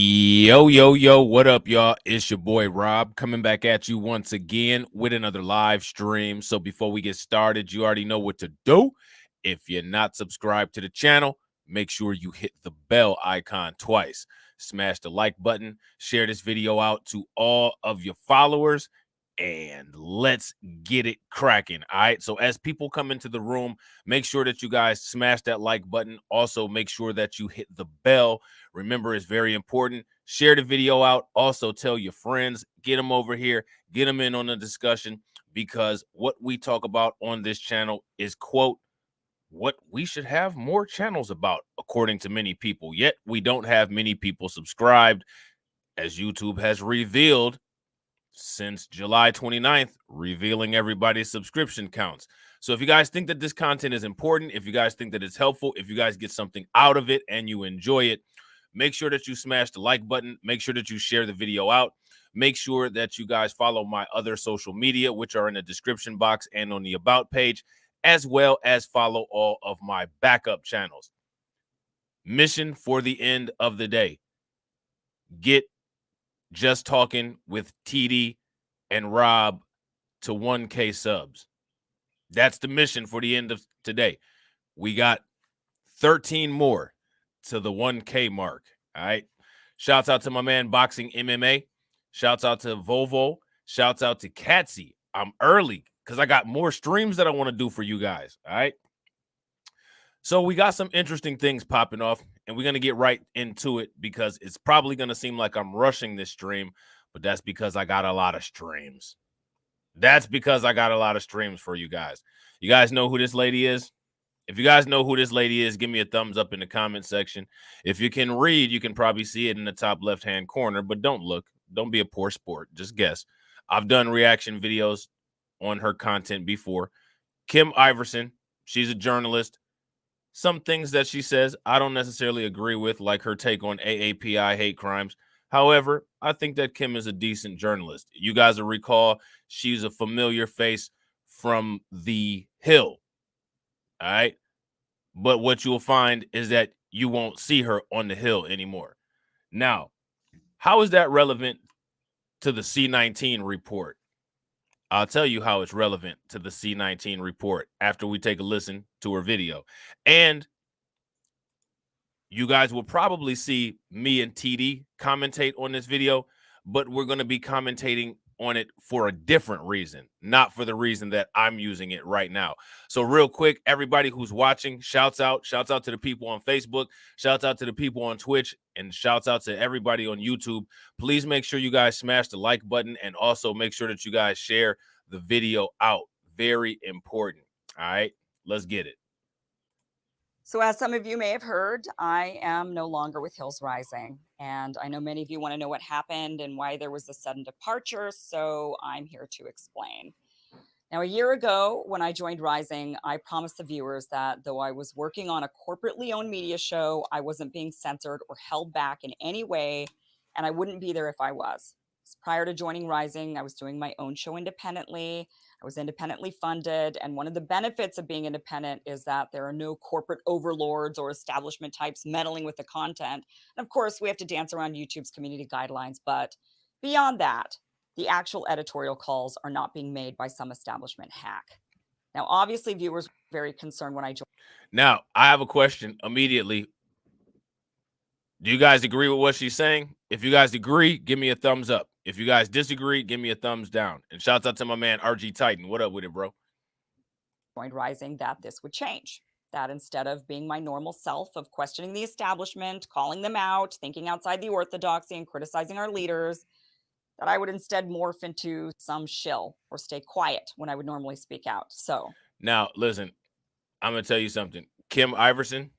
Yo, what up, y'all? It's your boy Rob coming back at you once again with another live stream. So before we get started, you already know what to do. If you're not subscribed to the channel, make sure you hit the bell icon twice. Smash the like button, share this video out to all of your followers, and let's get it cracking. All right. So as people come into the room, make sure that you guys smash that like button. Also, make sure that you hit the bell. Remember, it's very important. Share the video out. Also, tell your friends, get them over here, get them in on the discussion, because what we talk about on this channel is, quote, what we should have more channels about, according to many people. Yet we don't have many people subscribed, as YouTube has revealed since July 29th, revealing everybody's subscription counts. So if you guys think that this content is important, if you guys think that it's helpful, if you guys get something out of it and you enjoy it, make sure that you smash the like button. Make sure that you share the video out. Make sure that you guys follow my other social media, which are in the description box and on the about page, as well as follow all of my backup channels. Mission for the end of the day: get Just Talking with TD and Rob to 1K subs. That's the mission for the end of today. We got 13 more to the 1K mark. All right. Shouts out to my man Boxing MMA. Shouts out to Volvo. Shouts out to Katsy. I'm early because I got more streams that I want to do for you guys. All right. So we got some interesting things popping off, and we're going to get right into it because it's probably going to seem like I'm rushing this stream, but that's because I got a lot of streams. That's because I got a lot of streams for you guys. You guys know who this lady is? If you guys know who this lady is, give me a thumbs up in the comment section. If you can read, you can probably see it in the top left-hand corner, but don't look. Don't be a poor sport. Just guess. I've done reaction videos on her content before. Kim Iverson, she's a journalist. Some things that she says I don't necessarily agree with, like her take on AAPI hate crimes. However, I think that Kim is a decent journalist. You guys will recall she's a familiar face from The Hill. All right. But what you'll find is that you won't see her on The Hill anymore. Now, how is that relevant to the C19 report? I'll tell you how it's relevant to the C19 report after we take a listen to her video. And you guys will probably see me and TD commentate on this video, but we're going to be commentating on it for a different reason, not for the reason that I'm using it right now. So real quick, everybody who's watching, shouts out to the people on Facebook, shouts out to the people on Twitch, and shouts out to everybody on YouTube. Please make sure you guys smash the like button, and also make sure that you guys share the video out. Very important. All right, let's get it. So as some of you may have heard, I am no longer with Hills Rising. And I know many of you want to know what happened and why there was a sudden departure, so I'm here to explain. Now, a year ago, when I joined Rising, I promised the viewers that though I was working on a corporately owned media show, I wasn't being censored or held back in any way, and I wouldn't be there if I was. Prior to joining Rising, I was doing my own show independently. I was independently funded, and one of the benefits of being independent is that there are no corporate overlords or establishment types meddling with the content. And of course, we have to dance around YouTube's community guidelines, but beyond that, the actual editorial calls are not being made by some establishment hack. Now, obviously, viewers were very concerned when I joined. Now, I have a question immediately. Do you guys agree with what she's saying? If you guys agree, give me a thumbs up. If you guys disagree, give me a thumbs down. And shouts out to my man, RG Titan. What up with it, bro? Joined Rising, that this would change. That instead of being my normal self of questioning the establishment, calling them out, thinking outside the orthodoxy, and criticizing our leaders, that I would instead morph into some shill or stay quiet when I would normally speak out. So now, listen, I'm going to tell you something. Kim Iverson,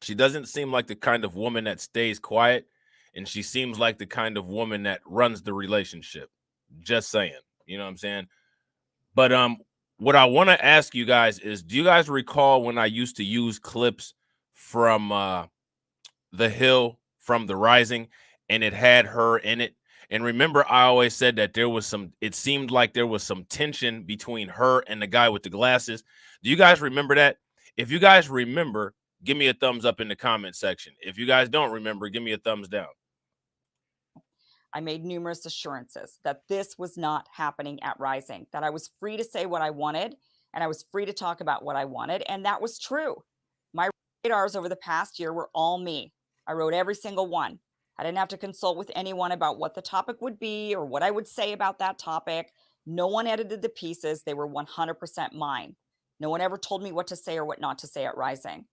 she doesn't seem like the kind of woman that stays quiet, and she seems like the kind of woman that runs the relationship. Just saying. You know what I'm saying? But what I want to ask you guys is, do you guys recall when I used to use clips from The Hill, from The Rising, and it had her in it? And remember, I always said that there was it seemed like there was some tension between her and the guy with the glasses. Do you guys remember that? If you guys remember, give me a thumbs up in the comment section. If you guys don't remember, give me a thumbs down. I made numerous assurances that this was not happening at Rising, that I was free to say what I wanted and I was free to talk about what I wanted. And that was true. My radars over the past year were all me. I wrote every single one. I didn't have to consult with anyone about what the topic would be or what I would say about that topic. No one edited the pieces. They were 100% mine. No one ever told me what to say or what not to say at Rising.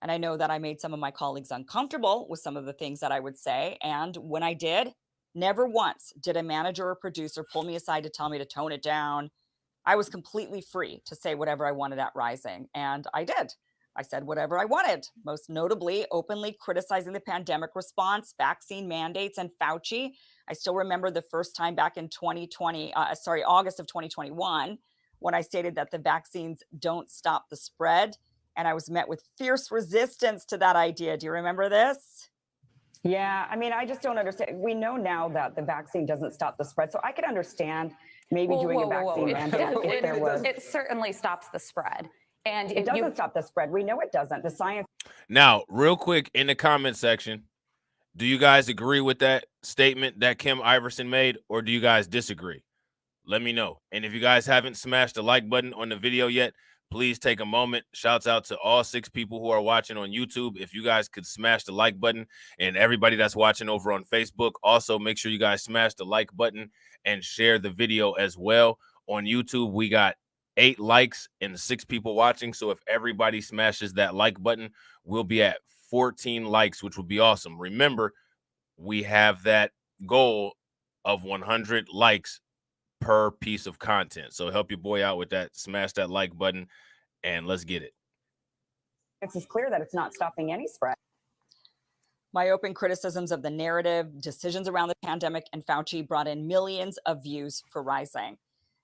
And I know that I made some of my colleagues uncomfortable with some of the things that I would say. And when I did, never once did a manager or producer pull me aside to tell me to tone it down. I was completely free to say whatever I wanted at Rising, and I did. I said whatever I wanted, most notably openly criticizing the pandemic response, vaccine mandates, and Fauci. I still remember the first time back in August of 2021, when I stated that the vaccines don't stop the spread. And I was met with fierce resistance to that idea. Do you remember this? Yeah, I mean, I just don't understand. We know now that the vaccine doesn't stop the spread, so I could understand maybe doing a vaccine mandate if there was. It certainly stops the spread. And it doesn't stop the spread. We know it doesn't. The science. Now, real quick in the comment section, do you guys agree with that statement that Kim Iverson made, or do you guys disagree? Let me know. And if you guys haven't smashed the like button on the video yet, please take a moment. Shouts out to all 6 people who are watching on YouTube. If you guys could smash the like button, and everybody that's watching over on Facebook, also make sure you guys smash the like button and share the video as well. On YouTube, we got 8 likes and 6 people watching. So if everybody smashes that like button, we'll be at 14 likes, which would be awesome. Remember, we have that goal of 100 likes per piece of content. So help your boy out with that. Smash that like button and let's get it. It's clear that it's not stopping any spread. My open criticisms of the narrative, decisions around the pandemic, and Fauci brought in millions of views for Rising.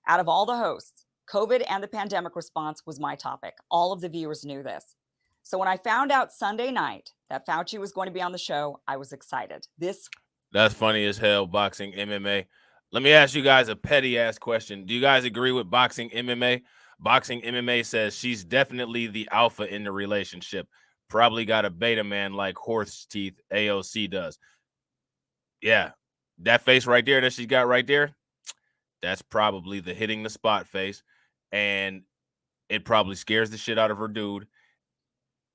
Out of all the hosts, COVID and the pandemic response was my topic. All of the viewers knew this. So when I found out Sunday night that Fauci was going to be on the show, I was excited. That's funny as hell, boxing MMA. Let me ask you guys a petty ass question. Do you guys agree with boxing MMA? Boxing MMA says she's definitely the alpha in the relationship. Probably got a beta man like horse teeth AOC does. Yeah, that face right there that she's got right there, that's probably the hitting the spot face. And it probably scares the shit out of her dude.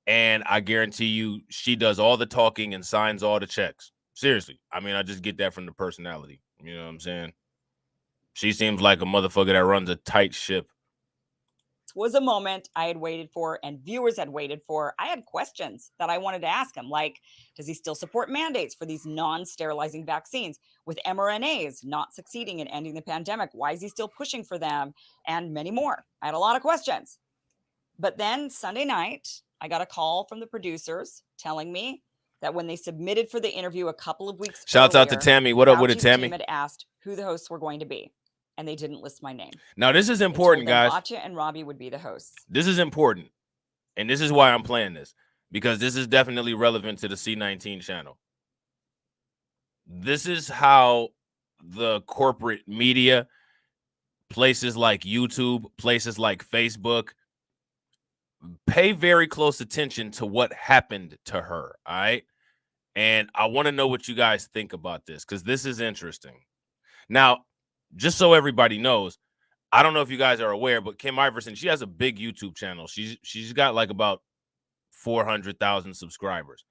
And I guarantee you she does all the talking and signs all the checks. Seriously. I mean, I just get that from the personality. You know what I'm saying? She seems like a motherfucker that runs a tight ship. Was a moment I had waited for and viewers had waited for. I had questions that I wanted to ask him, like, does he still support mandates for these non-sterilizing vaccines with mRNAs not succeeding in ending the pandemic? Why is he still pushing for them? And many more. I had a lot of questions. But then Sunday night, I got a call from the producers telling me that when they submitted for the interview a couple of weeks Shouts earlier, out to Tammy. What up with it, Tammy? Team had asked who the hosts were going to be, and they didn't list my name. Now, this is important, guys. Batya and Robbie would be the hosts. This is important, and this is why I'm playing this, because this is definitely relevant to the C19 channel. This is how the corporate media, places like YouTube, places like Facebook, pay very close attention to what happened to her, all right? And I want to know what you guys think about this, because this is interesting. Now, just so everybody knows, I don't know if you guys are aware, but Kim Iverson, she has a big YouTube channel. She's got like about 400,000 subscribers.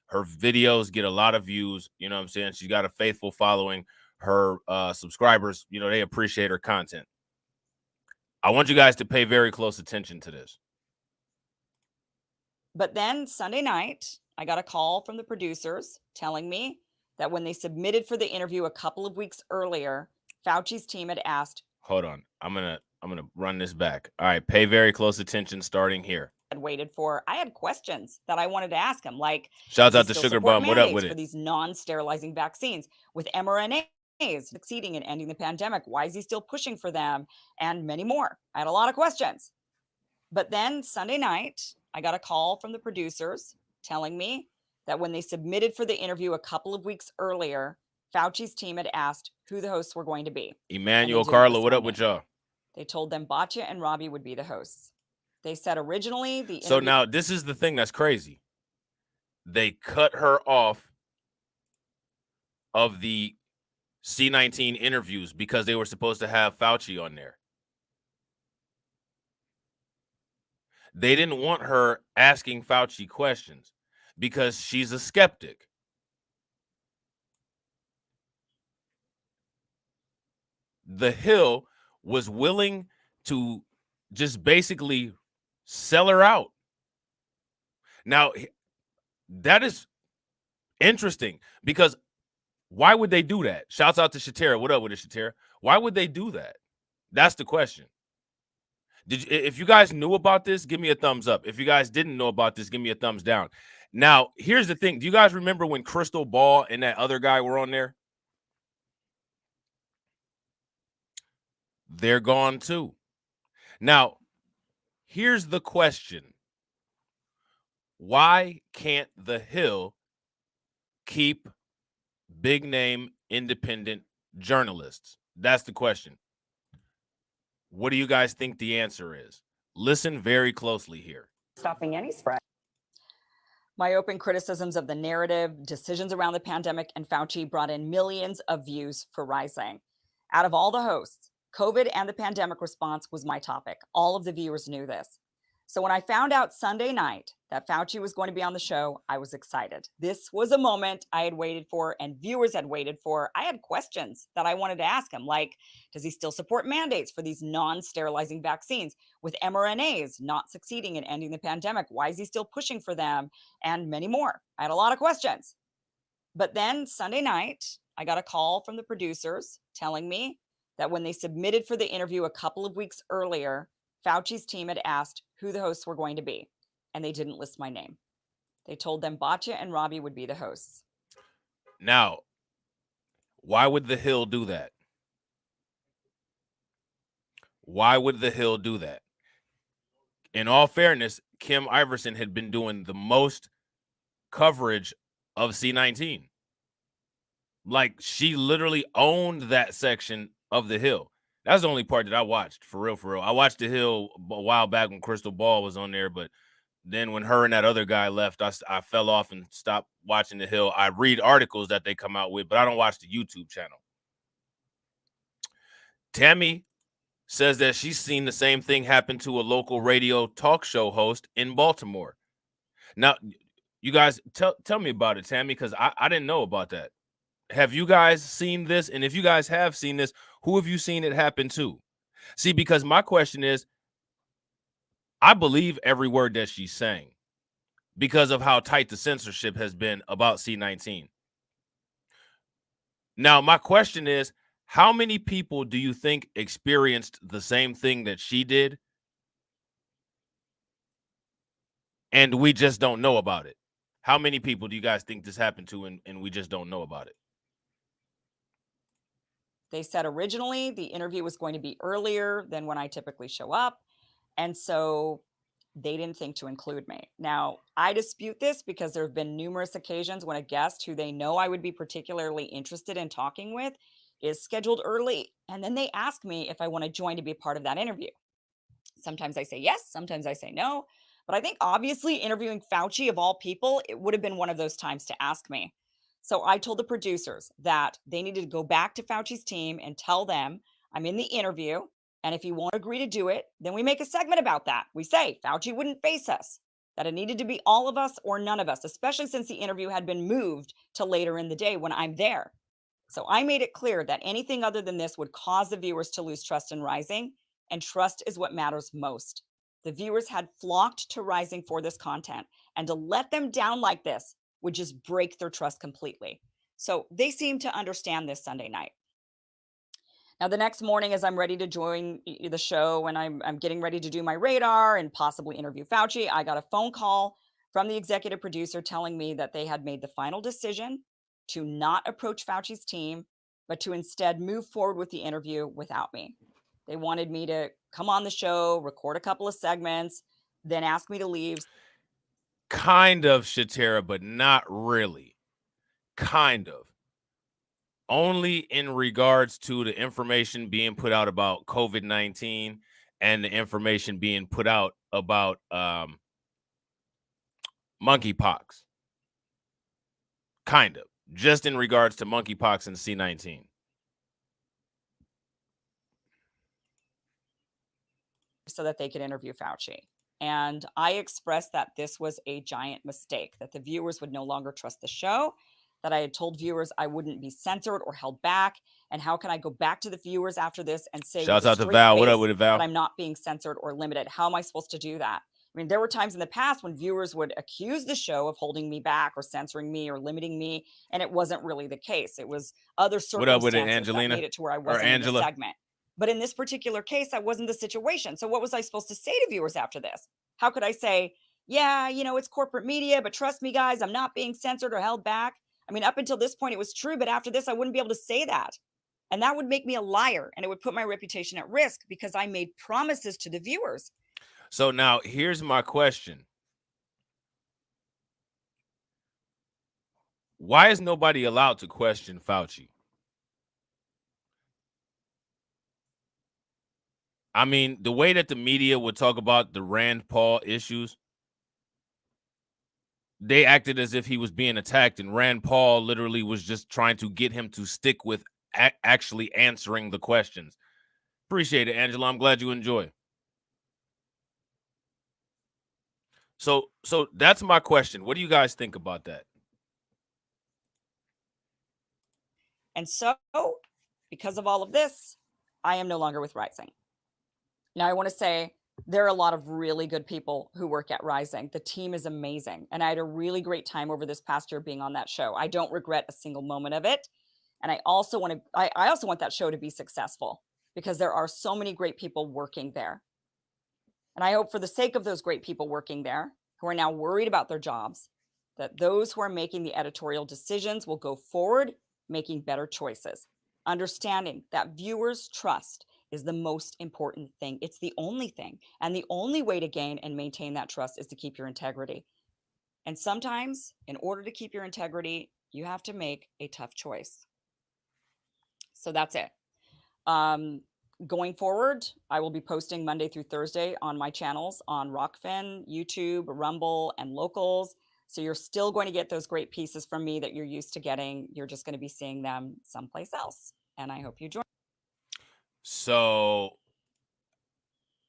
Her videos get a lot of views. You know what I'm saying? She's got a faithful following. Her subscribers, you know, they appreciate her content. I want you guys to pay very close attention to this. But then Sunday night, I got a call from the producers telling me that when they submitted for the interview a couple of weeks earlier, Fauci's team had asked. Hold on. I'm gonna run this back. All right, pay very close attention starting here. Waited for. I had questions that I wanted to ask him, like, shouts out to Sugar Bum. What up with it? For these non-sterilizing vaccines with mRNAs succeeding in ending the pandemic. Why is he still pushing for them? And many more. I had a lot of questions. But then Sunday night, I got a call from the producers telling me that when they submitted for the interview a couple of weeks earlier, Fauci's team had asked who the hosts were going to be. Emmanuel, Carla, what up with y'all? They told them Batya and Robbie would be the hosts. They said originally the interview. So now this is the thing that's crazy. They cut her off of the C19 interviews because they were supposed to have Fauci on there. They didn't want her asking Fauci questions because she's a skeptic. The Hill was willing to just basically sell her out. Now, that is interesting because why would they do that? Shouts out to Shatera. What up with it, Shatera? Why would they do that? That's the question. If you guys knew about this, give me a thumbs up. If you guys didn't know about this, give me a thumbs down. Now, here's the thing. Do you guys remember when Crystal Ball and that other guy were on there? They're gone too. Now, here's the question. Why can't the Hill keep big name independent journalists? That's the question. What do you guys think the answer is? Listen very closely here. Stopping any spread. My open criticisms of the narrative, decisions around the pandemic, and Fauci brought in millions of views for Rising. Out of all the hosts, COVID and the pandemic response was my topic. All of the viewers knew this. So when I found out Sunday night that Fauci was going to be on the show, I was excited. This was a moment I had waited for and viewers had waited for. I had questions that I wanted to ask him, like, does he still support mandates for these non-sterilizing vaccines? With mRNAs not succeeding in ending the pandemic, why is he still pushing for them? And many more. I had a lot of questions. But then Sunday night, I got a call from the producers telling me that when they submitted for the interview a couple of weeks earlier, Fauci's team had asked who the hosts were going to be, and they didn't list my name. They told them Batya and Robbie would be the hosts. Now, why would the Hill do that? Why would the Hill do that? In all fairness, Kim Iverson had been doing the most coverage of C19. Like, she literally owned that section of the Hill. That's the only part that I watched, for real, for real. I watched the Hill a while back when Crystal Ball was on there, but then when her and that other guy left, I fell off and stopped watching the Hill. I read articles that they come out with, but I don't watch the YouTube channel. Tammy says that she's seen the same thing happen to a local radio talk show host in Baltimore. Now, you guys, tell me about it, Tammy, because I didn't know about that. Have you guys seen this? And if you guys have seen this, who have you seen it happen to? See, because my question is, I believe every word that she's saying because of how tight the censorship has been about C19. Now, my question is, how many people do you think experienced the same thing that she did? And we just don't know about it. How many people do you guys think this happened to and we just don't know about it? They said originally the interview was going to be earlier than when I typically show up. And so they didn't think to include me. Now, I dispute this because there have been numerous occasions when a guest who they know I would be particularly interested in talking with is scheduled early. And then they ask me if I want to join to be a part of that interview. Sometimes I say yes, sometimes I say no. But I think obviously interviewing Fauci of all people, it would have been one of those times to ask me. So I told the producers that they needed to go back to Fauci's team and tell them I'm in the interview. And if you won't agree to do it, then we make a segment about that. We say Fauci wouldn't face us, that it needed to be all of us or none of us, especially since the interview had been moved to later in the day when I'm there. So I made it clear that anything other than this would cause the viewers to lose trust in Rising, and trust is what matters most. The viewers had flocked to Rising for this content, and to let them down like this would just break their trust completely. So they seem to understand this Sunday night. Now, the next morning, as I'm ready to join the show and I'm getting ready to do my radar and possibly interview Fauci, I got a phone call from the executive producer telling me that they had made the final decision to not approach Fauci's team, but to instead move forward with the interview without me. They wanted me to come on the show, record a couple of segments, then ask me to leave. Kind of, Shatera, but not really. Kind of. Only in regards to the information being put out about COVID-19 and the information being put out about monkeypox. Kind of. Just in regards to monkeypox and C19. so that they could interview Fauci. And I expressed that this was a giant mistake, that the viewers would no longer trust the show, that I had told viewers I wouldn't be censored or held back. And how can I go back to the viewers after this and say Shouts with a out to straight Val. What face up with it, Val? that I'm not being censored or limited? How am I supposed to do that? I mean, there were times in the past when viewers would accuse the show of holding me back or censoring me or limiting me, and it wasn't really the case. It was other What up with it, circumstances that Angelina? made it to where I Or wasn't in the Angela? segment. But in this particular case, that wasn't the situation. So what was I supposed to say to viewers after this? How could I say, yeah, you know, it's corporate media, but trust me, guys, I'm not being censored or held back? I mean, up until this point, it was true, but after this, I wouldn't be able to say that. And that would make me a liar, and it would put my reputation at risk because I made promises to the viewers. So now here's my question. Why is nobody allowed to question Fauci? I mean, the way that the media would talk about the Rand Paul issues, they acted as if he was being attacked, and Rand Paul literally was just trying to get him to stick with actually answering the questions. Appreciate it, Angela. I'm glad you enjoy. So that's my question. What do you guys think about that? And so, because of all of this, I am no longer with Rising. Now, I want to say there are a lot of really good people who work at Rising. The team is amazing. And I had a really great time over this past year being on that show. I don't regret a single moment of it. And I also want that show to be successful because there are so many great people working there. And I hope for the sake of those great people working there who are now worried about their jobs, that those who are making the editorial decisions will go forward, making better choices, understanding that viewers' trust is the most important thing. It's the only thing. And the only way to gain and maintain that trust is to keep your integrity. And sometimes, in order to keep your integrity, you have to make a tough choice. So that's it. Going forward, I will be posting Monday through Thursday on my channels on Rockfin, YouTube, Rumble, and Locals. So you're still going to get those great pieces from me that you're used to getting. You're just going to be seeing them someplace else. And I hope you join. So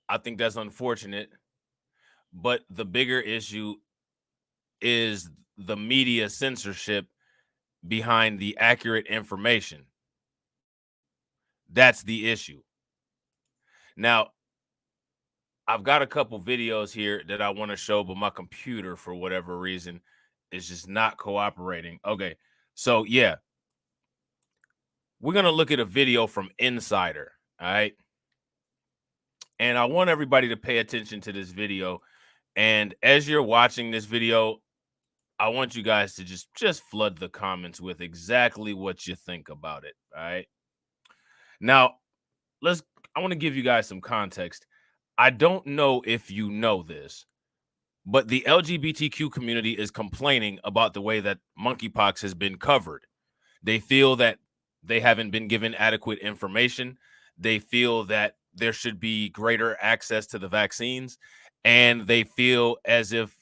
I think that's unfortunate. But the bigger issue is the media censorship behind the accurate information. That's the issue. Now, I've got a couple videos here that I want to show, but my computer, for whatever reason, is just not cooperating. Okay, so yeah, we're going to look at a video from Insider, all right? And I want everybody to pay attention to this video. And as you're watching this video, I want you guys to just flood the comments with exactly what you think about it, all right? Now, I want to give you guys some context. I don't know if you know this, but the LGBTQ community is complaining about the way that monkeypox has been covered. They feel that they haven't been given adequate information. They feel that there should be greater access to the vaccines, and they feel as if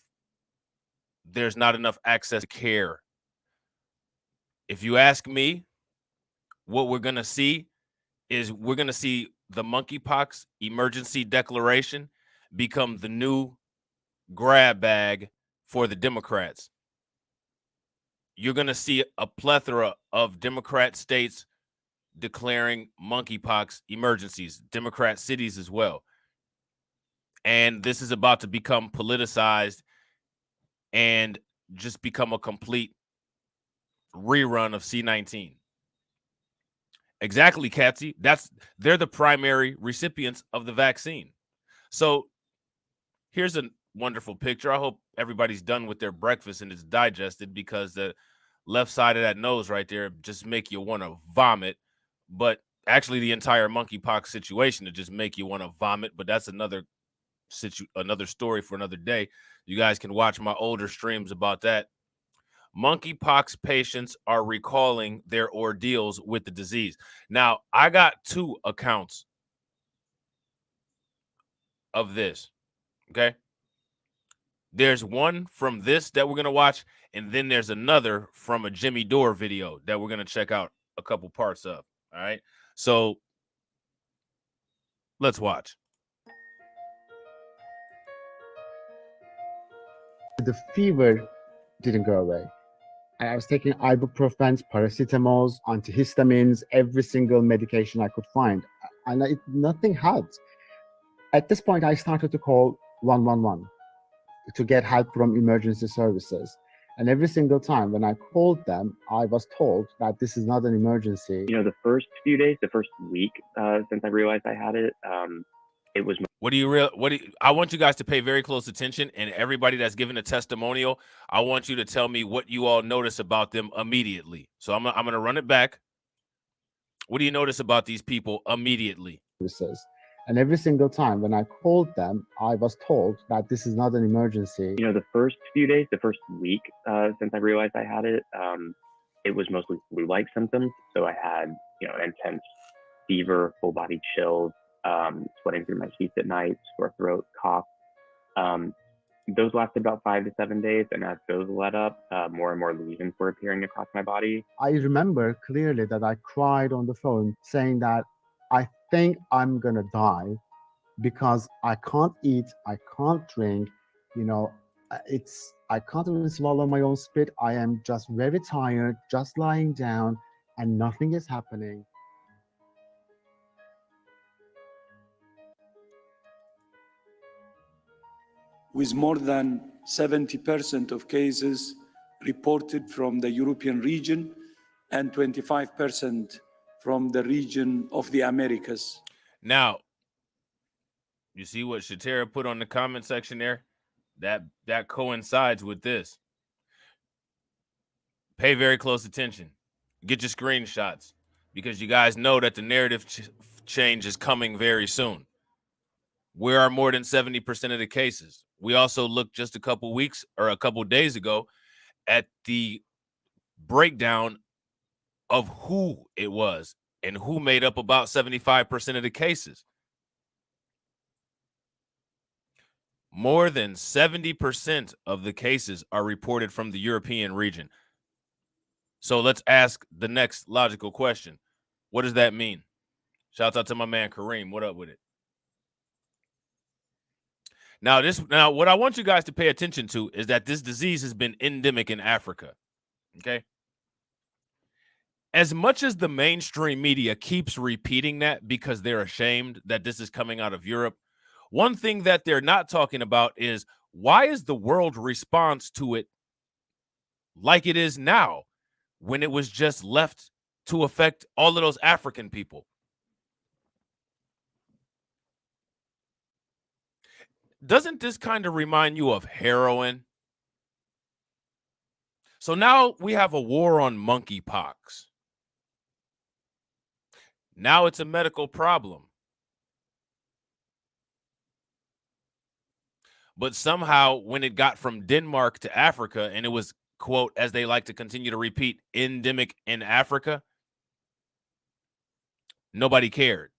there's not enough access to care. If you ask me, what we're going to see is we're going to see the monkeypox emergency declaration become the new grab bag for the Democrats. You're going to see a plethora of Democrat states declaring monkeypox emergencies, Democrat cities as well. And this is about to become politicized and just become a complete rerun of C19. Exactly, Katsy. They're the primary recipients of the vaccine. So here's a wonderful picture. I hope everybody's done with their breakfast and it's digested, because the left side of that nose right there just make you want to vomit. But actually, the entire monkeypox situation to just make you want to vomit. But that's another story for another day. You guys can watch my older streams about that. Monkeypox patients are recalling their ordeals with the disease. Now, I got two accounts of this, okay? There's one from this that we're going to watch, and then there's another from a Jimmy Dore video that we're going to check out a couple parts of, all right? So let's watch. the fever didn't go away. I was taking ibuprofen, paracetamols, antihistamines, every single medication I could find, and nothing helped. At this point, I started to call 111 to get help from emergency services. And every single time when I called them, I was told that this is not an emergency. You know, the first few days, the first week since I realized I had it, it was. I want you guys to pay very close attention, and everybody that's giving a testimonial, I want you to tell me what you all notice about them immediately. So I'm going to run it back. What do you notice about these people immediately? And every single time when I called them, I was told that this is not an emergency. You know, the first few days, the first week since I realized I had it, it was mostly flu-like symptoms. So I had, you know, intense fever, full body chills, sweating through my sheets at night, sore throat, cough. Those lasted about 5 to 7 days, and as those let up, more and more lesions were appearing across my body. I remember clearly that I cried on the phone saying that I think I'm gonna die because I can't eat, I can't drink, you know, I can't even swallow my own spit. I am just very tired, just lying down, and nothing is happening. With more than 70% of cases reported from the European region and 25% from the region of the Americas. Now, you see what Shatera put on the comment section there? That coincides with this. Pay very close attention. Get your screenshots, because you guys know that the narrative change is coming very soon. Where are more than 70% of the cases? We also looked just a couple weeks or a couple days ago at the breakdown of who it was and who made up about 75% of the cases. More than 70% of the cases are reported from the European region. So let's ask the next logical question. What does that mean? Shouts out to my man Kareem. What up with it? Now, what I want you guys to pay attention to is that this disease has been endemic in Africa. Okay. As much as the mainstream media keeps repeating that because they're ashamed that this is coming out of Europe, one thing that they're not talking about is, why is the world response to it like it is now, when it was just left to affect all of those African people? Doesn't this kind of remind you of heroin? So now we have a war on monkeypox. Now it's a medical problem. But somehow when it got from Denmark to Africa, and it was, quote, as they like to continue to repeat, endemic in Africa, nobody cared.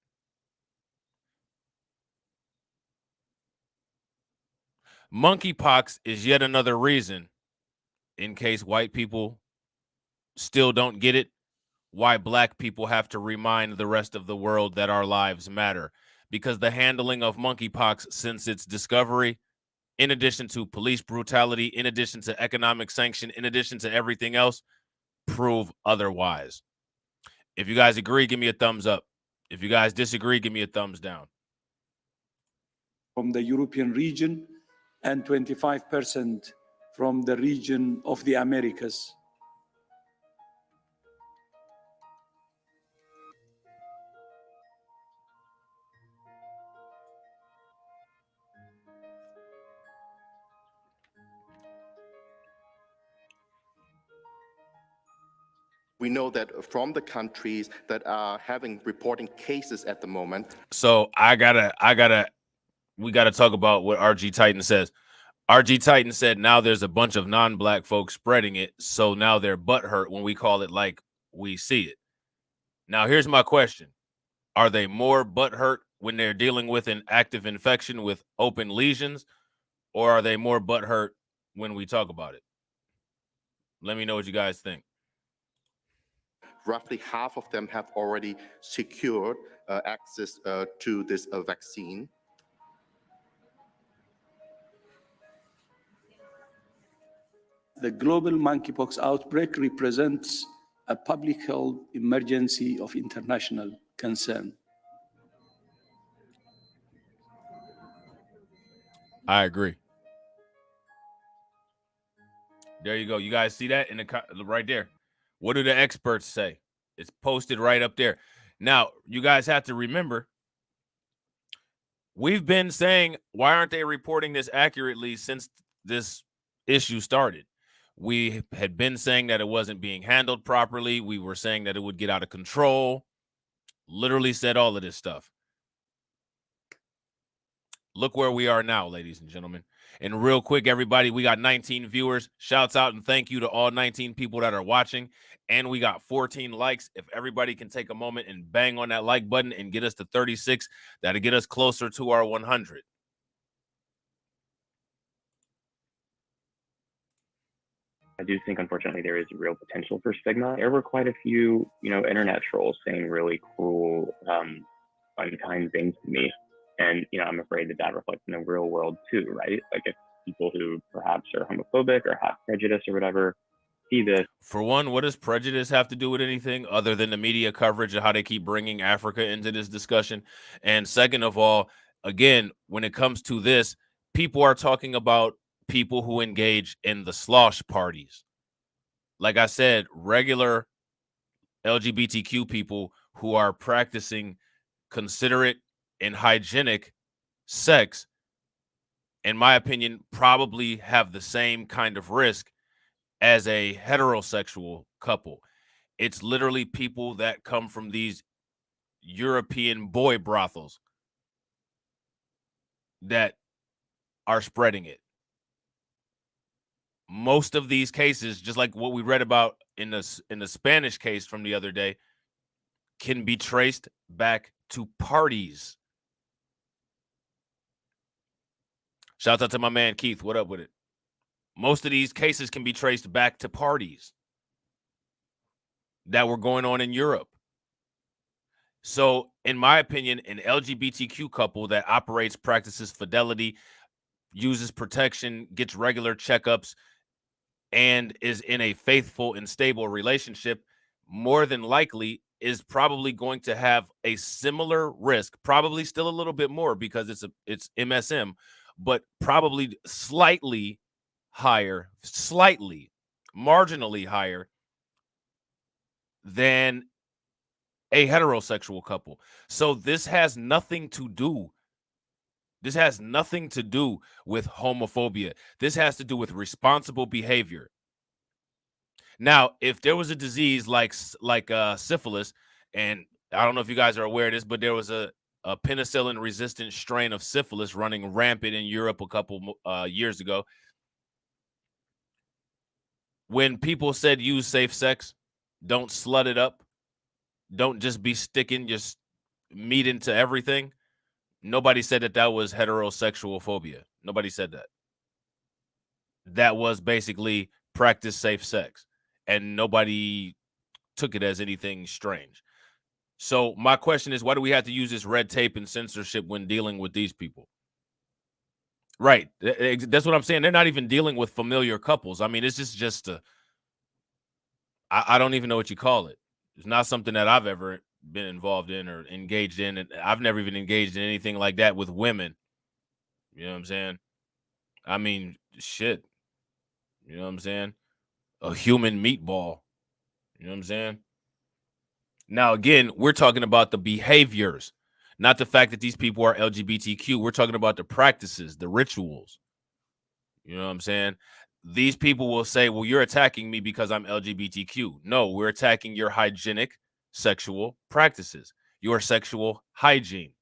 Monkeypox is yet another reason, in case white people still don't get it, why black people have to remind the rest of the world that our lives matter. Because the handling of monkeypox since its discovery, in addition to police brutality, in addition to economic sanction, in addition to everything else, prove otherwise. If you guys agree, give me a thumbs up. If you guys disagree, give me a thumbs down. From the European region and 25% from the region of the Americas. We know that from the countries that are reporting cases at the moment. So we gotta talk about what RG Titan says. RG Titan said now there's a bunch of non-black folks spreading it, so now they're butthurt when we call it like we see it. Now here's my question. Are they more butthurt when they're dealing with an active infection with open lesions, or are they more butthurt when we talk about it? Let me know what you guys think. Roughly half of them have already secured access to this vaccine. the global monkeypox outbreak represents a public health emergency of international concern. I agree. There you go. You guys see that in the right there. What do the experts say? It's posted right up there. Now, you guys have to remember, we've been saying, why aren't they reporting this accurately since this issue started? We had been saying that it wasn't being handled properly. We were saying that it would get out of control. Literally said all of this stuff. Look where we are now, ladies and gentlemen. And real quick, everybody, we got 19 viewers. Shouts out and thank you to all 19 people that are watching. And we got 14 likes. If everybody can take a moment and bang on that like button and get us to 36, that'll get us closer to our 100. I do think, unfortunately, there is real potential for stigma. There were quite a few, internet trolls saying really cruel, unkind things to me. And, I'm afraid that reflects in the real world too, right? Like if people who perhaps are homophobic or have prejudice or whatever see this. For one, what does prejudice have to do with anything other than the media coverage of how they keep bringing Africa into this discussion? And second of all, again, when it comes to this, people are talking about people who engage in the slosh parties. Like I said, regular LGBTQ people who are practicing considerate and hygienic sex, in my opinion, probably have the same kind of risk as a heterosexual couple. It's literally people that come from these European boy brothels that are spreading it. Most of these cases, just like what we read about in the Spanish case from the other day, can be traced back to parties. Shout out to my man Keith. What up with it? Most of these cases can be traced back to parties that were going on in Europe. So, in my opinion, an LGBTQ couple that operates, practices fidelity, uses protection, gets regular checkups, and is in a faithful and stable relationship, more than likely is probably going to have a similar risk, probably still a little bit more because it's MSM, but probably slightly higher, marginally higher than a heterosexual couple. So this has nothing to do with homophobia. This has to do with responsible behavior. Now, if there was a disease like syphilis, and I don't know if you guys are aware of this, but there was a penicillin-resistant strain of syphilis running rampant in Europe a couple years ago. When people said use safe sex, don't slut it up, don't just be sticking your meat into everything, nobody said that was heterosexual phobia. Nobody said that. That was basically practice safe sex, and nobody took it as anything strange. So my question is, why do we have to use this red tape and censorship when dealing with these people? Right. That's what I'm saying. They're not even dealing with familiar couples. I mean, it's just I don't even know what you call it. It's not something that I've ever been involved in or engaged in. And I've never even engaged in anything like that with women. You know what I'm saying? I mean, shit. You know what I'm saying? A human meatball. You know what I'm saying? Now, again, we're talking about the behaviors, not the fact that these people are LGBTQ. We're talking about the practices, the rituals. You know what I'm saying? These people will say, well, you're attacking me because I'm LGBTQ. No, we're attacking your hygienic sexual practices, your sexual hygiene,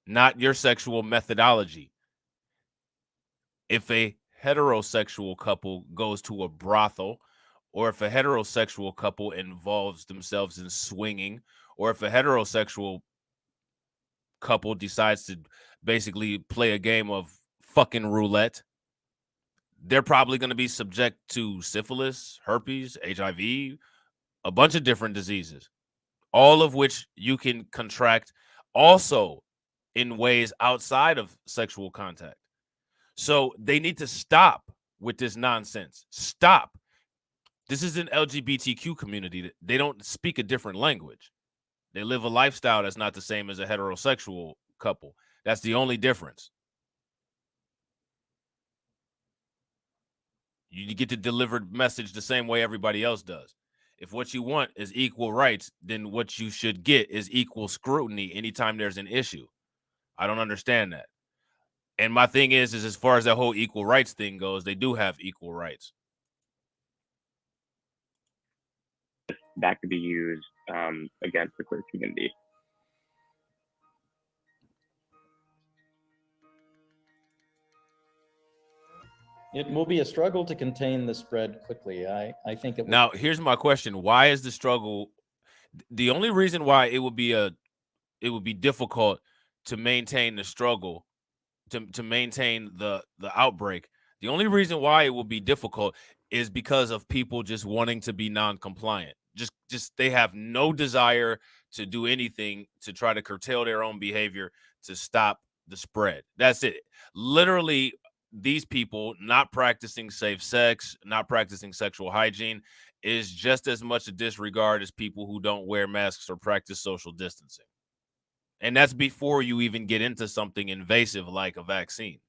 not your sexual methodology. If a heterosexual couple goes to a brothel, or if a heterosexual couple involves themselves in swinging, or if a heterosexual couple decides to basically play a game of fucking roulette, they're probably going to be subject to syphilis, herpes, HIV, a bunch of different diseases, all of which you can contract also in ways outside of sexual contact. So they need to stop with this nonsense. Stop. This is an LGBTQ community. They don't speak a different language. They live a lifestyle that's not the same as a heterosexual couple. That's the only difference. You get to deliver the message the same way everybody else does. If what you want is equal rights, then what you should get is equal scrutiny anytime there's an issue. I don't understand that. And my thing is as far as that whole equal rights thing goes, they do have equal rights. That could be used against the queer community. It will be a struggle to contain the spread quickly. I think it will. Now, here's my question. Why is the struggle? The only reason why it would be difficult to maintain the struggle, to maintain the outbreak. The only reason why it will be difficult is because of people just wanting to be non-compliant. Just they have no desire to do anything to try to curtail their own behavior to stop the spread. That's it. Literally, these people not practicing safe sex, not practicing sexual hygiene is just as much a disregard as people who don't wear masks or practice social distancing. And that's before you even get into something invasive like a vaccine.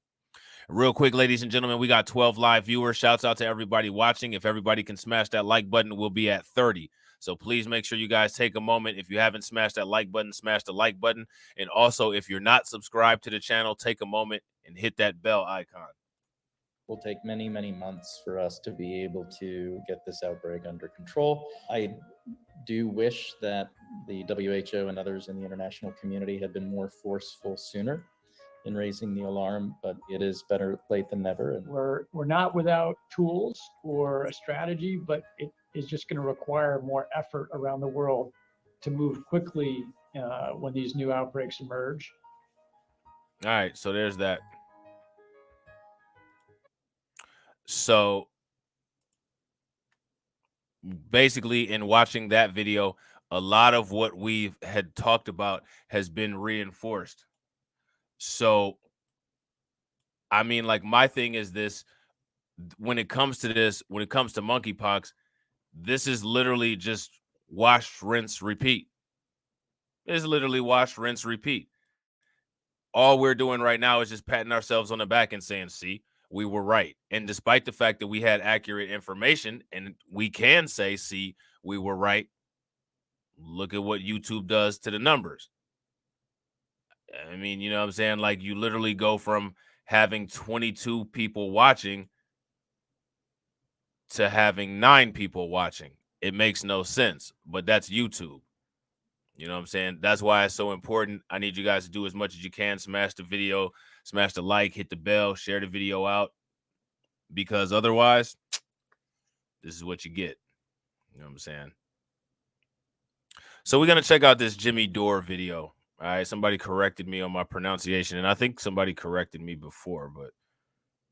Real quick, ladies and gentlemen, we got 12 live viewers. Shouts out to everybody watching. If everybody can smash that like button, we'll be at 30. So please make sure you guys take a moment. If you haven't smashed that like button, smash the like button. And also, if you're not subscribed to the channel, take a moment and hit that bell icon. It will take many, many months for us to be able to get this outbreak under control. I do wish that the WHO and others in the international community had been more forceful sooner in raising the alarm, but it is better late than never. And we're not without tools or a strategy, but it is just going to require more effort around the world to move quickly when these new outbreaks emerge. All right, so there's that. So basically, in watching that video, a lot of what we've had talked about has been reinforced. So, I mean, like, my thing is this: when it comes to monkeypox, this is literally just wash, rinse, repeat. It's literally wash, rinse, repeat. All we're doing right now is just patting ourselves on the back and saying, see, we were right. And despite the fact that we had accurate information and we can say, see, we were right, look at what YouTube does to the numbers. I mean, you know what I'm saying? Like, you literally go from having 22 people watching to having 9 people watching. It makes no sense, but that's YouTube. You know what I'm saying? That's why it's so important. I need you guys to do as much as you can. Smash the video, smash the like, hit the bell, share the video out, because otherwise, this is what you get. You know what I'm saying? So we're going to check out this Jimmy Dore video. All right, somebody corrected me on my pronunciation, and I think somebody corrected me before, but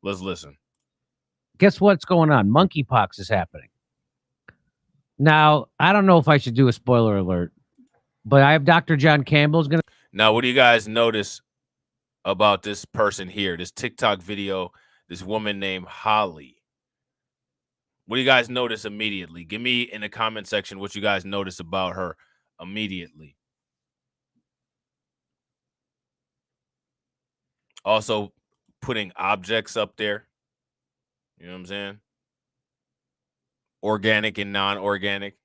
let's listen. Guess what's going on? Monkeypox is happening. Now, I don't know if I should do a spoiler alert, but I have Dr. John Campbell's going to. Now, what do you guys notice about this person here, this TikTok video, this woman named Holly? What do you guys notice immediately? Give me in the comment section what you guys notice about her immediately. Also, putting objects up there. You know what I'm saying? Organic and non-organic.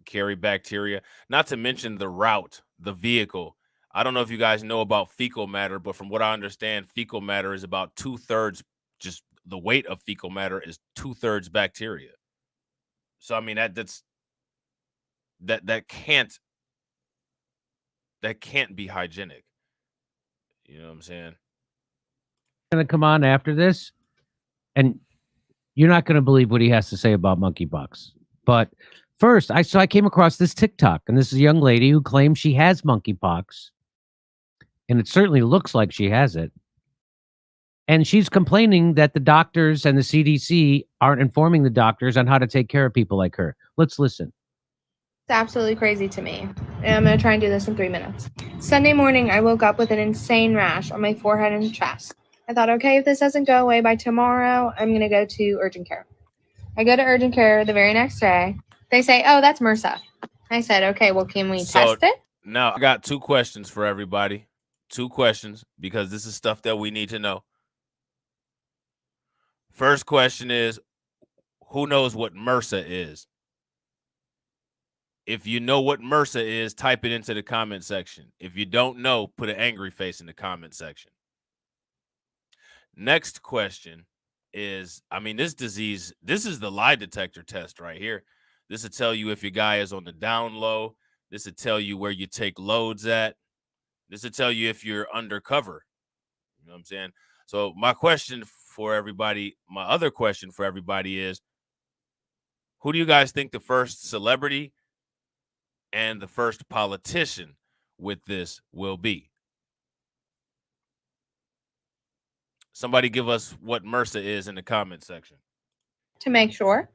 Carry bacteria. Not to mention the route, the vehicle. I don't know if you guys know about fecal matter, but from what I understand, fecal matter is about 2/3, just the weight of fecal matter is 2/3 bacteria. So I mean that can't be hygienic. You know what I'm saying? Going to come on after this, and you're not going to believe what he has to say about monkeypox. But first, I came across this TikTok, and this is a young lady who claims she has monkeypox, and it certainly looks like she has it. And she's complaining that the doctors and the CDC aren't informing the doctors on how to take care of people like her. Let's listen. It's absolutely crazy to me. And I'm going to try and do this in 3 minutes. Sunday morning, I woke up with an insane rash on my forehead and chest. I thought, okay, if this doesn't go away by tomorrow, I'm going to go to urgent care. I go to urgent care the very next day. They say, oh, that's MRSA. I said, okay, well, can we test it? Now, I got 2 questions for everybody. 2 questions, because this is stuff that we need to know. First question is, who knows what MRSA is? If you know what MRSA is, type it into the comment section. If you don't know, put an angry face in the comment section. Next question is, I mean, this disease, this is the lie detector test right here. This will tell you if your guy is on the down low. This will tell you where you take loads at. This will tell you if you're undercover. You know what I'm saying? So my question for everybody, my other question for everybody is, who do you guys think the first celebrity and the first politician with this will be? Somebody give us what MRSA is in the comment section. To make sure.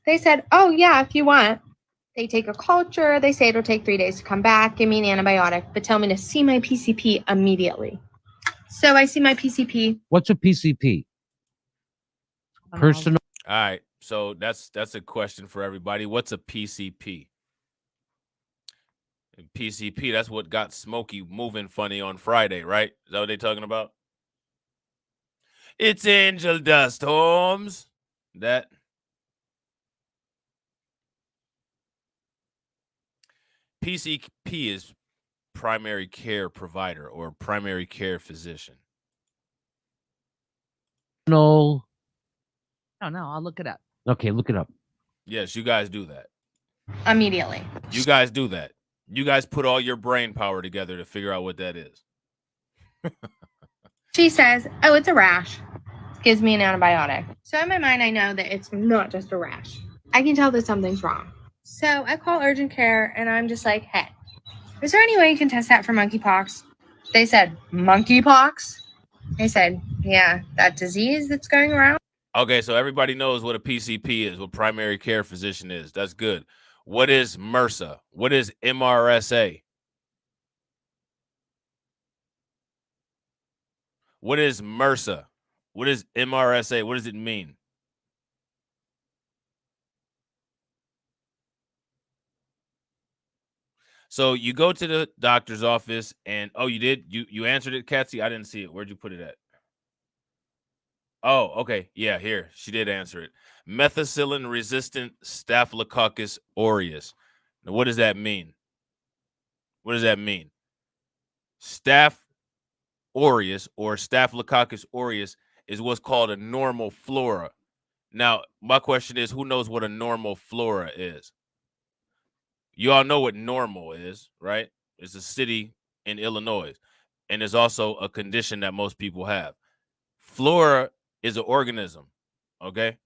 They said, oh, yeah, if you want. They take a culture. They say it'll take 3 days to come back. Give me an antibiotic, but tell me to see my PCP immediately. So I see my PCP. What's a PCP? Personal. All right. So that's a question for everybody. What's a PCP? And PCP, that's what got Smokey moving funny on Friday, right? Is that what they're talking about? It's angel dust, Holmes. That. PCP is primary care provider or primary care physician. No, I'll look it up. Okay, look it up. Yes, you guys do that. Immediately. You guys do that. You guys put all your brain power together to figure out what that is. She says, oh, it's a rash. Gives me an antibiotic. So in my mind, I know that it's not just a rash. I can tell that something's wrong. So I call urgent care and I'm just like, hey, is there any way you can test that for monkeypox? They said, monkeypox? I said, yeah, that disease that's going around. Okay, so everybody knows what a PCP is, what primary care physician is. That's good. What is MRSA? What is MRSA? What is MRSA? What is MRSA? What does it mean? So you go to the doctor's office and, oh, you did? You answered it, Katsy? I didn't see it. Where'd you put it at? Oh, okay. Yeah, here. She did answer it. Methicillin-resistant Staphylococcus aureus. Now, what does that mean? What does that mean? Staph aureus or Staphylococcus aureus is what's called a normal flora. Now, my question is, who knows what a normal flora is? You all know what normal is, right? It's a city in Illinois, and it's also a condition that most people have. Flora is an organism, okay?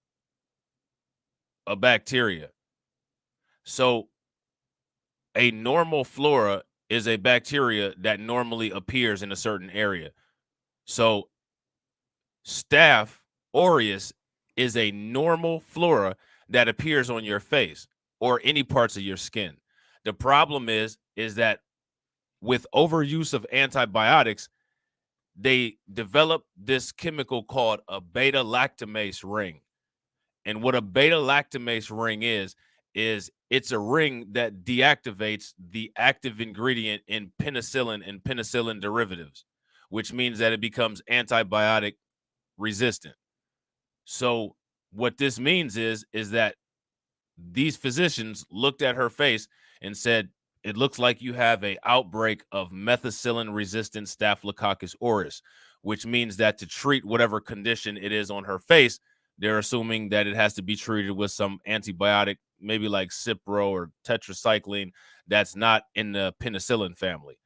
A bacteria. So a normal flora is a bacteria that normally appears in a certain area. So Staph aureus is a normal flora that appears on your face or any parts of your skin. The problem is that with overuse of antibiotics, they develop this chemical called a beta-lactamase ring. And what a beta-lactamase ring is it's a ring that deactivates the active ingredient in penicillin and penicillin derivatives, which means that it becomes antibiotic resistant. So what this means is that these physicians looked at her face and said, it looks like you have an outbreak of methicillin-resistant Staphylococcus aureus, which means that to treat whatever condition it is on her face, they're assuming that it has to be treated with some antibiotic, maybe like Cipro or tetracycline, that's not in the penicillin family.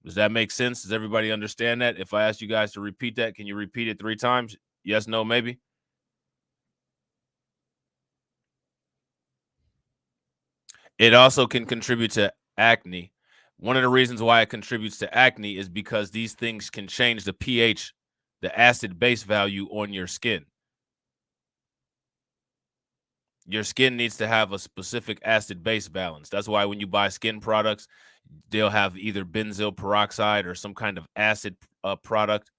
Does that make sense? Does everybody understand that? If I ask you guys to repeat that, can you repeat it 3 times? Yes, no, maybe? It also can contribute to acne. One of the reasons why it contributes to acne is because these things can change the pH, the acid base value on your skin. Your skin needs to have a specific acid base balance. That's why when you buy skin products, they'll have either benzoyl peroxide or some kind of acid product.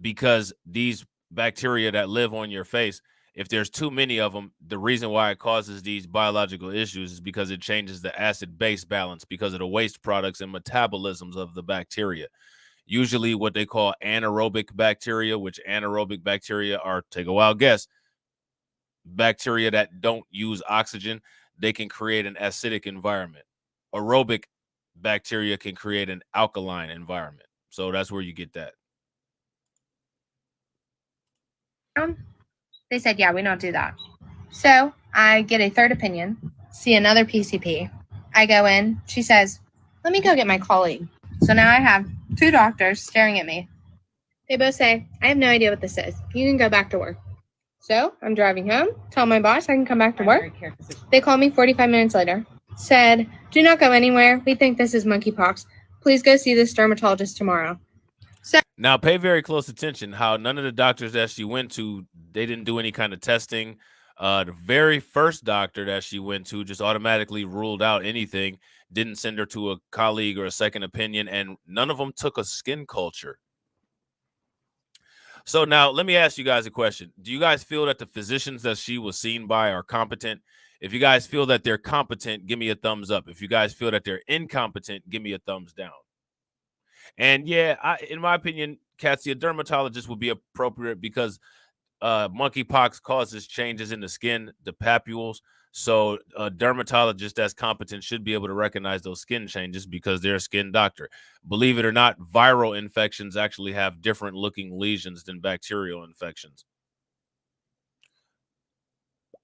because these bacteria that live on your face, if there's too many of them, the reason why it causes these biological issues is because it changes the acid-base balance because of the waste products and metabolisms of the bacteria. Usually what they call anaerobic bacteria, which anaerobic bacteria are, take a wild guess, bacteria that don't use oxygen. They can create an acidic environment. Aerobic bacteria can create an alkaline environment. So that's where you get that. They said, yeah, we don't do that. So I get a third opinion, see another PCP. I go in, she says, let me go get my colleague. So now I have 2 doctors staring at me. They both say, I have no idea what this is. You can go back to work. So I'm driving home, tell my boss I can come back to work. They call me 45 minutes later, said, do not go anywhere. We think this is monkeypox. Please go see this dermatologist tomorrow. So now pay very close attention how none of the doctors that she went to, they didn't do any kind of testing. The very first doctor that she went to just automatically ruled out anything, didn't send her to a colleague or a second opinion, and none of them took a skin culture. So now let me ask you guys a question. Do you guys feel that the physicians that she was seen by are competent? If you guys feel that they're competent, give me a thumbs up. If you guys feel that they're incompetent, give me a thumbs down. And yeah, in my opinion, Cassie, a dermatologist would be appropriate because monkeypox causes changes in the skin, the papules. So a dermatologist that's competent should be able to recognize those skin changes because they're a skin doctor. Believe it or not, viral infections actually have different looking lesions than bacterial infections.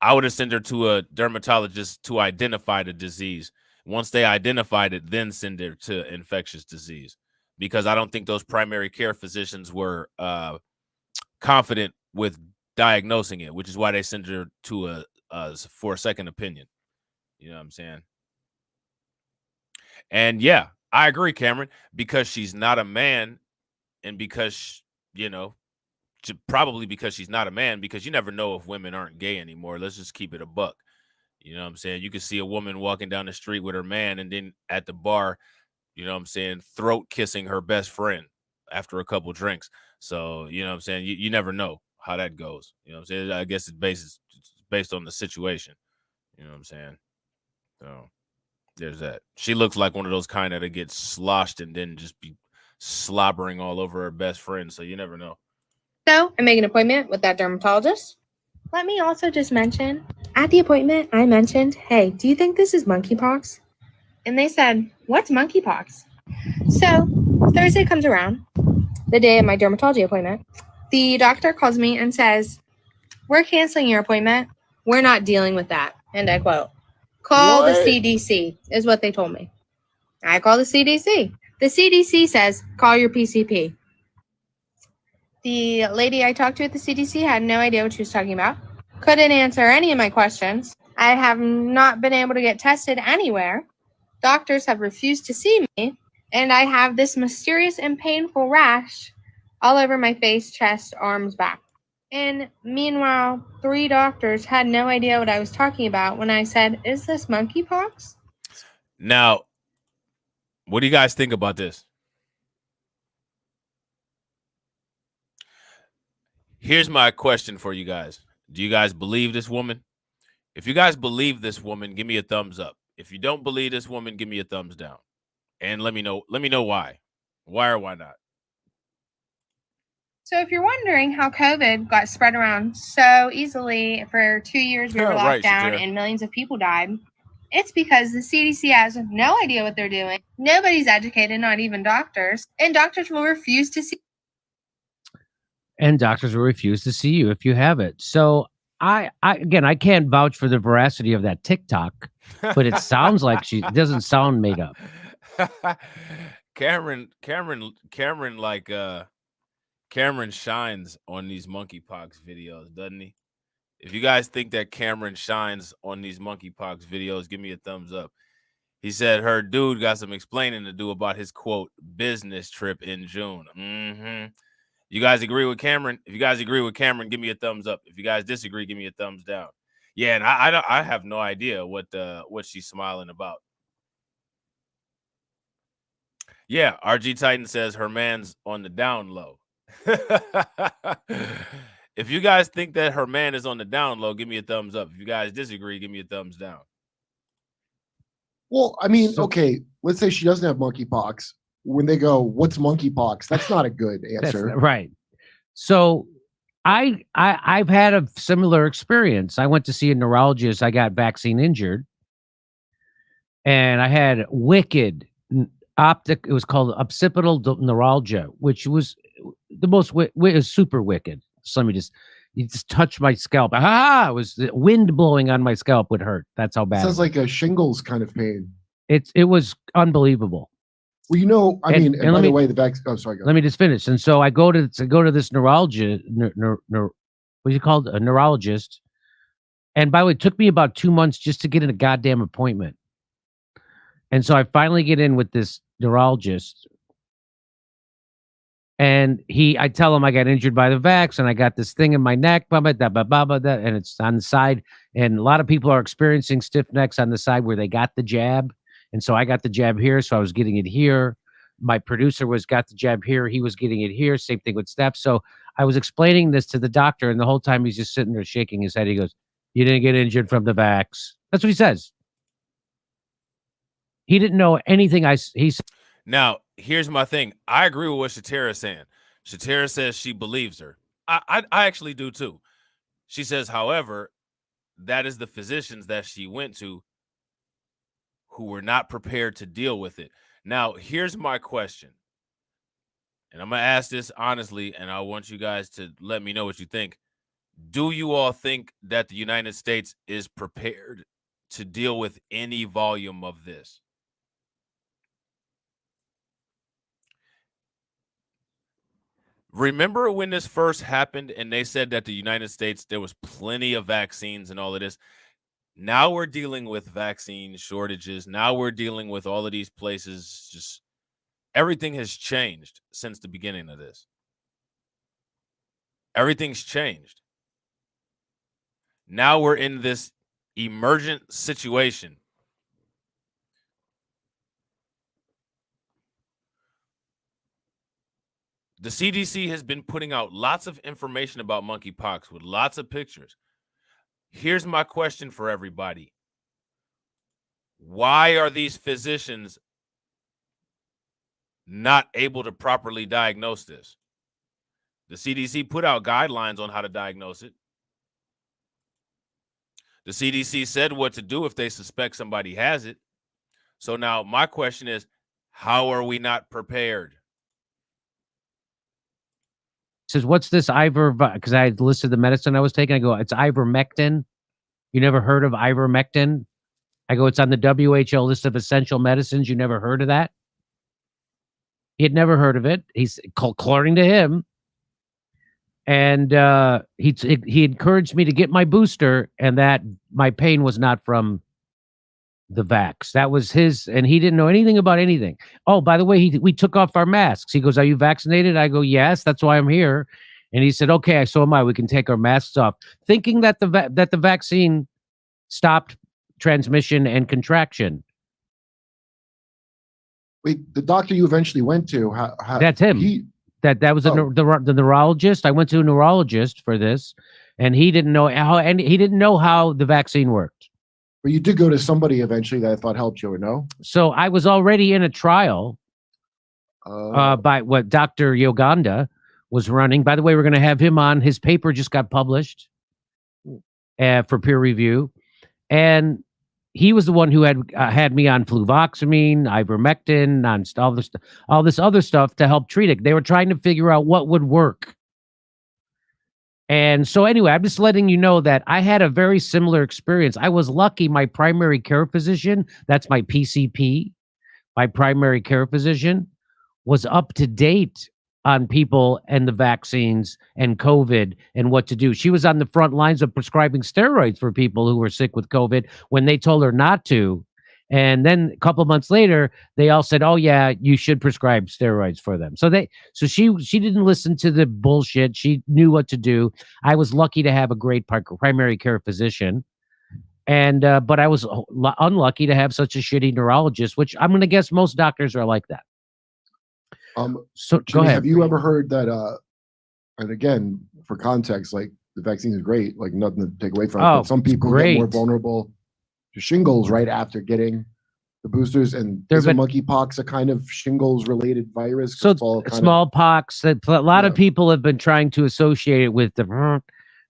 I would have sent her to a dermatologist to identify the disease. Once they identified it, then send her to infectious disease, because I don't think those primary care physicians were confident with diagnosing it, which is why they sent her to for a second opinion. You know what I'm saying? And yeah, I agree, Cameron, because she's not a man, and because, you know, probably because she's not a man, because you never know if women aren't gay anymore. Let's just keep it a buck. You know what I'm saying? You can see a woman walking down the street with her man, and then at the bar, you know what I'm saying, throat kissing her best friend after a couple drinks. So, you know what I'm saying? You never know how that goes. You know what I'm saying? I guess it's based on the situation. You know what I'm saying? So there's that. She looks like one of those kind that get sloshed and then just be slobbering all over her best friend. So you never know. So I make an appointment with that dermatologist. Let me also just mention, at the appointment, I mentioned, hey, do you think this is monkeypox? And they said, what's monkeypox? So Thursday comes around, the day of my dermatology appointment. The doctor calls me and says, we're canceling your appointment. We're not dealing with that. And I quote, call the CDC, is what they told me. I call the CDC. The CDC says, call your PCP. The lady I talked to at the CDC had no idea what she was talking about. Couldn't answer any of my questions. I have not been able to get tested anywhere. Doctors have refused to see me. And I have this mysterious and painful rash all over my face, chest, arms, back. And meanwhile, 3 doctors had no idea what I was talking about when I said, is this monkeypox? Now, what do you guys think about this? Here's my question for you guys. Do you guys believe this woman? If you guys believe this woman, give me a thumbs up. If you don't believe this woman, give me a thumbs down. And let me know why. Why or why not? So if you're wondering how COVID got spread around so easily for 2 years, we were locked Right, down Shakira. and millions of people died, it's because the CDC has no idea what they're doing. Nobody's educated, not even doctors. And doctors will refuse to see. And doctors will refuse to see you if you have it. So I can't vouch for the veracity of that TikTok, but it sounds like it doesn't sound made up. Cameron shines on these monkeypox videos, doesn't he? If you guys think that Cameron shines on these monkeypox videos, give me a thumbs up. He said her dude got some explaining to do about his, quote, business trip in June. You guys agree with Cameron? If you guys agree with Cameron, give me a thumbs up. If you guys disagree, give me a thumbs down. Yeah, and I have no idea what she's smiling about. Yeah, RG Titan says her man's on the down low. If you guys think that her man is on the down low, give me a thumbs up. If you guys disagree, give me a thumbs down. Well, I mean, okay, let's say she doesn't have monkeypox. When they go, what's monkeypox? That's not a good answer. Right. So I've had a similar experience. I went to see a neurologist. I got vaccine injured, and I had wicked optic. It was called occipital neuralgia, which was the most was super wicked. So let me you just touch my scalp. It was the wind blowing on my scalp would hurt. That's how bad. Sounds like a shingles kind of pain. It was unbelievable. Well, you know, I mean, and by the way, the vaccine. Oh, sorry. Let me just finish. And so I go to this neurologist. What is it called? A neurologist. And by the way, it took me about 2 months just to get in a goddamn appointment. And so I finally get in with this neurologist. And I tell him I got injured by the vax and I got this thing in my neck, and it's on the side. And a lot of people are experiencing stiff necks on the side where they got the jab. And so I got the jab here, so I was getting it here. My producer got the jab here. He was getting it here. Same thing with Steph. So I was explaining this to the doctor, and the whole time he's just sitting there shaking his head. He goes, "You didn't get injured from the vax." That's what he says. He didn't know anything. Now, here's my thing. I agree with what Shatara's saying. Shatara says she believes her. I actually do too. She says, however, that is the physicians that she went to who were not prepared to deal with it. Now, here's my question. And I'm going to ask this honestly, and I want you guys to let me know what you think. Do you all think that the United States is prepared to deal with any volume of this? Remember when this first happened and they said that the United States, there was plenty of vaccines and all of this? Now we're dealing with vaccine shortages. Now we're dealing with all of these places. Just everything has changed since the beginning of this. Everything's changed. Now we're in this emergent situation. The CDC has been putting out lots of information about monkeypox with lots of pictures. Here's my question for everybody. Why are these physicians not able to properly diagnose this? The CDC put out guidelines on how to diagnose it. The CDC said what to do if they suspect somebody has it. So now my question is, how are we not prepared? Says, what's this because I had listed the medicine I was taking. I go, it's ivermectin. You never heard of ivermectin? I go, it's on the WHO list of essential medicines. You never heard of that? He had never heard of it. He's according to him. And he encouraged me to get my booster, and that my pain was not from the vax. That was his, and he didn't know anything about anything. Oh, by the way, we took off our masks. He goes, "Are you vaccinated?" I go, "Yes, that's why I'm here." And he said, "Okay, so am I. We can take our masks off," thinking that the vaccine stopped transmission and contraction. Wait, the doctor you eventually went to, that's him. That was the neurologist. I went to a neurologist for this, and he didn't know how the vaccine worked. But you did go to somebody eventually that I thought helped you, or no? So I was already in a trial by what Dr. Yoganda was running. By the way, we're going to have him on. His paper just got published for peer review. And he was the one who had me on fluvoxamine, ivermectin, on all this other stuff to help treat it. They were trying to figure out what would work. And so anyway, I'm just letting you know that I had a very similar experience. I was lucky my primary care physician, that's my PCP, my primary care physician, was up to date on people and the vaccines and COVID and what to do. She was on the front lines of prescribing steroids for people who were sick with COVID when they told her not to. And then a couple of months later, they all said, "Oh yeah, you should prescribe steroids for them." So she didn't listen to the bullshit. She knew what to do. I was lucky to have a great primary care physician, and but I was unlucky to have such a shitty neurologist, which I'm going to guess most doctors are like that. So Jimmy, go ahead. Have you ever heard that And again, for context, like the vaccine is great, like nothing to take away from it. Oh, But some it's people get more great. vulnerable to shingles right after getting the boosters. And There's isn't been- monkeypox a kind of shingles related virus? 'Cause So it's all kind of- smallpox, a lot of Yeah. people have been trying to associate it with the,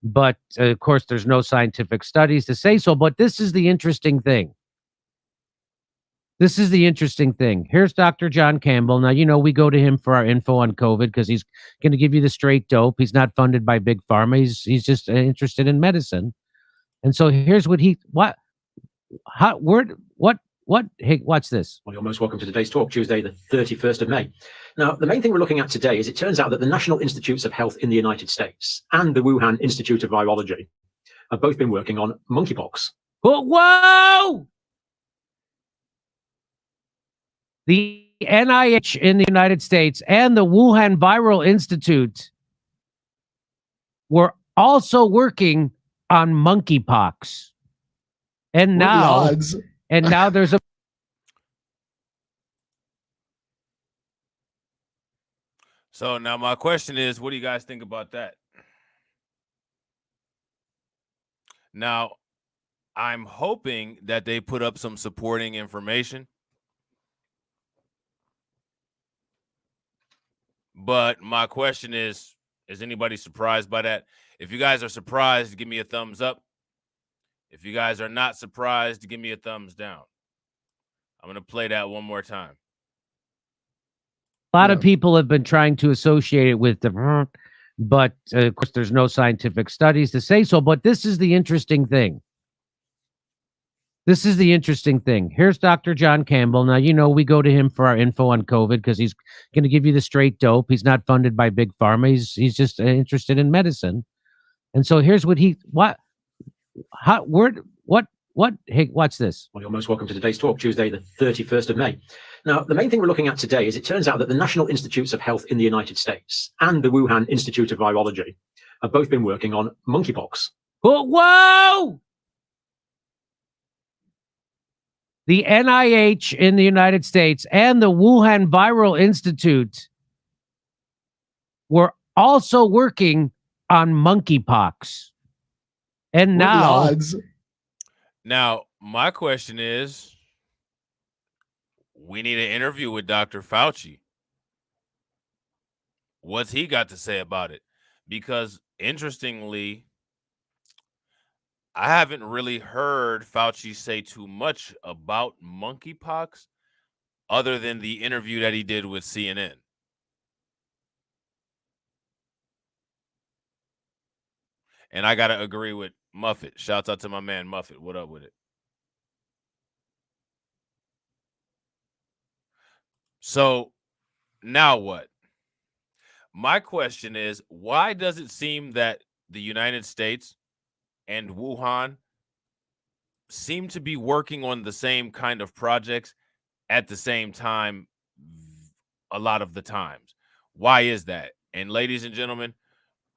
but of course, there's no scientific studies to say so. But this is the interesting thing. This is the interesting thing. Here's Dr. John Campbell. Now, you know, we go to him for our info on COVID because he's going to give you the straight dope. He's not funded by big pharma. He's just interested in medicine. And so here's what hey, watch this. Well, you're most welcome to today's talk, Tuesday, the 31st of May. Now, the main thing we're looking at today is it turns out that the National Institutes of Health in the United States and the Wuhan Institute of Virology have both been working on monkeypox. Whoa! The NIH in the United States and the Wuhan Viral Institute were also working on monkeypox. And What are the now, odds? and now there's a So now my question is, what do you guys think about that? Now, I'm hoping that they put up some supporting information. But my question is anybody surprised by that? If you guys are surprised, give me a thumbs up. If you guys are not surprised, give me a thumbs down. I'm going to play that one more time. A lot of people have been trying to associate it with the, but of course, there's no scientific studies to say so. But this is the interesting thing. This is the interesting thing. Here's Dr. John Campbell. Now, you know, we go to him for our info on COVID because he's going to give you the straight dope. He's not funded by big pharma. He's just interested in medicine. And so here's what hey, watch this. Well, you're most welcome to today's talk, Tuesday, the 31st of May. Now, the main thing we're looking at today is it turns out that the National Institutes of Health in the United States and the Wuhan Institute of Virology have both been working on monkeypox. Whoa! The NIH in the United States and the Wuhan Viral Institute were also working on monkeypox. And What are the now, odds? Now, my question is, we need an interview with Dr. Fauci. What's he got to say about it? Because interestingly, I haven't really heard Fauci say too much about monkeypox other than the interview that he did with CNN. And I got to agree with Muffet. Shouts out to my man Muffet. What up with it? So now what? My question is, why does it seem that the United States and Wuhan seem to be working on the same kind of projects at the same time a lot of the times? Why is that? And ladies and gentlemen,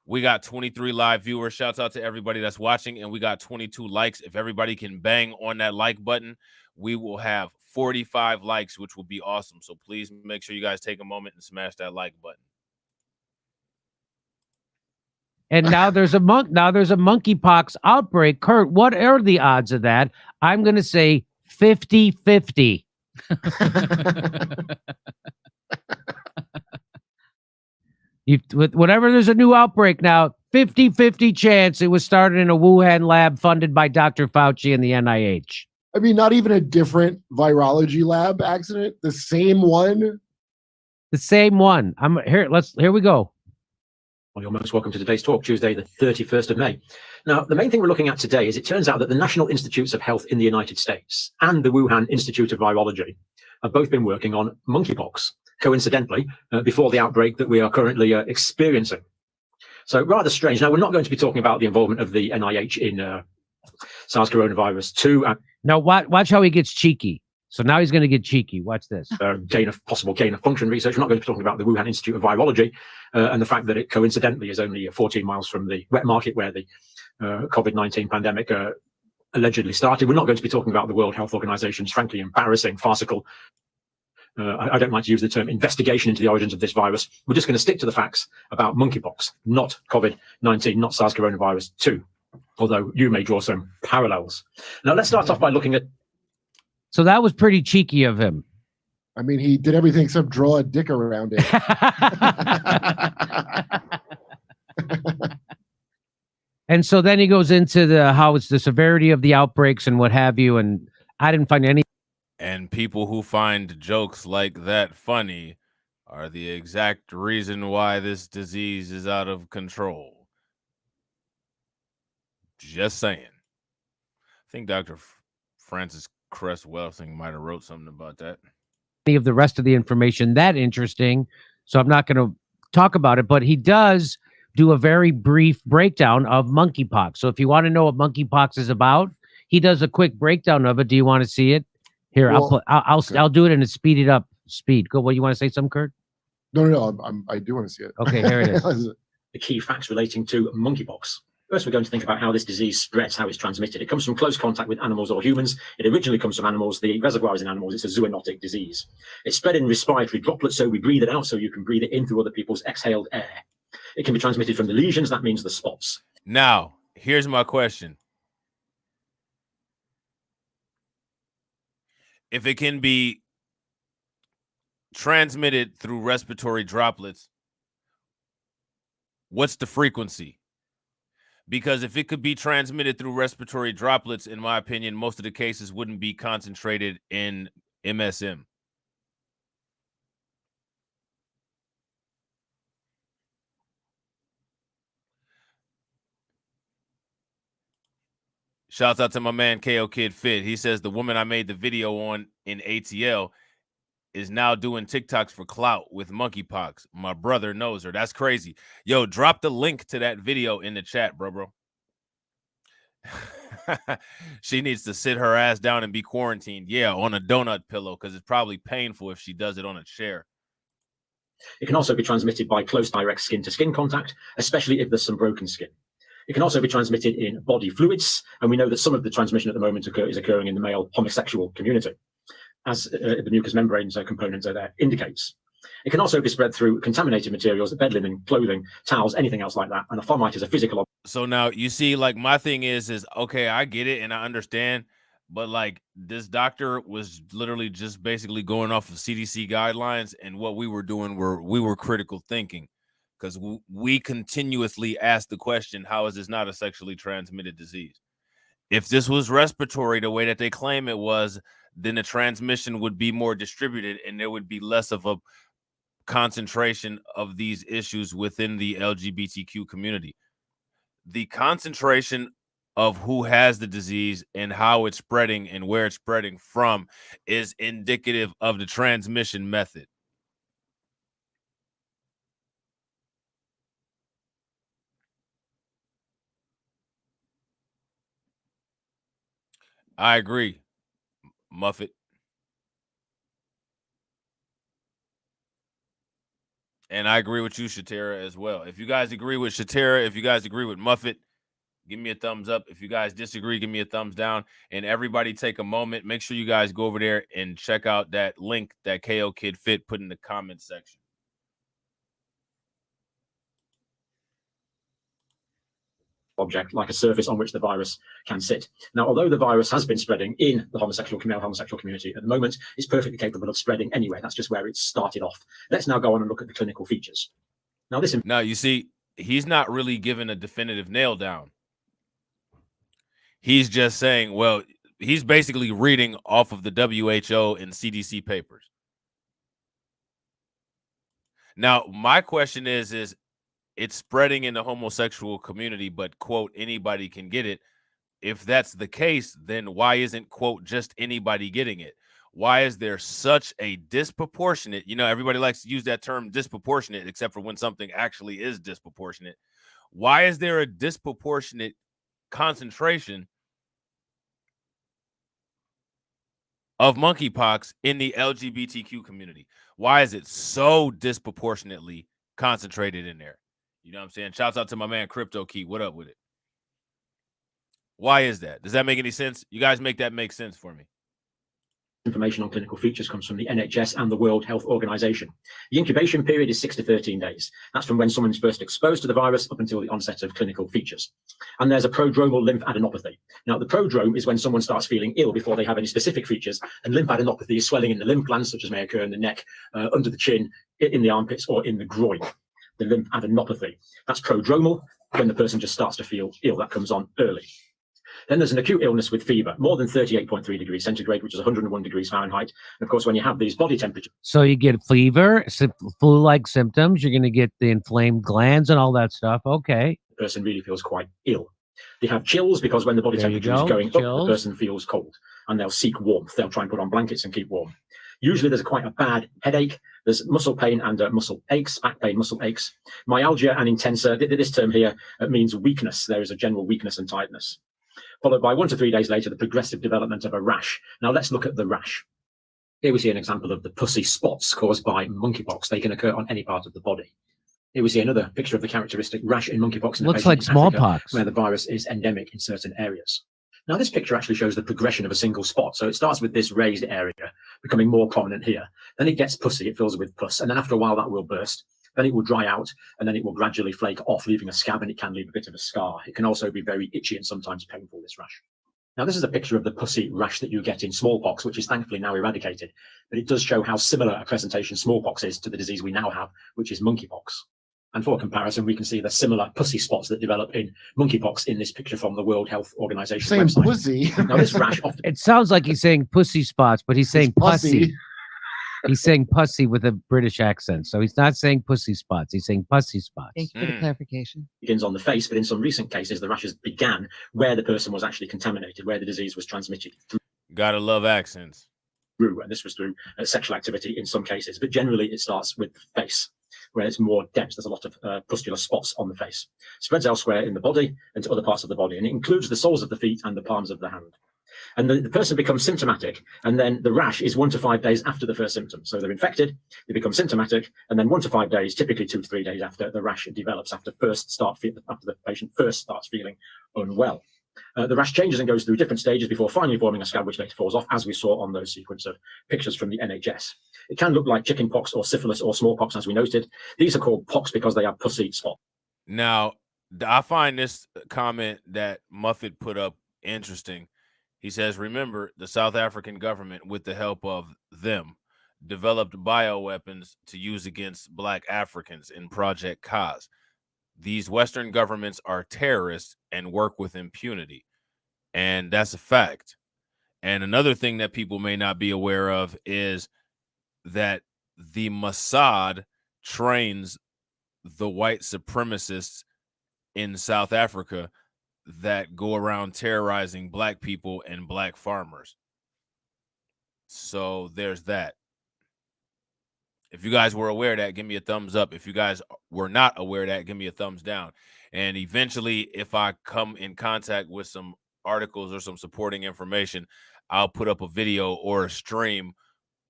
we got 23 live viewers. Shouts out to everybody that's watching. And we got 22 likes. If everybody can bang on that like button, we will have 45 likes, which will be awesome. So please make sure you guys take a moment and smash that like button. and now there's a monkeypox outbreak. Kurt, what are the odds of that? I'm going to say 50-50. Whenever there's a new outbreak now, 50-50 chance it was started in a Wuhan lab funded by Dr. Fauci and the NIH. I mean, not even a different virology lab accident. The same one. The same one. Here we go. Well, you're most welcome to today's talk, Tuesday, the 31st of May. Now, the main thing we're looking at today is it turns out that the National Institutes of Health in the United States and the Wuhan Institute of Virology have both been working on monkeypox, coincidentally, before the outbreak that we are currently experiencing. So rather strange. Now, we're not going to be talking about the involvement of the NIH in SARS coronavirus 2. Now, watch how he gets cheeky. So now he's going to get cheeky. Watch this. Possible gain of function research. We're not going to be talking about the Wuhan Institute of Virology and the fact that it coincidentally is only 14 miles from the wet market where the COVID-19 pandemic allegedly started. We're not going to be talking about the World Health Organization's frankly embarrassing, farcical I don't like to use the term investigation into the origins of this virus. We're just going to stick to the facts about monkeypox, not COVID-19, not SARS coronavirus 2, although you may draw some parallels. Now, let's start off by looking at... So that was pretty cheeky of him. I mean, he did everything except draw a dick around it. And so then he goes into how it's the severity of the outbreaks and what have you. And I didn't find any. And people who find jokes like that funny are the exact reason why this disease is out of control. Just saying. I think Dr. Francis Cress Welsing might have wrote something about that. Any of the rest of the information that interesting, so I'm not going to talk about it, but he does do a very brief breakdown of monkeypox. So if you want to know what monkeypox is about, he does a quick breakdown of it. Do you want to see it? Here, Well, I'll do it and speed it up. Speed. Go. What, you want to say something, Kurt? No, I do want to see it. Okay, here it is. The key facts relating to monkeypox. First, we're going to think about how this disease spreads, how it's transmitted. It comes from close contact with animals or humans. It originally comes from animals. The reservoir is in animals. It's a zoonotic disease. It's spread in respiratory droplets, so we breathe it out so you can breathe it in through other people's exhaled air. It can be transmitted from the lesions. That means the spots. Now, here's my question. If it can be transmitted through respiratory droplets, what's the frequency? Because if it could be transmitted through respiratory droplets, in my opinion, most of the cases wouldn't be concentrated in MSM. Shouts out to my man KO Kid Fit. He says the woman I made the video on in ATL is now doing TikToks for clout with monkeypox. My brother knows her. That's crazy. Yo, drop the link to that video in the chat, bro. She needs to sit her ass down and be quarantined. Yeah, on a donut pillow, because it's probably painful if she does it on a chair. It can also be transmitted by close direct skin-to-skin contact, especially if there's some broken skin. It can also be transmitted in body fluids, and we know that some of the transmission at the moment is occurring in the male homosexual community, as the mucous membranes component there indicates. It can also be spread through contaminated materials, bed linen, clothing, towels, anything else like that. And a fomite is a physical. So now you see, like, my thing is okay, I get it and I understand, but like this doctor was literally just basically going off of CDC guidelines, and what we were doing we were critical thinking, because we continuously ask the question, how is this not a sexually transmitted disease? If this was respiratory the way that they claim it was, then the transmission would be more distributed and there would be less of a concentration of these issues within the LGBTQ community. The concentration of who has the disease and how it's spreading and where it's spreading from is indicative of the transmission method. I agree, Muffet. And I agree with you, Shatera, as well. If you guys agree with Shatera, if you guys agree with Muffet, give me a thumbs up. If you guys disagree, give me a thumbs down. And everybody take a moment. Make sure you guys go over there and check out that link that KO Kid Fit put in the comment section. Object, like a surface on which the virus can sit. Now, although the virus has been spreading in the male homosexual community at the moment, it's perfectly capable of spreading anywhere. That's just where it started off. Let's now go on and look at the clinical features. Now, you see, he's not really given a definitive nail down. He's just saying, well, he's basically reading off of the WHO and CDC papers. Now, my question is it's spreading in the homosexual community, but, quote, anybody can get it. If that's the case, then why isn't, quote, just anybody getting it? Why is there such a disproportionate, everybody likes to use that term disproportionate, except for when something actually is disproportionate. Why is there a disproportionate concentration of monkeypox in the LGBTQ community? Why is it so disproportionately concentrated in there? You know what I'm saying? Shouts out to my man Crypto Key. What up with it? Why is that? Does that make any sense? You guys make that make sense for me. information on clinical features comes from the NHS and the World Health Organization. The incubation period is 6 to 13 days. That's from when someone's first exposed to the virus up until the onset of clinical features. And there's a prodromal lymphadenopathy. Now, the prodrome is when someone starts feeling ill before they have any specific features, and lymphadenopathy is swelling in the lymph glands, such as may occur in the neck, under the chin, in the armpits, or in the groin. The lymphadenopathy. That's prodromal, when the person just starts to feel ill. That comes on early. Then there's an acute illness with fever, more than 38.3 degrees centigrade, which is 101 degrees Fahrenheit. And of course, when you have these body temperatures. So you get fever, flu-like symptoms. You're going to get the inflamed glands and all that stuff. Okay. The person really feels quite ill. They have chills because when the body temperature is going up, the person feels cold, and they'll seek warmth. They'll try and put on blankets and keep warm. Usually there's quite a bad headache. There's muscle pain and muscle aches, back pain, muscle aches. Myalgia and intensa. This term here means weakness. There is a general weakness and tiredness. Followed by 1 to 3 days later, the progressive development of a rash. Now let's look at the rash. Here we see an example of the pussy spots caused by monkeypox. They can occur on any part of the body. Here we see another picture of the characteristic rash in monkeypox. Looks like smallpox, where the virus is endemic in certain areas. Now this picture actually shows the progression of a single spot. So it starts with this raised area, becoming more prominent here. Then it gets pussy, it fills with pus. And then after a while that will burst. Then it will dry out, and then it will gradually flake off, leaving a scab, and it can leave a bit of a scar. It can also be very itchy and sometimes painful, this rash. Now, this is a picture of the pussy rash that you get in smallpox, which is thankfully now eradicated. But it does show how similar a presentation smallpox is to the disease we now have, which is monkeypox. And for comparison, we can see the similar pussy spots that develop in monkeypox in this picture from the World Health Organization Same website. pussy. Now, this rash often... It sounds like he's saying pussy spots, but he's saying pussy. He's saying pussy with a British accent. So he's not saying pussy spots. He's saying pussy spots. Thank you for the clarification. Begins on the face, but in some recent cases, the rashes began where the person was actually contaminated, where the disease was transmitted through. Gotta love accents. And this was through sexual activity in some cases, but generally it starts with the face, where it's more dense. There's a lot of pustular spots on the face. Spreads elsewhere in the body and to other parts of the body, and it includes the soles of the feet and the palms of the hand. And the person becomes symptomatic, and then the rash is 1 to 5 days after the first symptom. So they're infected, they become symptomatic, and then 1 to 5 days, typically 2 to 3 days after the rash develops, after the patient first starts feeling unwell. The rash changes and goes through different stages before finally forming a scab, which later falls off, as we saw on those sequence of pictures from the NHS. It can look like chickenpox or syphilis or smallpox, as we noted. These are called pox because they have pussy spots. Now, I find this comment that Muffet put up interesting. He says, remember, the South African government, with the help of them, developed bioweapons to use against Black Africans in Project Kaz. These Western governments are terrorists and work with impunity. And that's a fact. And another thing that people may not be aware of is that the Mossad trains the white supremacists in South Africa that go around terrorizing Black people and Black farmers. So there's that. If you guys were aware of that, give me a thumbs up. If you guys were not aware of that, give me a thumbs down. And eventually, if I come in contact with some articles or some supporting information, I'll put up a video or a stream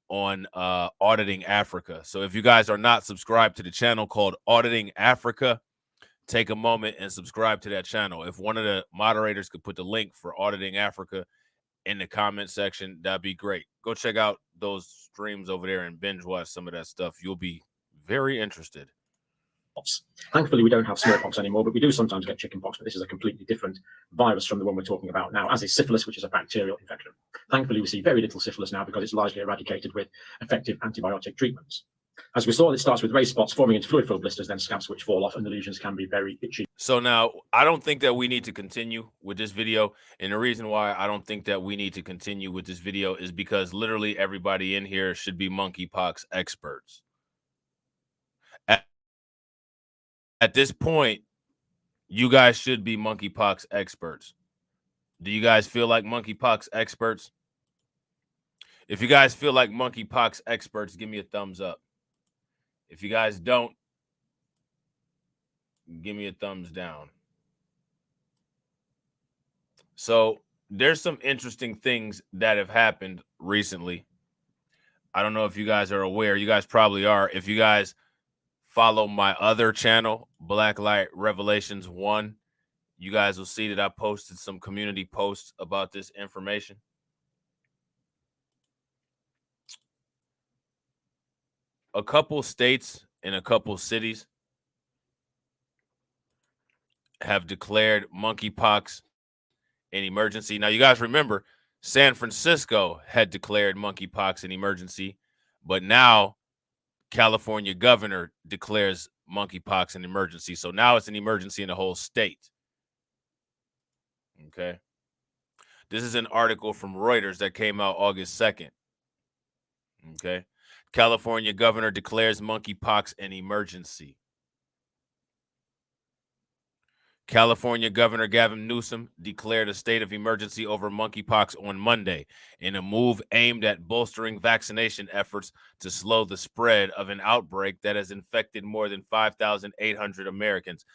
on Auditing Africa. So if you guys are not subscribed to the channel called Auditing Africa, take a moment and subscribe to that channel. If one of the moderators could put the link for Auditing Africa in the comment section, that'd be great. Go check out those streams over there and binge watch some of that stuff. You'll be very interested. Thankfully, we don't have smallpox anymore, but we do sometimes get chickenpox, but this is a completely different virus from the one we're talking about now, as is syphilis, which is a bacterial infection. Thankfully, we see very little syphilis now because it's largely eradicated with effective antibiotic treatments. As we saw, it starts with raised spots forming into fluid-filled blisters, then scabs which fall off, and the lesions can be very itchy. So now, I don't think that we need to continue with this video, and the reason why I don't think that we need to continue with this video is because literally everybody in here should be monkeypox experts. At this point, you guys should be monkeypox experts. Do you guys feel like monkeypox experts? If you guys feel like monkeypox experts, give me a thumbs up. If you guys don't, give me a thumbs down. So there's some interesting things that have happened recently. I don't know if you guys are aware. You guys probably are. If you guys follow my other channel, Blacklight Revelations 1, you guys will see that I posted some community posts about this information. a couple states and a couple cities have declared monkeypox an emergency. Now, you guys remember San Francisco had declared monkeypox an emergency, but now California governor declares monkeypox an emergency. So now it's an emergency in the whole state. Okay. This is an article from Reuters that came out August 2nd. Okay. California governor declares monkeypox an emergency. California Governor Gavin Newsom declared a state of emergency over monkeypox on Monday in a move aimed at bolstering vaccination efforts to slow the spread of an outbreak that has infected more than 5,800 Americans.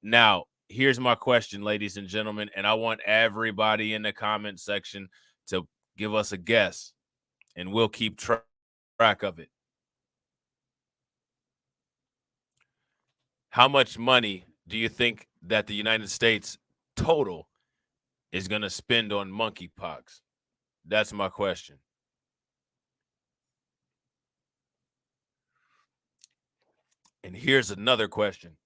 Now, here's my question, ladies and gentlemen, and I want everybody in the comment section to give us a guess, and we'll keep track of it. How much money do you think that the United States total is going to spend on monkeypox? That's my question. And here's another question.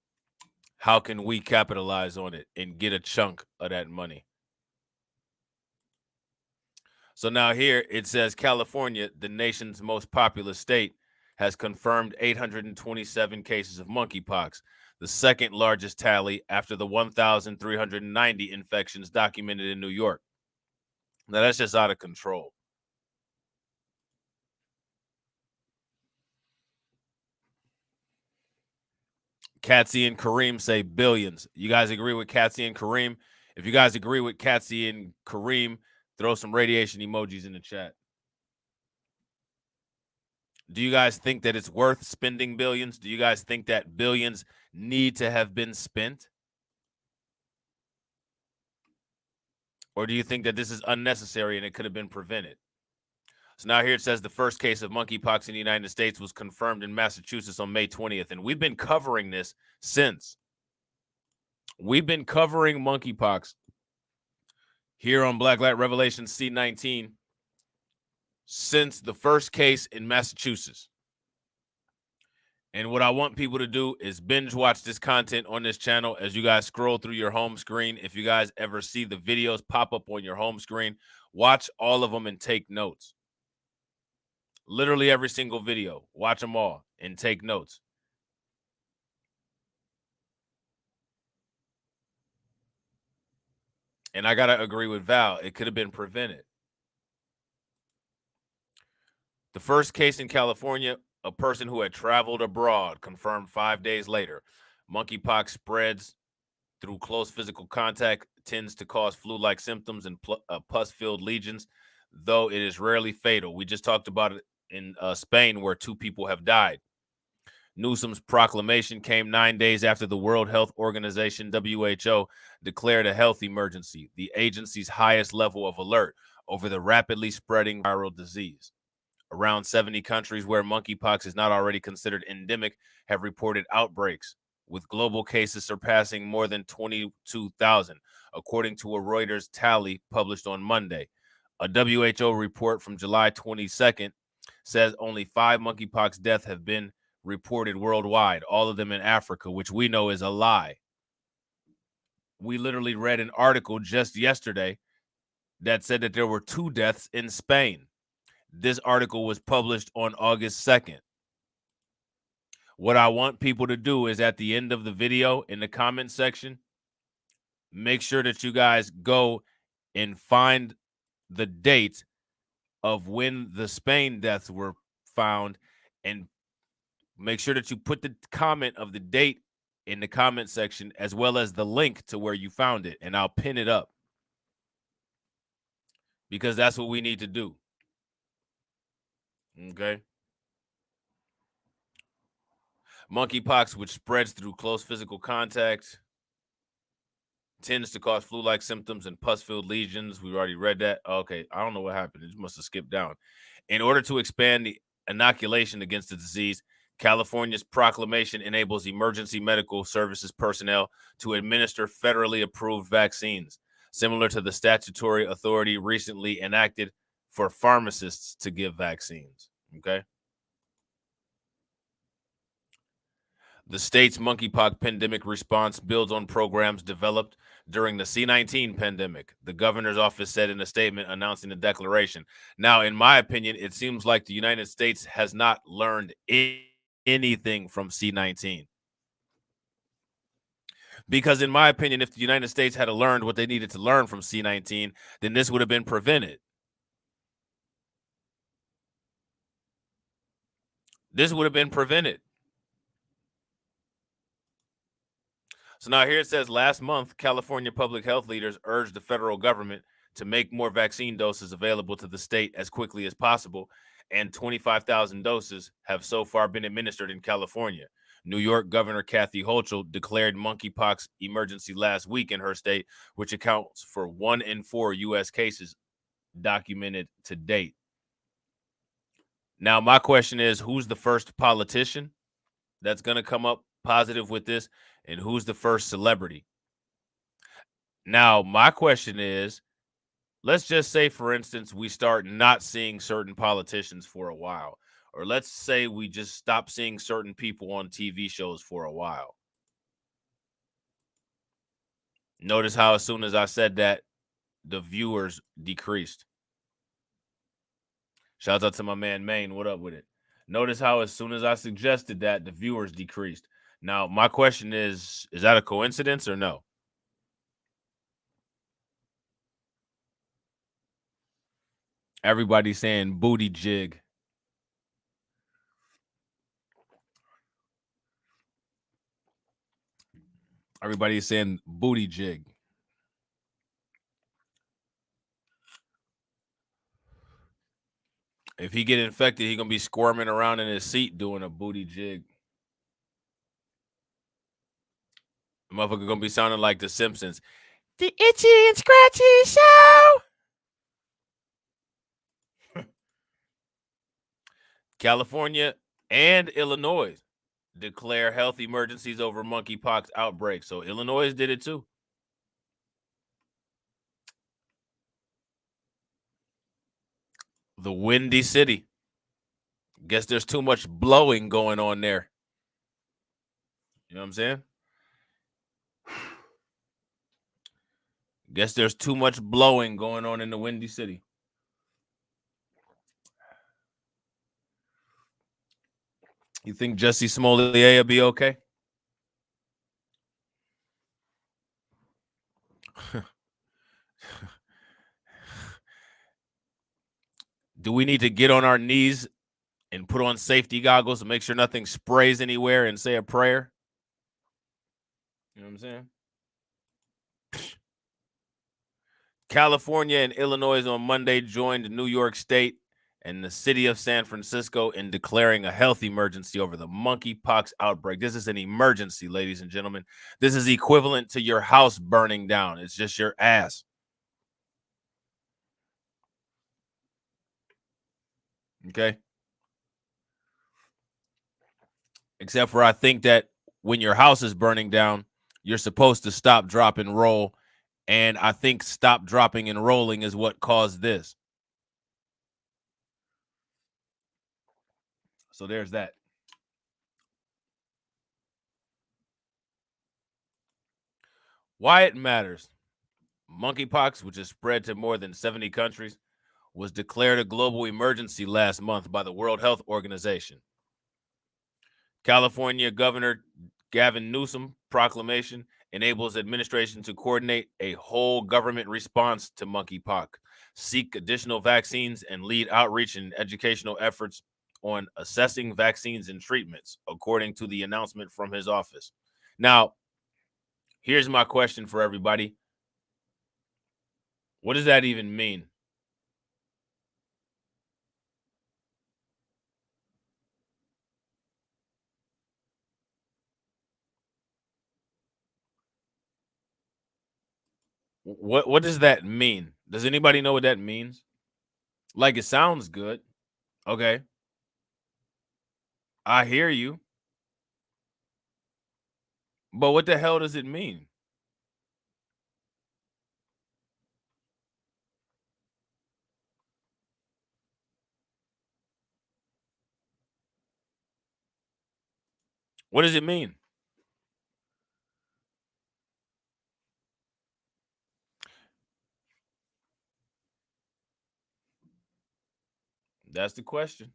How can we capitalize on it and get a chunk of that money? So now here it says California, the nation's most populous state, has confirmed 827 cases of monkeypox, the second largest tally after the 1,390 infections documented in New York. Now, that's just out of control. Katsy and Kareem say billions. You guys agree with Katsy and Kareem? If you guys agree with Katsy and Kareem, throw some radiation emojis in the chat. Do you guys think that it's worth spending billions? Do you guys think that billions need to have been spent? Or do you think that this is unnecessary and it could have been prevented? So now here it says the first case of monkeypox in the United States was confirmed in Massachusetts on May 20th. And we've been covering this since. We've been covering monkeypox here on Black Light Revelation C19 since the first case in Massachusetts. And what I want people to do is binge watch this content on this channel as you guys scroll through your home screen. If you guys ever see the videos pop up on your home screen, watch all of them and take notes. Literally every single video. Watch them all and take notes. And I got to agree with Val. It could have been prevented. The first case in California, a person who had traveled abroad, confirmed 5 days later. Monkeypox spreads through close physical contact, tends to cause flu-like symptoms and pus-filled lesions, though it is rarely fatal. We just talked about it in Spain, where 2 people have died. Newsom's proclamation came 9 days after the World Health Organization, WHO, declared a health emergency, the agency's highest level of alert over the rapidly spreading viral disease. Around 70 countries where monkeypox is not already considered endemic have reported outbreaks, with global cases surpassing more than 22,000, according to a Reuters tally published on Monday. A WHO report from July 22nd says only 5 monkeypox deaths have been reported worldwide, all of them in Africa, which we know is a lie. We literally read an article just yesterday that said that there were 2 deaths in Spain. This article was published on August 2nd. What I want people to do is at the end of the video in the comment section, make sure that you guys go and find the date of when the Spain deaths were found, and make sure that you put the comment of the date in the comment section as well as the link to where you found it, and I'll pin it up because that's what we need to do. Okay. Monkeypox, which spreads through close physical contact, tends to cause flu-like symptoms and pus-filled lesions. We already read that. Okay, I don't know what happened. It must have skipped down. In order to expand the inoculation against the disease, California's proclamation enables emergency medical services personnel to administer federally approved vaccines, similar to the statutory authority recently enacted for pharmacists to give vaccines. Okay. The state's monkeypox pandemic response builds on programs developed during the C19 pandemic, the governor's office said in a statement announcing the declaration. Now, in my opinion, it seems like the United States has not learned anything from C19. Because in my opinion, if the United States had learned what they needed to learn from C19, then this would have been prevented. This would have been prevented. So now here it says, last month, California public health leaders urged the federal government to make more vaccine doses available to the state as quickly as possible, and 25,000 doses have so far been administered in California. New York Governor Kathy Hochul declared monkeypox emergency last week in her state, which accounts for 1 in 4 U.S. cases documented to date. Now, my question is, who's the first politician that's going to come up positive with this, and who's the first celebrity? Now, my question is, let's just say, for instance, we start not seeing certain politicians for a while, or let's say we just stop seeing certain people on TV shows for a while. Notice how as soon as I said that, the viewers decreased. Shout out to my man Maine. What up with it? Notice how as soon as I suggested that, the viewers decreased. Now, my question is that a coincidence or no? Everybody's saying booty jig. Everybody's saying booty jig. If he get infected, he gonna be squirming around in his seat doing a booty jig. The motherfucker gonna be sounding like the Simpsons. The Itchy and Scratchy Show. California and Illinois declare health emergencies over monkeypox outbreak. So Illinois did it too. The Windy City. Guess there's too much blowing going on there. You know what I'm saying? Guess there's too much blowing going on in the Windy City. You think Jesse Smollett will be okay? Do we need to get on our knees and put on safety goggles to make sure nothing sprays anywhere and say a prayer? You know what I'm saying? California and Illinois on Monday joined New York State and the city of San Francisco in declaring a health emergency over the monkeypox outbreak. This is an emergency, ladies and gentlemen. This is equivalent to your house burning down. It's just your ass. Okay? Except for I think that when your house is burning down, you're supposed to stop, drop, and roll. And I think stop, dropping, and rolling is what caused this. So there's that. Why it matters. Monkeypox, which is spread to more than 70 countries, was declared a global emergency last month by the World Health Organization. California Governor Gavin Newsom proclamation enables administration to coordinate a whole government response to monkeypox, seek additional vaccines, and lead outreach and educational efforts on assessing vaccines and treatments, according to the announcement from his office. Now, here's my question for everybody. What does that even mean? What does that mean? Does anybody know what that means? Like, it sounds good. Okay. I hear you. But what the hell does it mean? What does it mean? That's the question.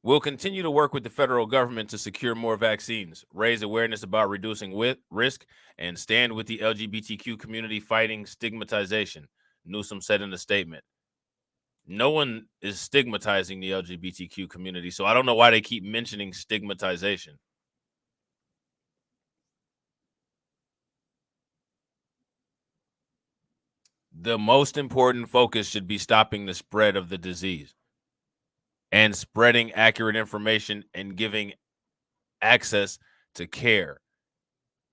We'll continue to work with the federal government to secure more vaccines, raise awareness about reducing risk, and stand with the LGBTQ community fighting stigmatization, Newsom said in a statement. No one is stigmatizing the LGBTQ community, so I don't know why they keep mentioning stigmatization. The most important focus should be stopping the spread of the disease and spreading accurate information and giving access to care.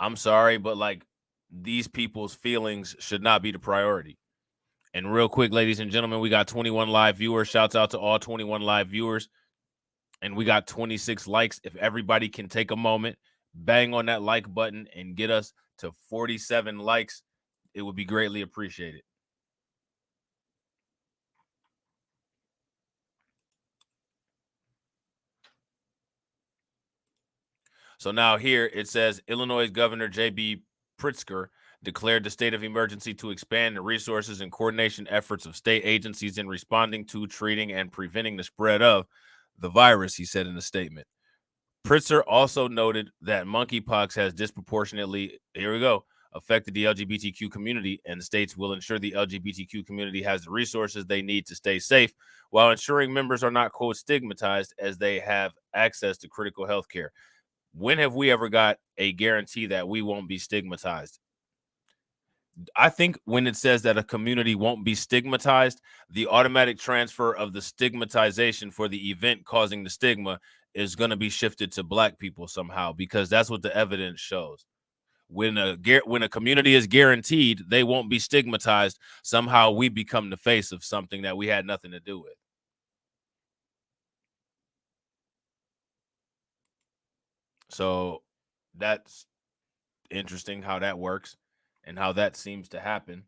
I'm sorry, but like these people's feelings should not be the priority. And real quick, ladies and gentlemen, we got 21 live viewers. Shouts out to all 21 live viewers. And we got 26 likes. If everybody can take a moment, bang on that like button and get us to 47 likes, it would be greatly appreciated. So now here it says Illinois Governor J.B. Pritzker declared the state of emergency to expand the resources and coordination efforts of state agencies in responding to, treating, and preventing the spread of the virus, he said in a statement. Pritzker also noted that monkeypox has disproportionately, affected the LGBTQ community, and the states will ensure the LGBTQ community has the resources they need to stay safe while ensuring members are not, quote, stigmatized as they have access to critical health care. When have we ever got a guarantee that we won't be stigmatized? I think when it says that a community won't be stigmatized, the automatic transfer of the stigmatization for the event causing the stigma is going to be shifted to Black people somehow, because that's what the evidence shows. When a community is guaranteed they won't be stigmatized, somehow we become the face of something that we had nothing to do with. So that's interesting how that works and how that seems to happen.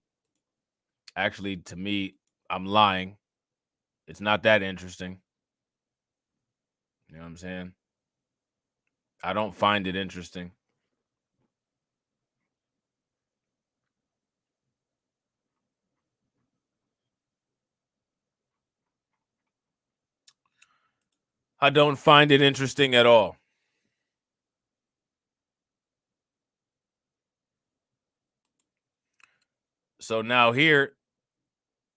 Actually, to me, I'm lying. It's not that interesting. You know what I'm saying? I don't find it interesting. I don't find it interesting at all. So now here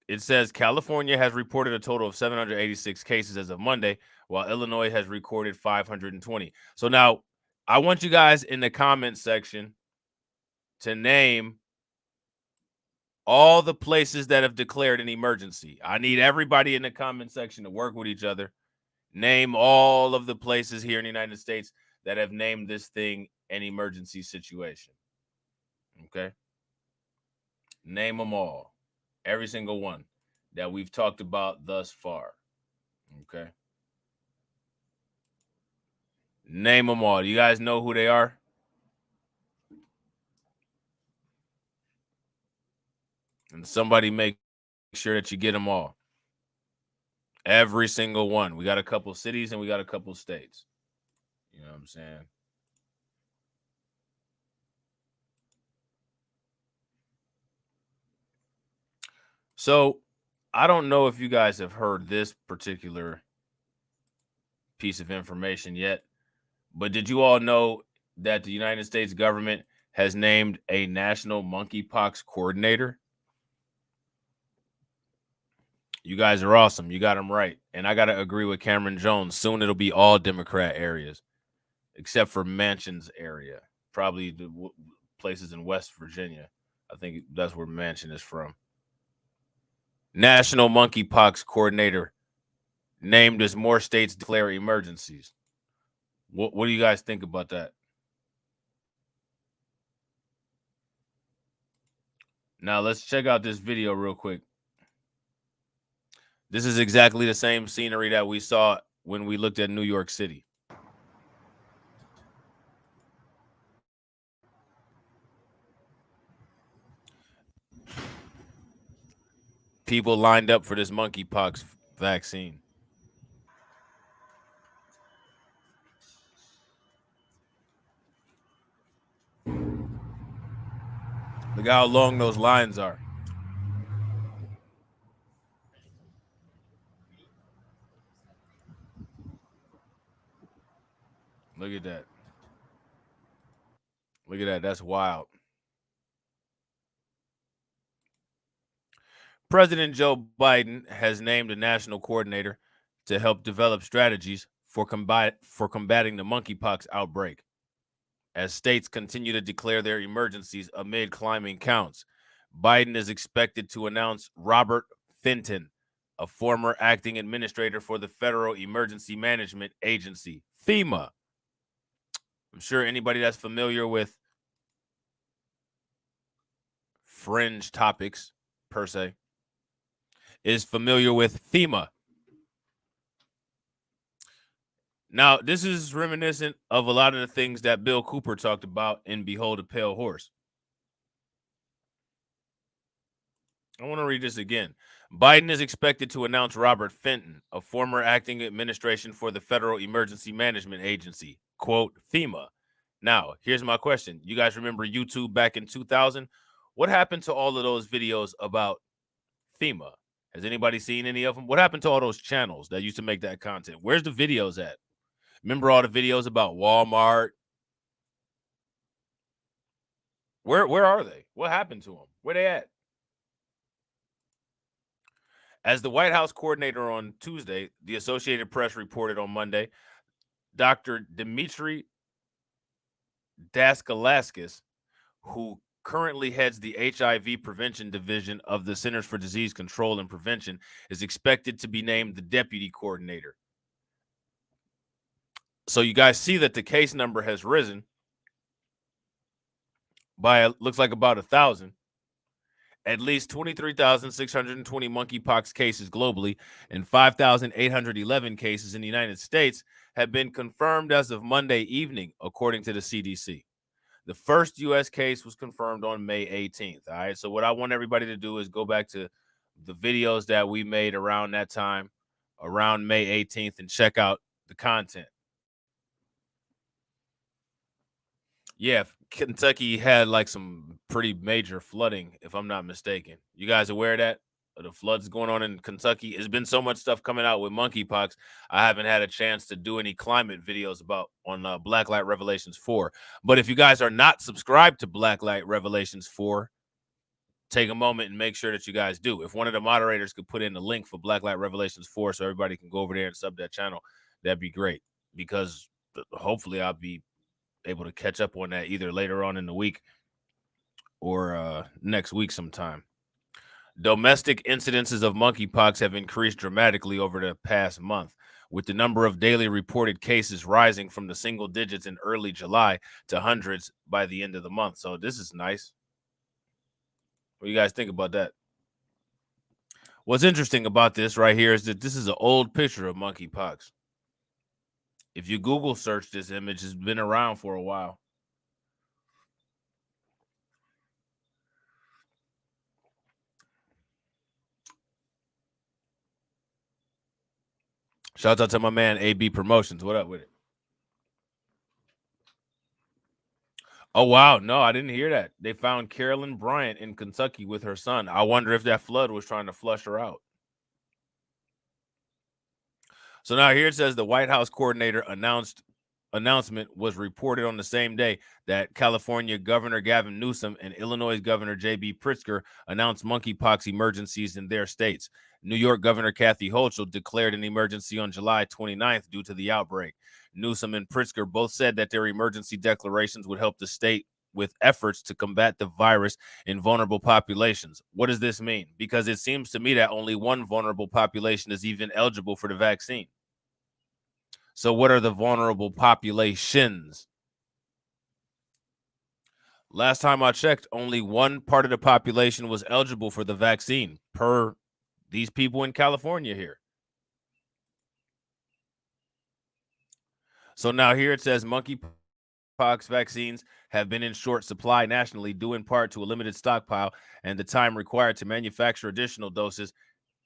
it says California has reported a total of 786 cases as of Monday, while Illinois has recorded 520. So now I want you guys in the comment section to name all the places that have declared an emergency. I need everybody in the comment section to work with each other. Name all of the places here in the United States that have named this thing an emergency situation. Okay? Name them all. Every single one that we've talked about thus far. Okay? Name them all. Do you guys know who they are? And somebody make sure that you get them all. Every single one. We got a couple cities and we got a couple states. You know what I'm saying? So I don't know if you guys have heard this particular piece of information yet, but did you all know that the United States government has named a national monkeypox coordinator? You guys are awesome. You got them right. And I got to agree with Cameron Jones. Soon it'll be all Democrat areas, except for Manchin's area. Probably the places in West Virginia. I think that's where Manchin is from. National monkeypox coordinator named as more states declare emergencies. What do you guys think about that? Now let's check out this video real quick. This is exactly the same scenery that we saw when we looked at New York City. People lined up for this monkeypox vaccine. Look how long those lines are. Look at that. Look at that. That's wild. President Joe Biden has named a national coordinator to help develop strategies for combating the monkeypox outbreak as states continue to declare their emergencies amid climbing counts. Biden is expected to announce Robert Fenton, a former acting administrator for the Federal Emergency Management Agency, FEMA. I'm sure anybody that's familiar with fringe topics, per se, is familiar with FEMA. Now, this is reminiscent of a lot of the things that Bill Cooper talked about in Behold a Pale Horse. I want to read this again. Biden is expected to announce Robert Fenton, a former acting administration for the Federal Emergency Management Agency, quote, FEMA. Now, here's my question. You guys remember YouTube back in 2000? What happened to all of those videos about FEMA? Has anybody seen any of them? What happened to all those channels that used to make that content? Where's the videos at? Remember all the videos about Walmart? Where are they? What happened to them? Where they at? As the White House coordinator on Tuesday, the Associated Press reported on Monday, Dr. Dimitri Daskalaskis, who currently heads the HIV prevention division of the Centers for Disease Control and Prevention, is expected to be named the deputy coordinator. So you guys see that the case number has risen by, looks like about 1,000. At least 23,620 monkeypox cases globally and 5,811 cases in the United States have been confirmed as of Monday evening, according to the CDC. The first U.S. case was confirmed on May 18th. All right. So what I want everybody to do is go back to the videos that we made around that time, around May 18th, and check out the content. Yeah, Kentucky had like some pretty major flooding, if I'm not mistaken. You guys aware of that? The floods going on in Kentucky. There's been so much stuff coming out with monkeypox. I haven't had a chance to do any climate videos about on Blacklight Revelations 4. But if you guys are not subscribed to Blacklight Revelations 4, take a moment and make sure that you guys do. If one of the moderators could put in the link for Blacklight Revelations 4 so everybody can go over there and sub that channel, that'd be great. Because hopefully I'll be able to catch up on that either later on in the week or next week sometime. Domestic incidences of monkeypox have increased dramatically over the past month, with the number of daily reported cases rising from the single digits in early July to hundreds by the end of the month. So this is nice. What do you guys think about that? What's interesting about this right here is that this is an old picture of monkeypox. If you Google search this image, it's been around for a while. Shout out to my man AB Promotions. What up with it? Oh, wow. No, I didn't hear that. They found Carolyn Bryant in Kentucky with her son. I wonder if that flood was trying to flush her out. So now here it says the White House coordinator announcement was reported on the same day that California Governor Gavin Newsom and Illinois Governor J.B. Pritzker announced monkeypox emergencies in their states. New York Governor Kathy Hochul declared an emergency on July 29th due to the outbreak. Newsom and Pritzker both said that their emergency declarations would help the state with efforts to combat the virus in vulnerable populations. What does this mean? Because it seems to me that only one vulnerable population is even eligible for the vaccine. So what are the vulnerable populations? Last time I checked, only one part of the population was eligible for the vaccine per these people in California here. So now here it says monkeypox vaccines have been in short supply nationally due in part to a limited stockpile and the time required to manufacture additional doses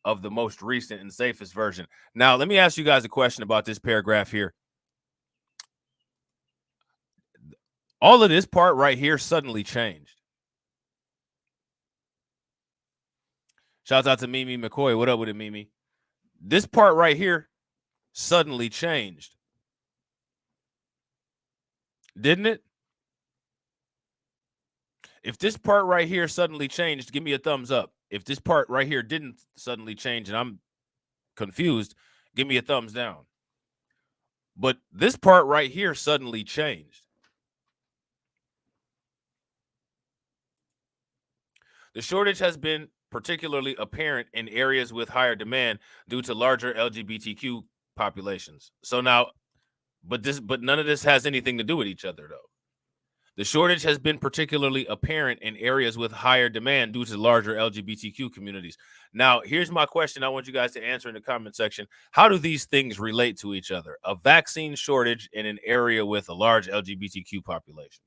of the most recent and safest version. Now, let me ask you guys a question about this paragraph here. All of this part right here suddenly changed. Shouts out to Mimi McCoy. What up with it, Mimi? This part right here suddenly changed. Didn't it? If this part right here suddenly changed, give me a thumbs up. If this part right here didn't suddenly change and I'm confused, give me a thumbs down. But this part right here suddenly changed. The shortage has been particularly apparent in areas with higher demand due to larger LGBTQ populations. So now, but none of this has anything to do with each other though. The shortage has been particularly apparent in areas with higher demand due to larger LGBTQ communities. Now, here's my question I want you guys to answer in the comment section. How do these things relate to each other? A vaccine shortage in an area with a large LGBTQ population.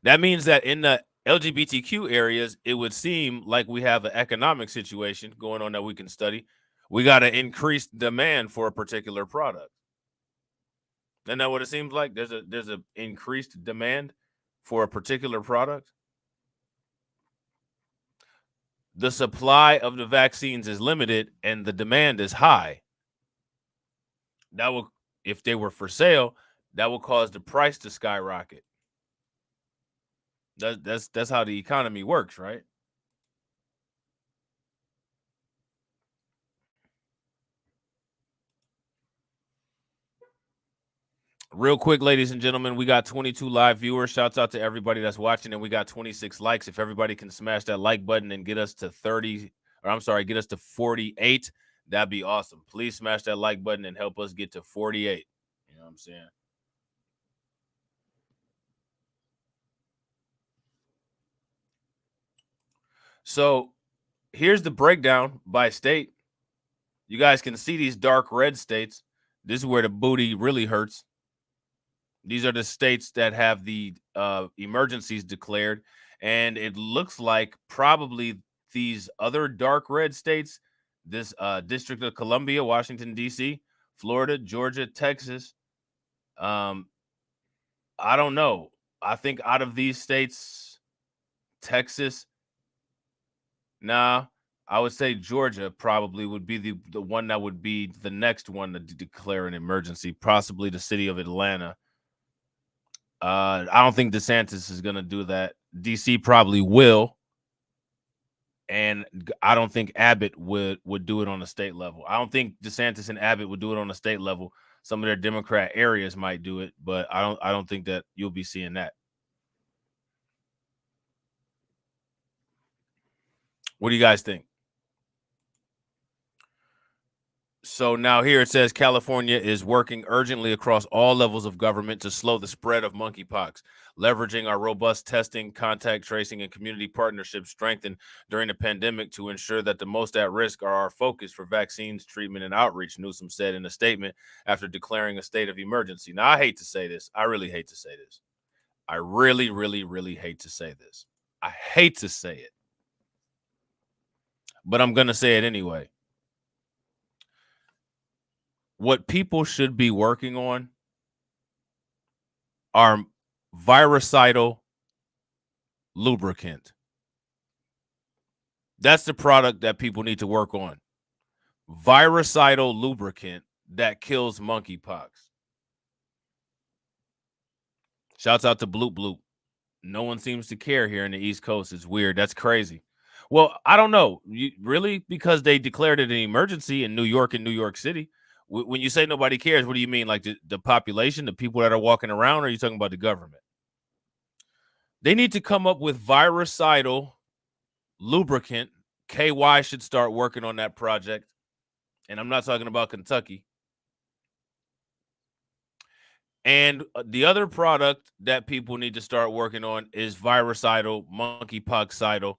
That means that in the LGBTQ areas, it would seem like we have an economic situation going on that we can study. We got an increased demand for a particular product. Isn't that what it seems like? There's a increased demand for a particular product. The supply of the vaccines is limited and the demand is high. That will, if they were for sale, that will cause the price to skyrocket. That's how the economy works, right? Real quick, ladies and gentlemen, we got 22 live viewers. Shouts out to everybody that's watching, and we got 26 likes. If everybody can smash that like button and get us to 48, that'd be awesome. Please smash that like button and help us get to 48. You know what I'm saying? So here's the breakdown by state. You guys can see these dark red states. This is where the booty really hurts. These are the states that have the emergencies declared. And it looks like probably these other dark red states, this District of Columbia, Washington, D.C., Florida, Georgia, Texas. I don't know. I think out of these states, Texas, I would say Georgia probably would be the one that would be the next one to declare an emergency, possibly the city of Atlanta. I don't think DeSantis is going to do that. DC probably will. And I don't think Abbott would do it on a state level. I don't think DeSantis and Abbott would do it on a state level. Some of their Democrat areas might do it, but I don't think that you'll be seeing that. What do you guys think? So now here it says California is working urgently across all levels of government to slow the spread of monkeypox, leveraging our robust testing, contact tracing, and community partnerships strengthened during the pandemic to ensure that the most at risk are our focus for vaccines, treatment, and outreach, Newsom said in a statement after declaring a state of emergency. Now, I hate to say this. I really hate to say this. I really, really, really hate to say this. I hate to say it. But I'm going to say it anyway. What people should be working on are virucidal lubricant. That's the product that people need to work on. Virucidal lubricant that kills monkeypox. Shouts out to Bloop Bloop. No one seems to care here in the East Coast. It's weird. That's crazy. Well, I don't know. Really? Because they declared it an emergency in New York and New York City. When you say nobody cares, what do you mean? Like the population, the people that are walking around, or are you talking about the government? They need to come up with virucidal lubricant. KY should start working on that project. And I'm not talking about Kentucky. And the other product that people need to start working on is virucidal, monkeypoxidal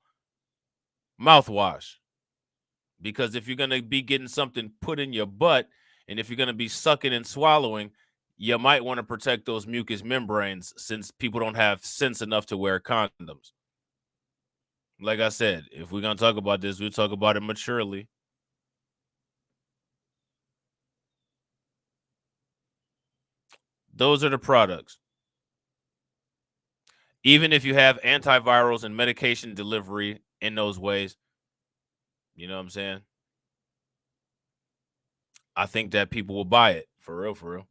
mouthwash. Because if you're going to be getting something put in your butt, and if you're going to be sucking and swallowing, you might want to protect those mucous membranes since people don't have sense enough to wear condoms. Like I said, if we're going to talk about this, we'll talk about it maturely. Those are the products. Even if you have antivirals and medication delivery in those ways, you know what I'm saying? I think that people will buy it. For real, for real.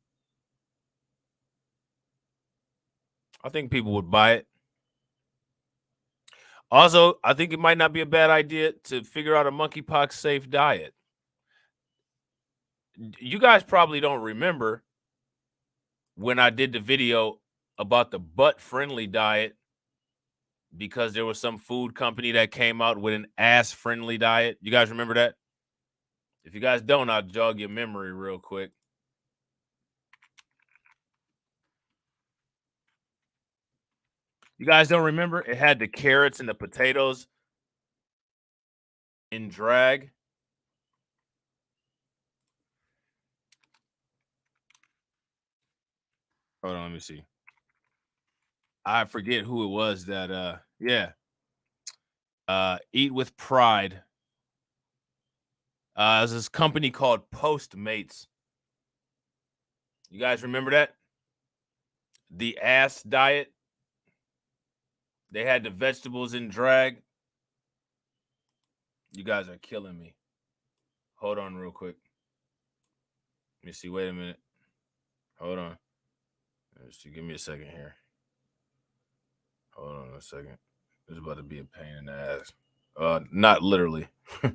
I think people would buy it. Also, I think it might not be a bad idea to figure out a monkeypox safe diet. You guys probably don't remember when I did the video about the butt-friendly diet because there was some food company that came out with an ass-friendly diet. You guys remember that? If you guys don't, I'll jog your memory real quick. You guys don't remember? It had the carrots and the potatoes in drag. Hold on, let me see. I forget who it was that Eat with Pride. There's this company called Postmates. You guys remember that? The ass diet. They had the vegetables in drag. You guys are killing me. Hold on real quick. Let me see. Wait a minute. Hold on. Let's see. Give me a second here. Hold on a second. This is about to be a pain in the ass. Not literally. Wait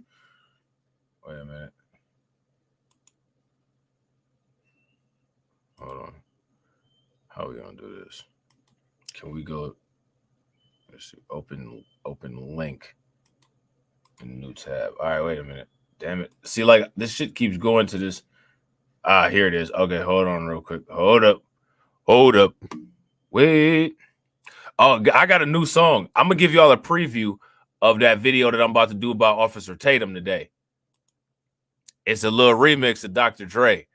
a minute. Hold on. How are we gonna do this? Can we go? Let's see. Open link in new tab. All right, wait a minute. Damn it. See, like this shit keeps going to this. Here it is. Okay, hold on real quick. Hold up. Wait. Oh, I got a new song. I'm gonna give y'all a preview of that video that I'm about to do about Officer Tatum today. It's a little remix of Dr. Dre,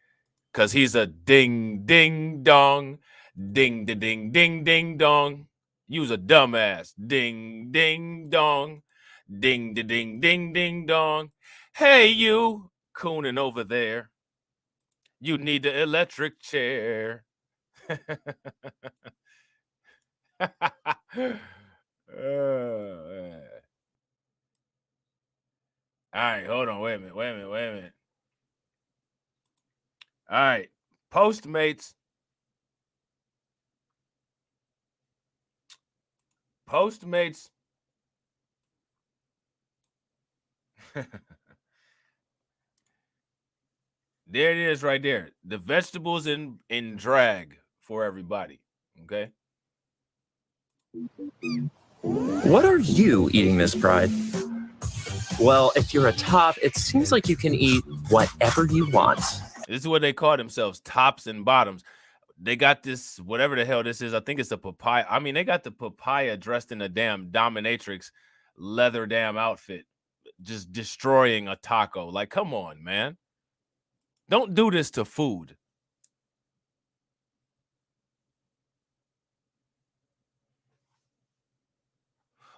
because he's a ding, ding, dong, ding, da, ding, ding, ding, dong. You's a dumbass. Ding, ding, dong, ding, da, ding, ding, ding, dong. Hey, you, cooning over there. You need the electric chair. All right, hold on. Wait a minute. All right, Postmates. There it is right there. The vegetables in drag for everybody. Okay. What are you eating, Miss Pride? Well, if you're a top, it seems like you can eat whatever you want. This is what they call themselves, tops and bottoms. They got this, whatever the hell this is. I think it's a papaya. I mean, they got the papaya dressed in a damn dominatrix leather damn outfit, just destroying a taco. Like, come on, man. Don't do this to food.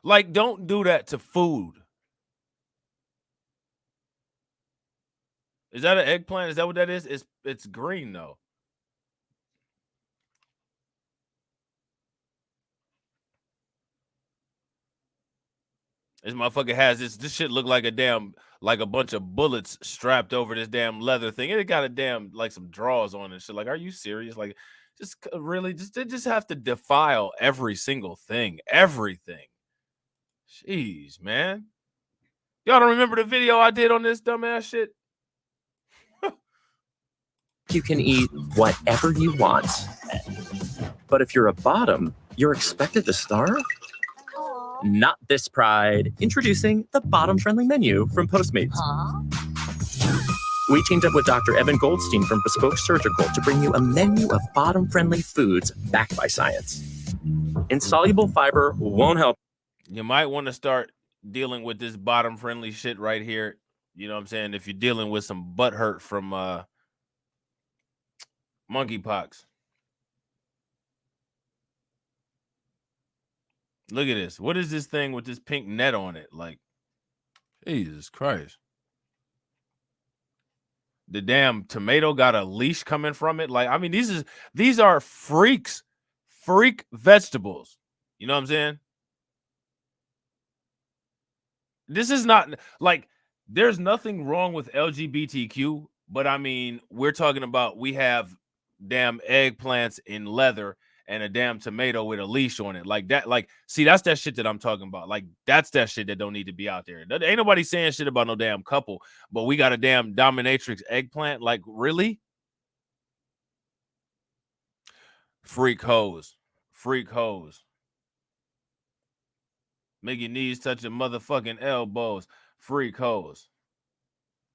Like, don't do that to food. Is that an eggplant? Is that what that is? It's green though. This motherfucker has this shit look like a bunch of bullets strapped over this damn leather thing. It got a damn like some drawers on and shit. Like, are you serious? Like, just really they just have to defile every single thing. Everything. Jeez, man. Y'all don't remember the video I did on this dumbass shit? You can eat whatever you want. But if you're a bottom, you're expected to starve? Not this Pride. Introducing the bottom-friendly menu from Postmates. We teamed up with Dr. Evan Goldstein from Bespoke Surgical to bring you a menu of bottom-friendly foods backed by science. Insoluble fiber won't help. You might want to start dealing with this bottom-friendly shit right here. You know what I'm saying? If you're dealing with some butt hurt from monkeypox. Look at this. What is this thing with this pink net on it? Like, Jesus Christ. The damn tomato got a leash coming from it. Like, I mean, these are freak vegetables. You know what I'm saying? This is not like, there's nothing wrong with LGBTQ But I mean, we're talking about we have damn eggplants in leather and a damn tomato with a leash on it. Like that, like, see, that's that shit that I'm talking about. Like, that's that shit that don't need to be out there. Ain't nobody saying shit about no damn couple, but we got a damn dominatrix eggplant. Like, really? Freak hoes. Freak hoes. Make your knees touch your motherfucking elbows. Freak hoes.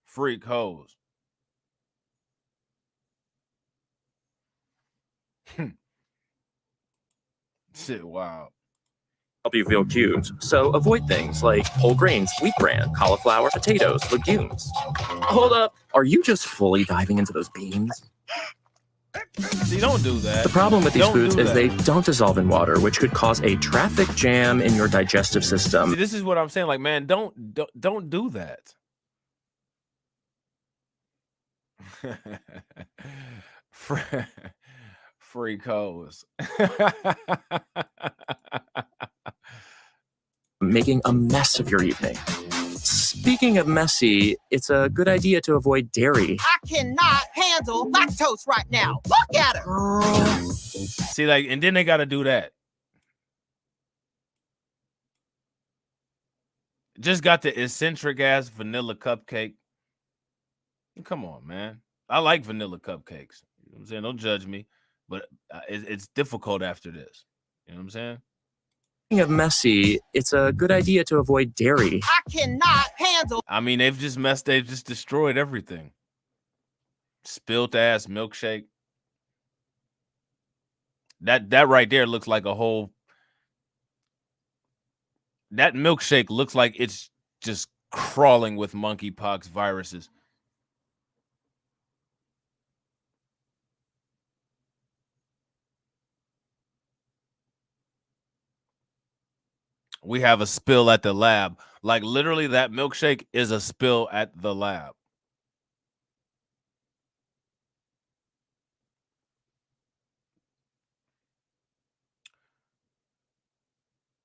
Freak hoes. Shit, wow. Help you feel cute. So avoid things like whole grains, wheat bran, cauliflower, potatoes, legumes. Hold up. Are you just fully diving into those beans? See, don't do that. The problem with these Don't foods do is that. they don't dissolve in water, which could cause a traffic jam in your digestive system. See, this is what I'm saying. Like, man, don't do that. Freak hoes. Making a mess of your evening. Speaking of messy, it's a good idea to avoid dairy. I cannot handle lactose right now. Look at her. See, like, and then they got to do that. Just got the eccentric ass vanilla cupcake. Come on, man. I like vanilla cupcakes. You know what I'm saying? Don't judge me, but it's difficult after this. You know what I'm saying? Speaking of messy, it's a good idea to avoid dairy. I cannot handle. I mean, they've just destroyed everything. Spilt ass milkshake. That right there looks like a whole. That milkshake looks like it's just crawling with monkeypox viruses. We have a spill at the lab. Like, literally, that milkshake is a spill at the lab.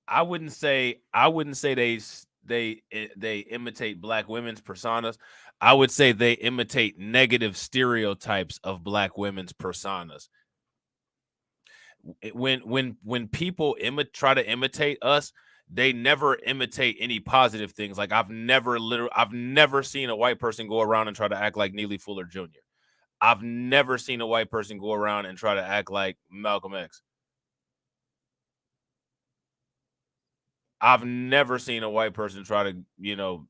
I wouldn't say they imitate black women's personas. I would say they imitate negative stereotypes of black women's personas. When people try to imitate us, they never imitate any positive things. Like, I've never seen a white person go around and try to act like Neely Fuller Jr. I've never seen a white person go around and try to act like Malcolm X. I've never seen a white person try to,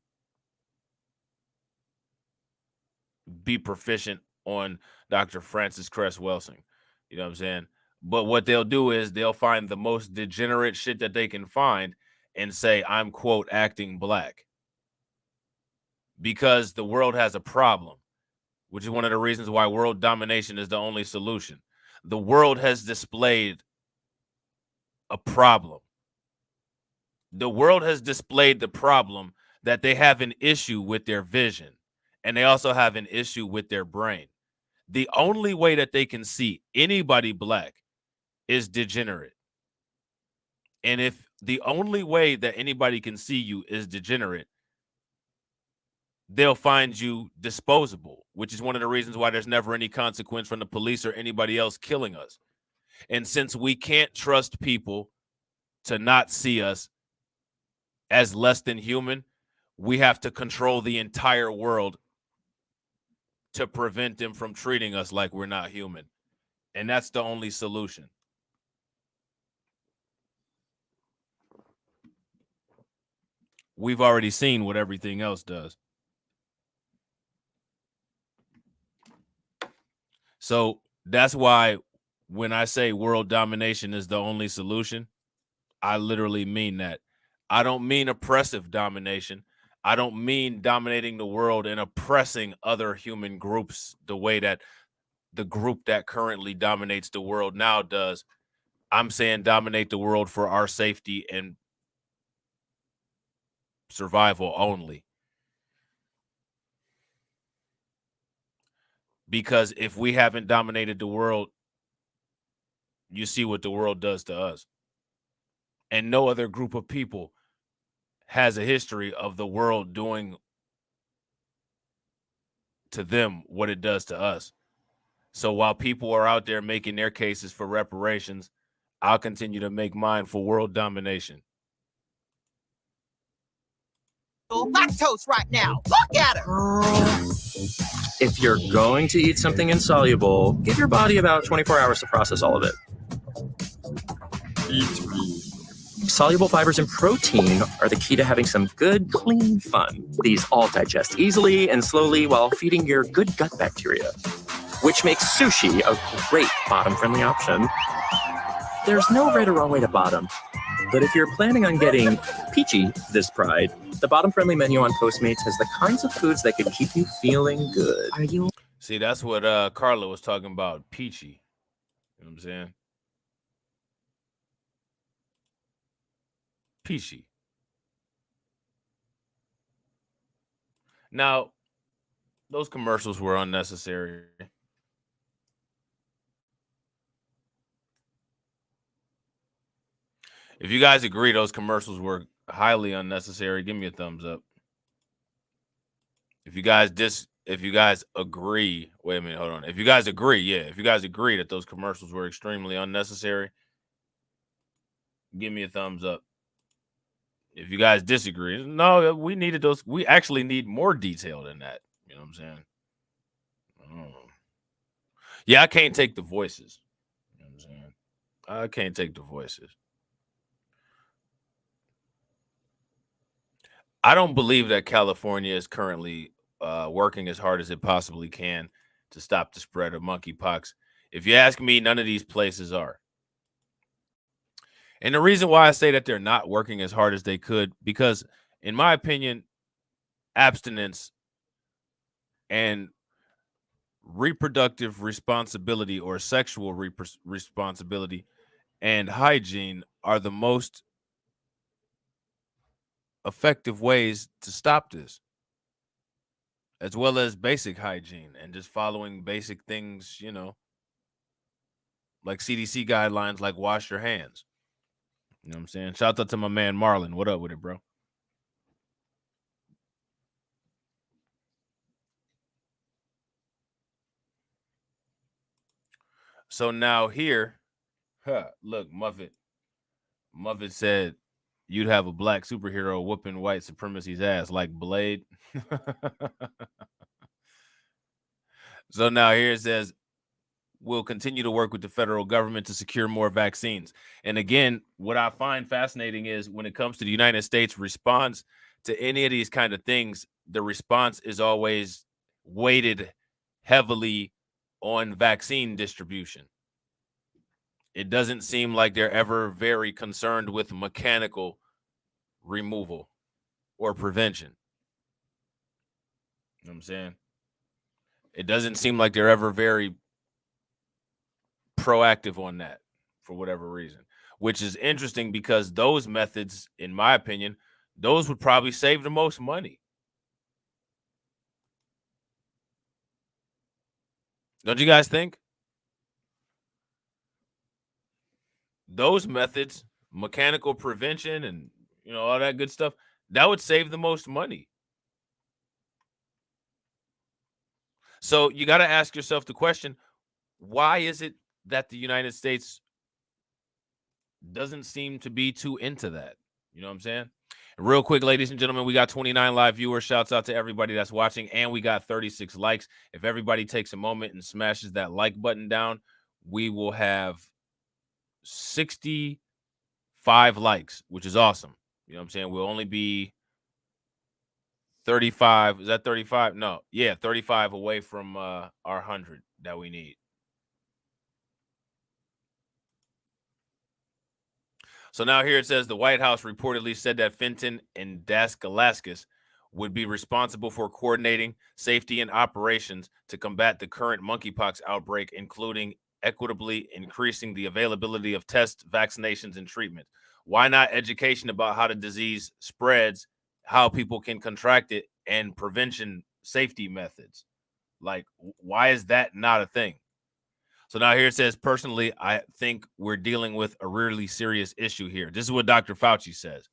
be proficient on Dr. Francis Cress Welsing. You know what I'm saying? But what they'll do is they'll find the most degenerate shit that they can find and say, I'm, quote, acting black. Because the world has a problem, which is one of the reasons why world domination is the only solution. The world has displayed a problem. The world has displayed the problem that they have an issue with their vision, and they also have an issue with their brain. The only way that they can see anybody black is degenerate. And if the only way that anybody can see you is degenerate, they'll find you disposable, which is one of the reasons why there's never any consequence from the police or anybody else killing us. And since we can't trust people to not see us as less than human, we have to control the entire world to prevent them from treating us like we're not human. And that's the only solution. We've already seen what everything else does. So that's why when I say world domination is the only solution, I literally mean that. I don't mean oppressive domination. I don't mean dominating the world and oppressing other human groups the way that the group that currently dominates the world now does. I'm saying dominate the world for our safety and survival only. Because if we haven't dominated the world, you see what the world does to us. And no other group of people has a history of the world doing to them what it does to us. So while people are out there making their cases for reparations, I'll continue to make mine for world domination. Lactose right now. Look at her. If you're going to eat something insoluble, give your body about 24 hours to process all of it. Soluble fibers and protein are the key to having some good, clean fun. These all digest easily and slowly while feeding your good gut bacteria, which makes sushi a great bottom-friendly option. There's no right or wrong way to bottom, but if you're planning on getting peachy this Pride, the bottom-friendly menu on Postmates has the kinds of foods that could keep you feeling good. Are you? See, that's what Carla was talking about, peachy. You know what I'm saying? Peachy. Now, those commercials were unnecessary. If you guys agree those commercials were highly unnecessary, give me a thumbs up. If you guys agree, wait a minute, hold on. If you guys agree, if you guys agree that those commercials were extremely unnecessary, give me a thumbs up. If you guys disagree, no, we needed those. We actually need more detail than that. You know what I'm saying? Yeah, I can't take the voices. You know what I'm saying? I can't take the voices. I don't believe that California is currently working as hard as it possibly can to stop the spread of monkeypox. If you ask me, none of these places are. And the reason why I say that they're not working as hard as they could, because in my opinion, abstinence and reproductive responsibility or sexual responsibility and hygiene are the most effective ways to stop this, as well as basic hygiene and just following basic things, you know, like CDC guidelines, like wash your hands. You know what I'm saying? Shout out to my man Marlon. What up with it, bro? So now here, look, Muffet said you'd have a black superhero whooping white supremacy's ass like Blade. So now here it says, we'll continue to work with the federal government to secure more vaccines. And again, what I find fascinating is when it comes to the United States response to any of these kind of things, the response is always weighted heavily on vaccine distribution. It doesn't seem like they're ever very concerned with mechanical removal or prevention. You know what I'm saying? It doesn't seem like they're ever very proactive on that for whatever reason, which is interesting because those methods, in my opinion, those would probably save the most money. Don't you guys think? Those methods, mechanical prevention and, you know, all that good stuff, that would save the most money. So you got to ask yourself the question, why is it that the United States doesn't seem to be too into that? You know what I'm saying? And real quick, ladies and gentlemen, we got 29 live viewers. Shouts out to everybody that's watching. And we got 36 likes. If everybody takes a moment and smashes that like button down, we will have 65 likes, which is awesome. You know what I'm saying? We'll only be 35. Is that 35? No. Yeah, 35 away from our 100 that we need. So now here it says the White House reportedly said that Fenton and Daskalaskis would be responsible for coordinating safety and operations to combat the current monkeypox outbreak, including equitably increasing the availability of tests, vaccinations, and treatment. Why not education about how the disease spreads, how people can contract it, and prevention safety methods? Like, why is that not a thing? So now here it says, personally, I think we're dealing with a really serious issue here. This is what Dr. Fauci says.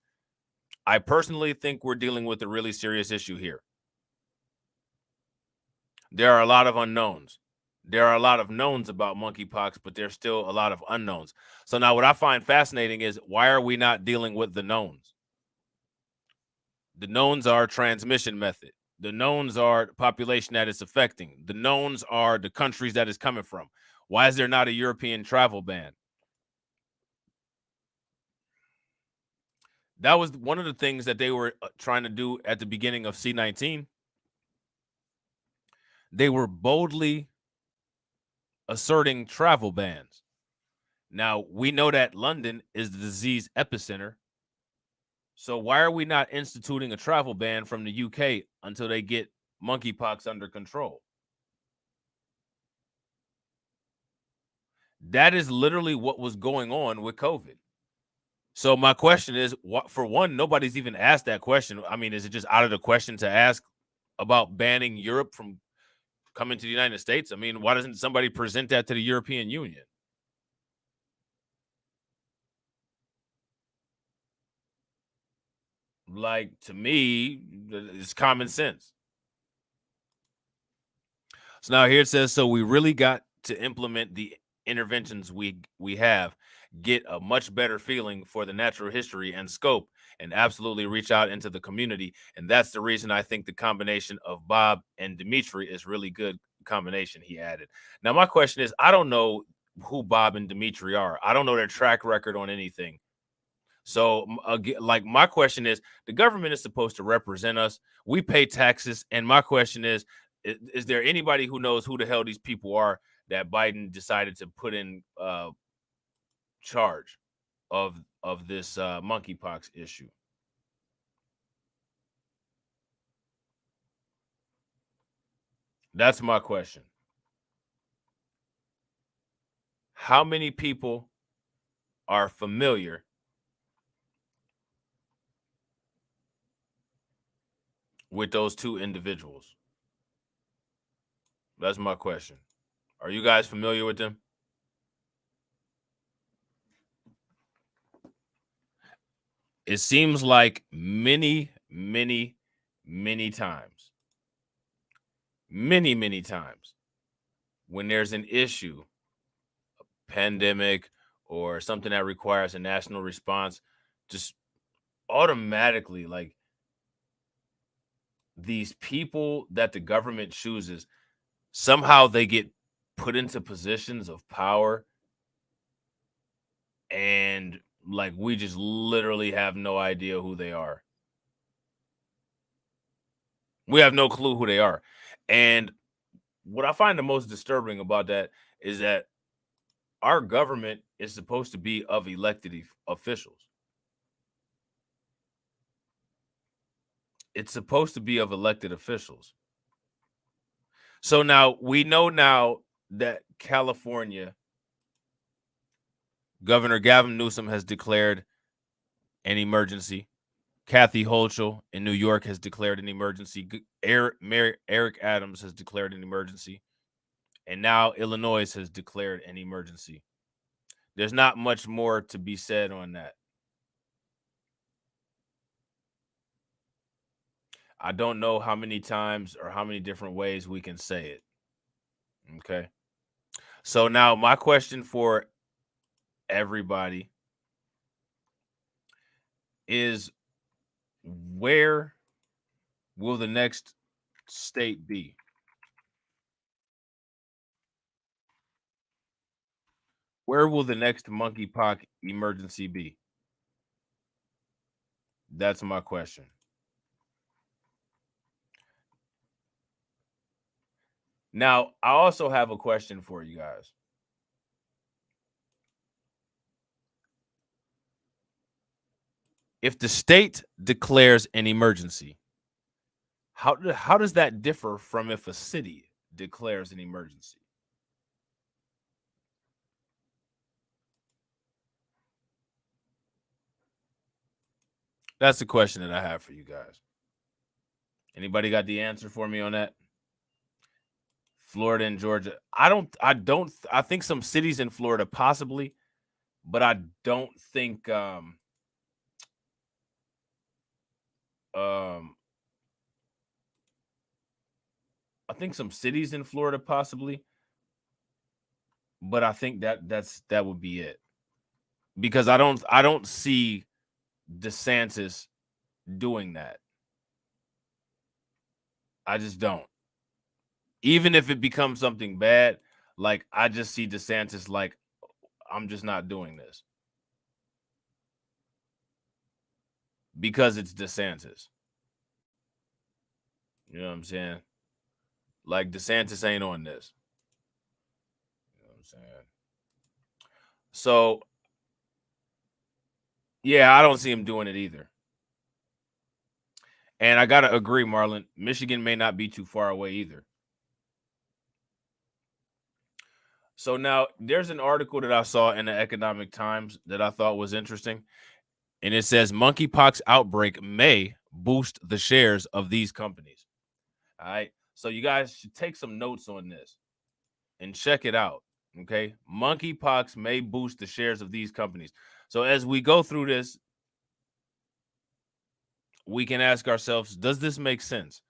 I personally think we're dealing with a really serious issue here. There are a lot of unknowns. There are a lot of knowns about monkeypox, but there's still a lot of unknowns. So now what I find fascinating is, why are we not dealing with the knowns? The knowns are transmission method. The knowns are the population that it's affecting. The knowns are the countries that it's coming from. Why is there not a European travel ban? That was one of the things that they were trying to do at the beginning of C19. They were boldly asserting travel bans. Now, we know that London is the disease epicenter. So why are we not instituting a travel ban from the UK until they get monkeypox under control? That is literally what was going on with COVID. So my question is, for one, nobody's even asked that question. I mean, is it just out of the question to ask about banning Europe from coming to the United States? I mean, why doesn't somebody present that to the European Union? Like, to me, it's common sense. So now here it says, so we really got to implement the interventions we have, get a much better feeling for the natural history and scope, and absolutely reach out into the community. And that's the reason I think the combination of Bob and Dimitri is really good combination, he added. Now, my question is, I don't know who Bob and Dimitri are. I don't know their track record on anything. So, like, my question is, the government is supposed to represent us. We pay taxes. And my question is there anybody who knows who the hell these people are that Biden decided to put in charge of this monkeypox issue? That's my question. How many people are familiar with those two individuals? That's my question. Are you guys familiar with them? It seems like many times, many times, when there's an issue, a pandemic or something that requires a national response, just automatically, like, these people that the government chooses, somehow they get put into positions of power, and like, we just literally have no idea who they are. We have no clue who they are. And what I find the most disturbing about that is that our government is supposed to be of elected officials. It's supposed to be of elected officials. So now we know now that California Governor Gavin Newsom has declared an emergency. Kathy Hochul in New York has declared an emergency. Eric Adams has declared an emergency. And now Illinois has declared an emergency. There's not much more to be said on that. I don't know how many times or how many different ways we can say it. Okay. So now my question for everybody is, where will the next state be? Where will the next monkeypox emergency be? That's my question. Now, I also have a question for you guys. If the state declares an emergency, how does that differ from if a city declares an emergency? That's the question that I have for you guys. Anybody got the answer for me on that? Florida and Georgia. I think some cities in Florida possibly, but I don't think I think some cities in Florida possibly, but I think that would be it. Because I don't see DeSantis doing that. I just don't. Even if it becomes something bad, like I just see DeSantis like, I'm just not doing this. Because it's DeSantis. You know what I'm saying? Like DeSantis ain't on this. You know what I'm saying? So yeah, I don't see him doing it either. And I gotta agree, Marlon, Michigan may not be too far away either. So now there's an article that I saw in the Economic Times that I thought was interesting. And it says monkeypox outbreak may boost the shares of these companies. All right. So you guys should take some notes on this and check it out. Okay. Monkeypox may boost the shares of these companies. So as we go through this, we can ask ourselves, does this make sense?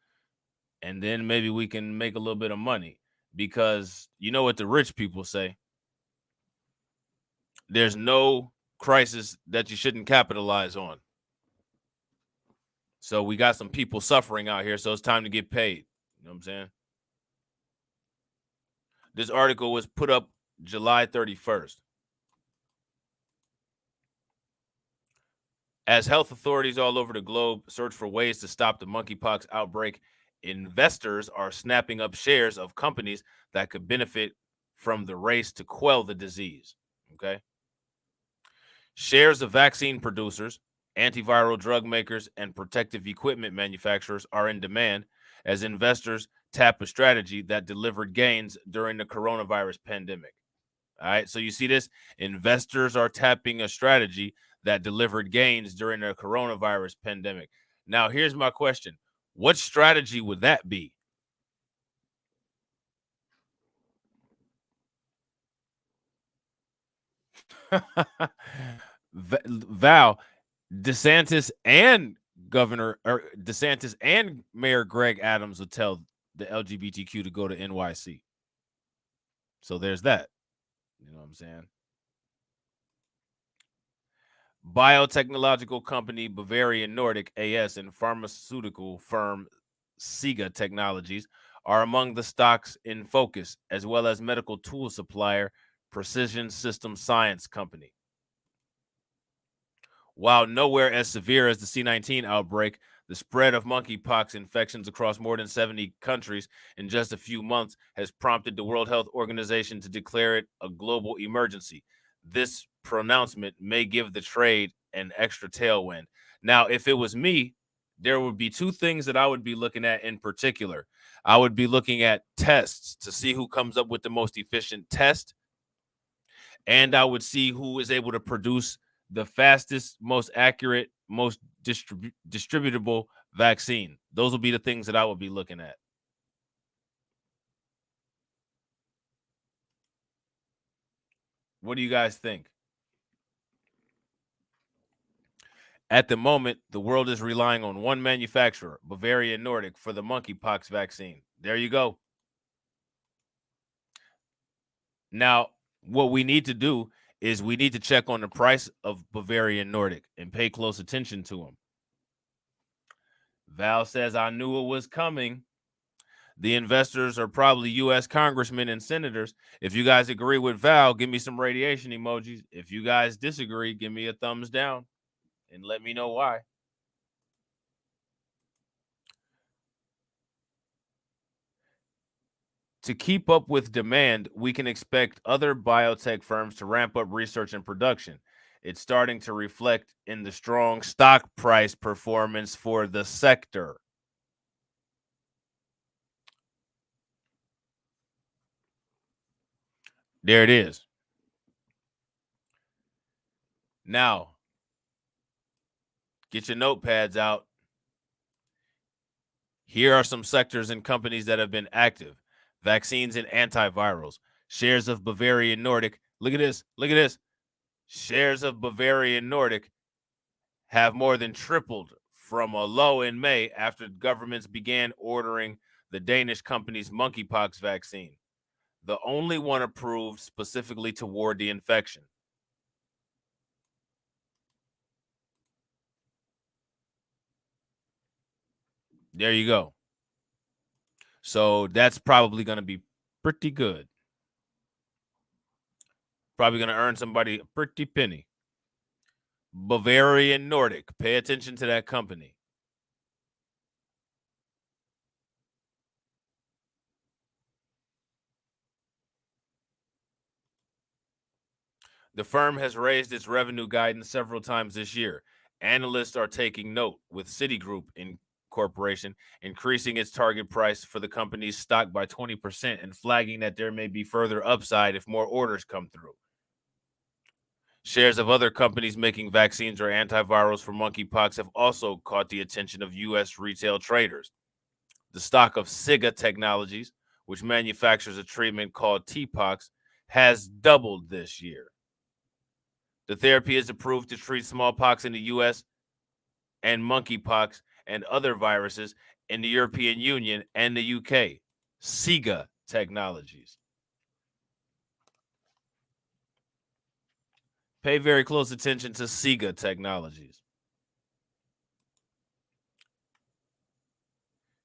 And then maybe we can make a little bit of money, because you know what the rich people say. There's no crisis that you shouldn't capitalize on. So we got some people suffering out here, so it's time to get paid. You know what I'm saying? This article was put up July 31st. As health authorities all over the globe search for ways to stop the monkeypox outbreak, investors are snapping up shares of companies that could benefit from the race to quell the disease. Okay. Shares of vaccine producers, antiviral drug makers, and protective equipment manufacturers are in demand as investors tap a strategy that delivered gains during the coronavirus pandemic. All right. So you see this? Investors are tapping a strategy that delivered gains during the coronavirus pandemic. Now, here's my question. What strategy would that be? Val, DeSantis and DeSantis and Mayor Greg Adams would tell the LGBTQ to go to NYC. So there's that. You know what I'm saying? Biotechnological company Bavarian Nordic AS and pharmaceutical firm SIGA Technologies are among the stocks in focus, as well as medical tool supplier Precision System Science Company. While nowhere as severe as the C19 outbreak, the spread of monkeypox infections across more than 70 countries in just a few months has prompted the World Health Organization to declare it a global emergency. This pronouncement may give the trade an extra tailwind. Now, if it was me, there would be two things that I would be looking at in particular. I would be looking at tests to see who comes up with the most efficient test, and I would see who is able to produce the fastest, most accurate, most distributable vaccine. Those will be the things that I would be looking at. What do you guys think? At the moment, the world is relying on one manufacturer, Bavarian Nordic, for the monkeypox vaccine. There you go. Now, what we need to do is we need to check on the price of Bavarian Nordic and pay close attention to them. Val says, I knew it was coming. The investors are probably U.S. congressmen and senators. If you guys agree with Val, give me some radiation emojis. If you guys disagree, give me a thumbs down and let me know why. To keep up with demand, we can expect other biotech firms to ramp up research and production. It's starting to reflect in the strong stock price performance for the sector. There it is. Now, get your notepads out. Here are some sectors and companies that have been active. Vaccines and antivirals. Shares of Bavarian Nordic. Look at this. Look at this. Shares of Bavarian Nordic have more than tripled from a low in May after governments began ordering the Danish company's monkeypox vaccine, the only one approved specifically to ward the infection. There you go. So that's probably going to be pretty good. Probably going to earn somebody a pretty penny. Bavarian Nordic. Pay attention to that company. The firm has raised its revenue guidance several times this year. Analysts are taking note, with Citigroup Incorporation increasing its target price for the company's stock by 20% and flagging that there may be further upside if more orders come through. Shares of other companies making vaccines or antivirals for monkeypox have also caught the attention of U.S. retail traders. The stock of SIGA Technologies, which manufactures a treatment called T-Pox, has doubled this year. The therapy is approved to treat smallpox in the U.S. and monkeypox and other viruses in the European Union and the U.K. SIGA Technologies. Pay very close attention to SIGA Technologies.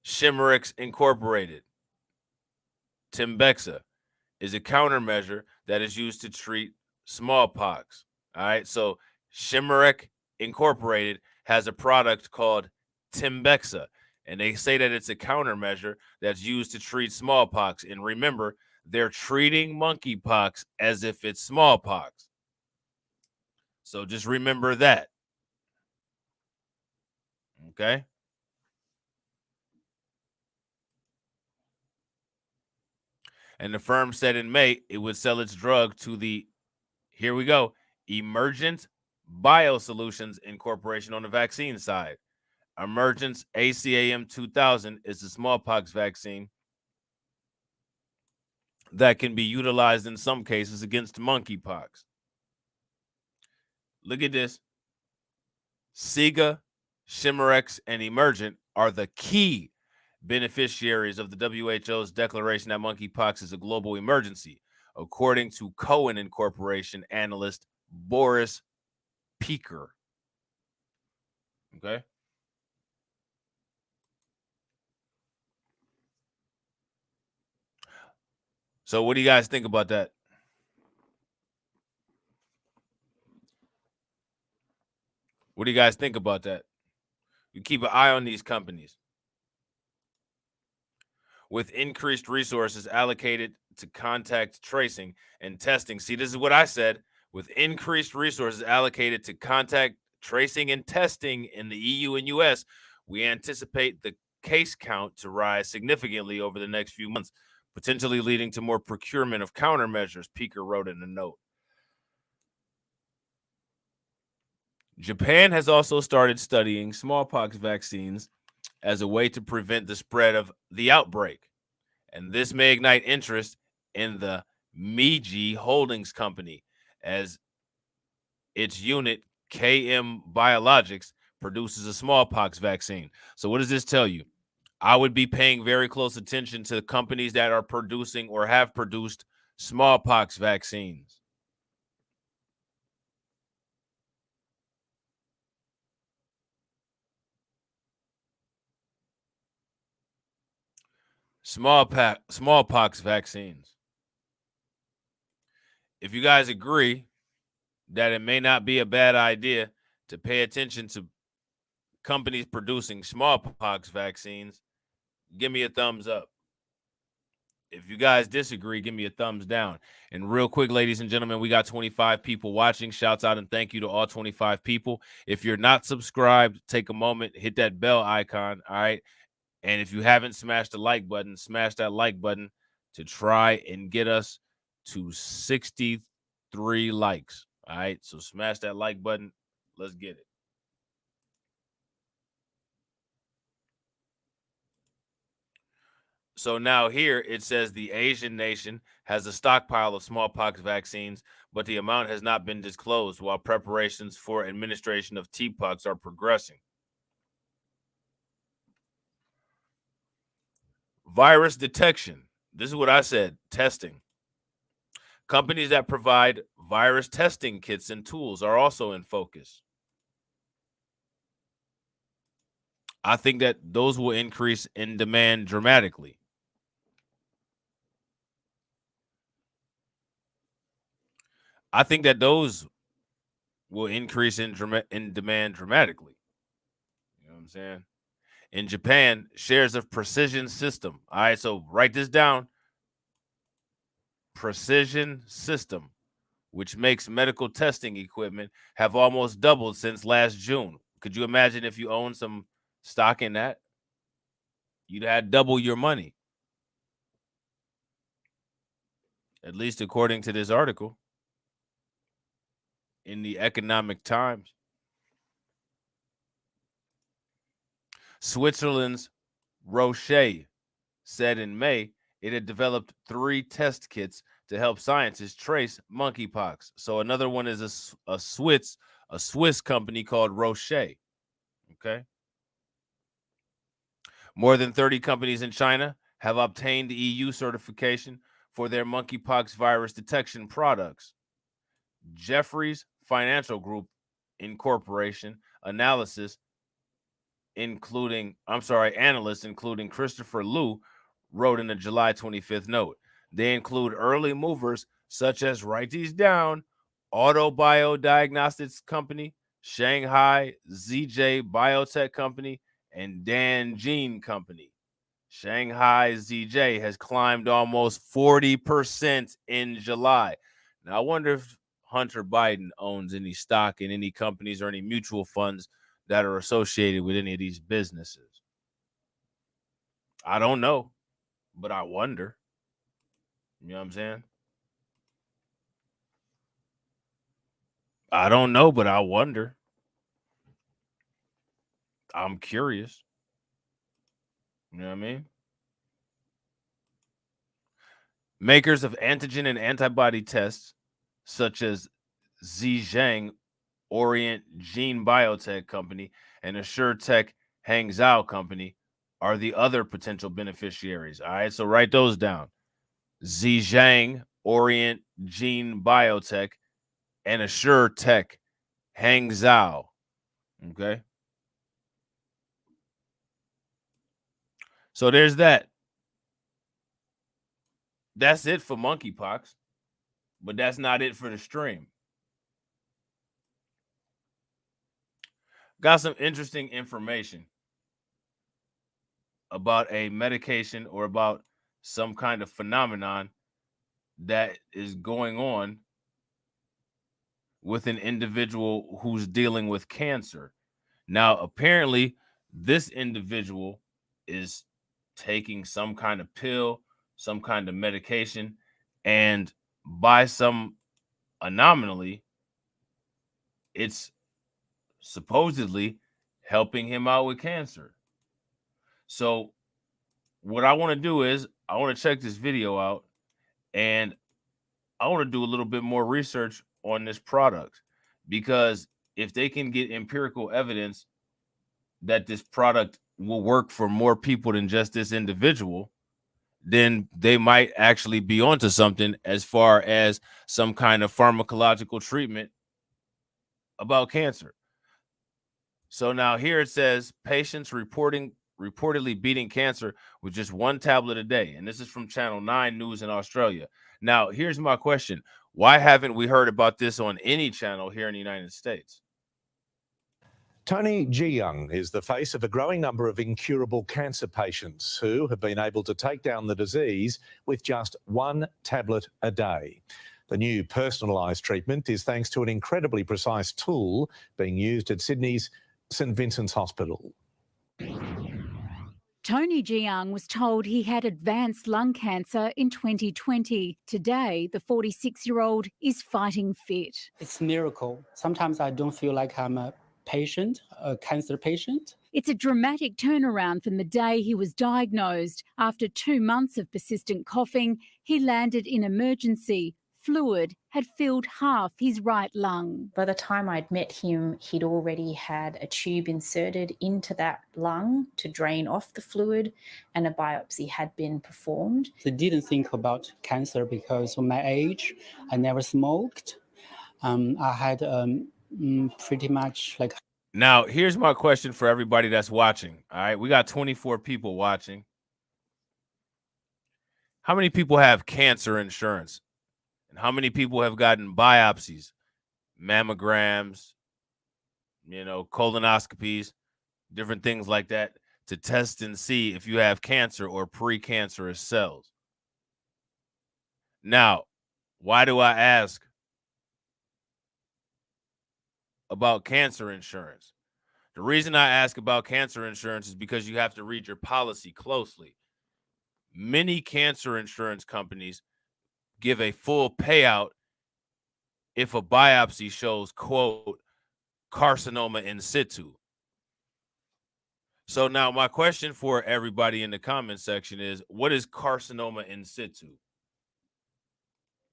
Chimerix Incorporated. Tembexa is a countermeasure that is used to treat smallpox. All right, so Chimerix Incorporated has a product called Tembexa, and they say that it's a countermeasure that's used to treat smallpox. And remember, they're treating monkeypox as if it's smallpox. So just remember that. Okay? And the firm said in May it would sell its drug to the, here we go, Emergent Biosolutions Incorporation on the vaccine side. Emergent's ACAM 2000 is a smallpox vaccine that can be utilized in some cases against monkeypox. Look at this. SIGA, Chimerix, and Emergent are the key beneficiaries of the WHO's declaration that monkeypox is a global emergency, according to Cohen Incorporation analyst Boris Peaker. Okay. So what do you guys think about that? What do you guys think about that? You keep an eye on these companies. With increased resources allocated to contact tracing and testing. See, this is what I said. With increased resources allocated to contact tracing and testing in the EU and US, we anticipate the case count to rise significantly over the next few months, potentially leading to more procurement of countermeasures, Peaker wrote in a note. Japan has also started studying smallpox vaccines as a way to prevent the spread of the outbreak. And this may ignite interest in the Meiji Holdings Company, as its unit, KM Biologics, produces a smallpox vaccine. So what does this tell you? I would be paying very close attention to companies that are producing or have produced smallpox vaccines. Smallpox vaccines. If you guys agree that it may not be a bad idea to pay attention to companies producing smallpox vaccines, give me a thumbs up. If you guys disagree, give me a thumbs down. And real quick, ladies and gentlemen, we got 25 people watching. Shouts out and thank you to all 25 people. If you're not subscribed, take a moment, hit that bell icon, all right? And if you haven't smashed the like button, smash that like button to try and get us to 63 likes. All right. So smash that like button. Let's get it. So now here it says the Asian nation has a stockpile of smallpox vaccines, but the amount has not been disclosed while preparations for administration of T-Pox are progressing. Virus detection. This is what I said. Testing. Companies that provide virus testing kits and tools are also in focus. I think that those will increase in demand dramatically. I think that those will increase in demand dramatically. You know what I'm saying? In Japan, shares of Precision System. All right, so write this down. Precision System, which makes medical testing equipment, have almost doubled since last June. Could you imagine if you own some stock in that? You'd had double your money. At least according to this article in the Economic Times. Switzerland's Roche said in May it had developed 3 test kits to help scientists trace monkeypox. So another one is a Swiss company called Roche. Okay. More than 30 companies in China have obtained EU certification for their monkeypox virus detection products. Jefferies Financial Group Incorporation analysts, including Christopher Liu, wrote in a July 25th note. They include early movers such as, write these down, Auto Biodiagnostics Company, Shanghai ZJ Biotech Company, and Dan Gene Company. Shanghai ZJ has climbed almost 40% in July. Now, I wonder if Hunter Biden owns any stock in any companies or any mutual funds that are associated with any of these businesses. I don't know, but I wonder. You know what I'm saying? I don't know, but I wonder. I'm curious. You know what I mean? Makers of antigen and antibody tests, such as Zhejiang Orient Gene Biotech Company and AssureTech Hangzhou Company, are the other potential beneficiaries. All right, so write those down. Zhejiang Orient Gene Biotech and AssureTech Hangzhou. Okay. So there's that. That's it for monkeypox, but that's not it for the stream. Got some interesting information about a medication or about some kind of phenomenon that is going on with an individual who's dealing with cancer. Now, apparently, this individual is taking some kind of pill, some kind of medication, and by some anomaly, it's supposedly helping him out with cancer. So what I want to do is I want to check this video out, and I want to do a little bit more research on this product, because if they can get empirical evidence that this product will work for more people than just this individual, then they might actually be onto something as far as some kind of pharmacological treatment about cancer. So now here it says patients reportedly beating cancer with just 1 tablet a day. And this is from Channel 9 News in Australia. Now, here's my question. Why haven't we heard about this on any channel here in the United States? Tony Jiang is the face of a growing number of incurable cancer patients who have been able to take down the disease with just 1 tablet a day. The new personalised treatment is thanks to an incredibly precise tool being used at Sydney's St Vincent's Hospital. Tony Jiang was told he had advanced lung cancer in 2020. Today, the 46-year-old is fighting fit. It's a miracle. Sometimes I don't feel like I'm a patient, a cancer patient. It's a dramatic turnaround from the day he was diagnosed. After 2 months of persistent coughing, he landed in emergency, fluid had filled half his right lung. By the time I'd met him, he'd already had a tube inserted into that lung to drain off the fluid, and a biopsy had been performed. I didn't think about cancer because of my age. I never smoked. I had pretty much like. Now, here's my question for everybody that's watching. All right, we got 24 people watching. How many people have cancer insurance? And how many people have gotten biopsies, mammograms, colonoscopies, different things like that to test and see if you have cancer or precancerous cells? Now, why do I ask about cancer insurance? The reason I ask about cancer insurance is because you have to read your policy closely. Many cancer insurance companies give a full payout if a biopsy shows, quote, carcinoma in situ. So now my question for everybody in the comment section is, what is carcinoma in situ?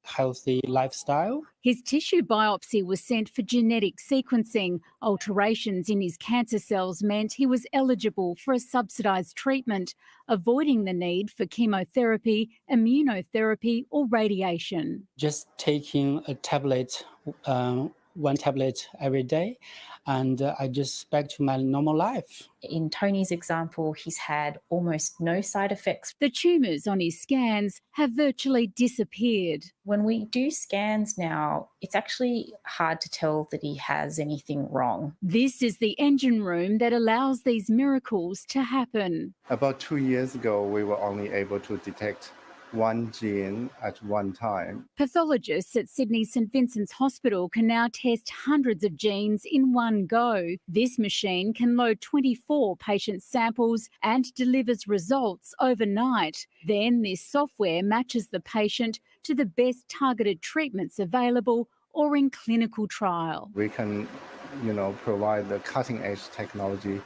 Healthy lifestyle. His tissue biopsy was sent for genetic sequencing. Alterations in his cancer cells meant he was eligible for a subsidised treatment, avoiding the need for chemotherapy, immunotherapy or radiation. Just taking a tablet, one tablet every day, and I just back to my normal life. In Tony's example, he's had almost no side effects. The tumours on his scans have virtually disappeared. When we do scans now, it's actually hard to tell that he has anything wrong. This is the engine room that allows these miracles to happen. About 2 years ago, we were only able to detect one gene at one time. Pathologists at Sydney St Vincent's Hospital can now test hundreds of genes in one go. This machine can load 24 patient samples and delivers results overnight. Then this software matches the patient to the best targeted treatments available or in clinical trial. We can, provide the cutting-edge technology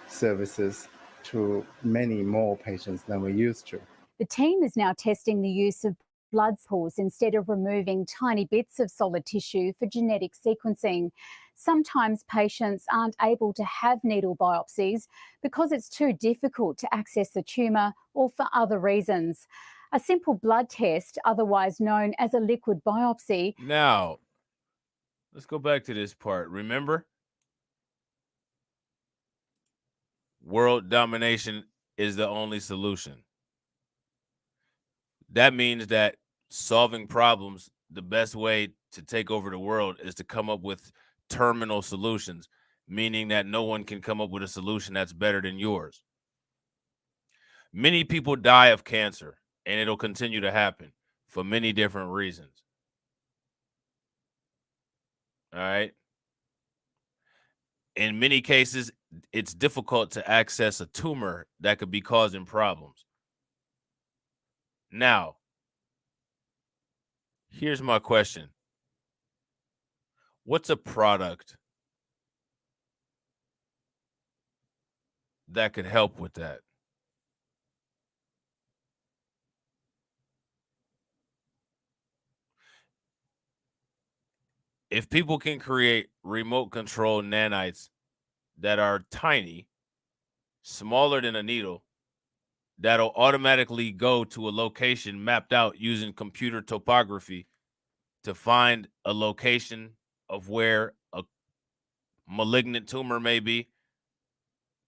services to many more patients than we used to. The team is now testing the use of blood samples instead of removing tiny bits of solid tissue for genetic sequencing. Sometimes patients aren't able to have needle biopsies because it's too difficult to access the tumour or for other reasons. A simple blood test, otherwise known as a liquid biopsy. Now, let's go back to this part. Remember, world domination is the only solution. That means that solving problems, the best way to take over the world is to come up with terminal solutions, meaning that no one can come up with a solution that's better than yours. Many people die of cancer, and it'll continue to happen for many different reasons. All right. In many cases, it's difficult to access a tumor that could be causing problems. Now, here's my question. What's a product that could help with that? If people can create remote control nanites that are tiny, smaller than a needle, that'll automatically go to a location mapped out using computer topography to find a location of where a malignant tumor may be,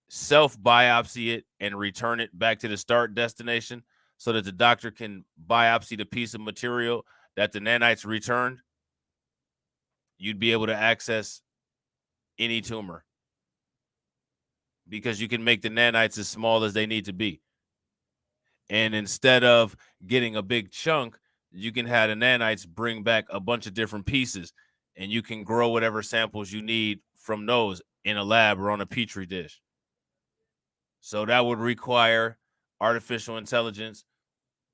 self-biopsy it and return it back to the start destination so that the doctor can biopsy the piece of material that the nanites returned, you'd be able to access any tumor because you can make the nanites as small as they need to be. And instead of getting a big chunk, you can have the nanites bring back a bunch of different pieces, and you can grow whatever samples you need from those in a lab or on a petri dish. So that would require artificial intelligence,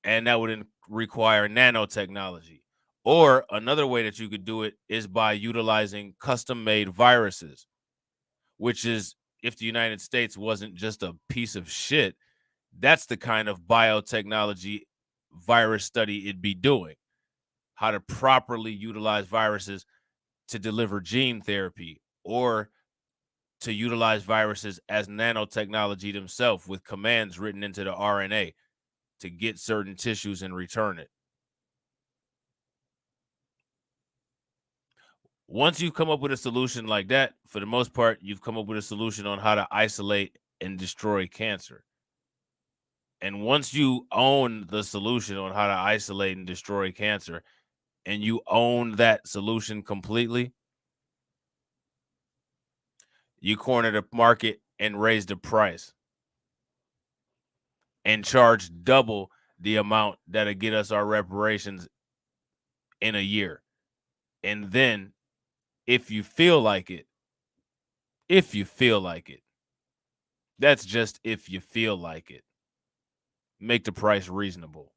and that would require nanotechnology. Or another way that you could do it is by utilizing custom-made viruses, which is, if the United States wasn't just a piece of shit, that's the kind of biotechnology virus study it'd be doing. how to properly utilize viruses to deliver gene therapy, or to utilize viruses as nanotechnology themselves with commands written into the RNA to get certain tissues and return it. Once you've come up with a solution like that, for the most part, you've come up with a solution on how to isolate and destroy cancer. And once you own the solution on how to isolate and destroy cancer, and you own that solution completely, you corner the market and raise the price and charge double the amount that'll get us our reparations in a year. And then if you feel like it, that's just if you feel like it, make the price reasonable.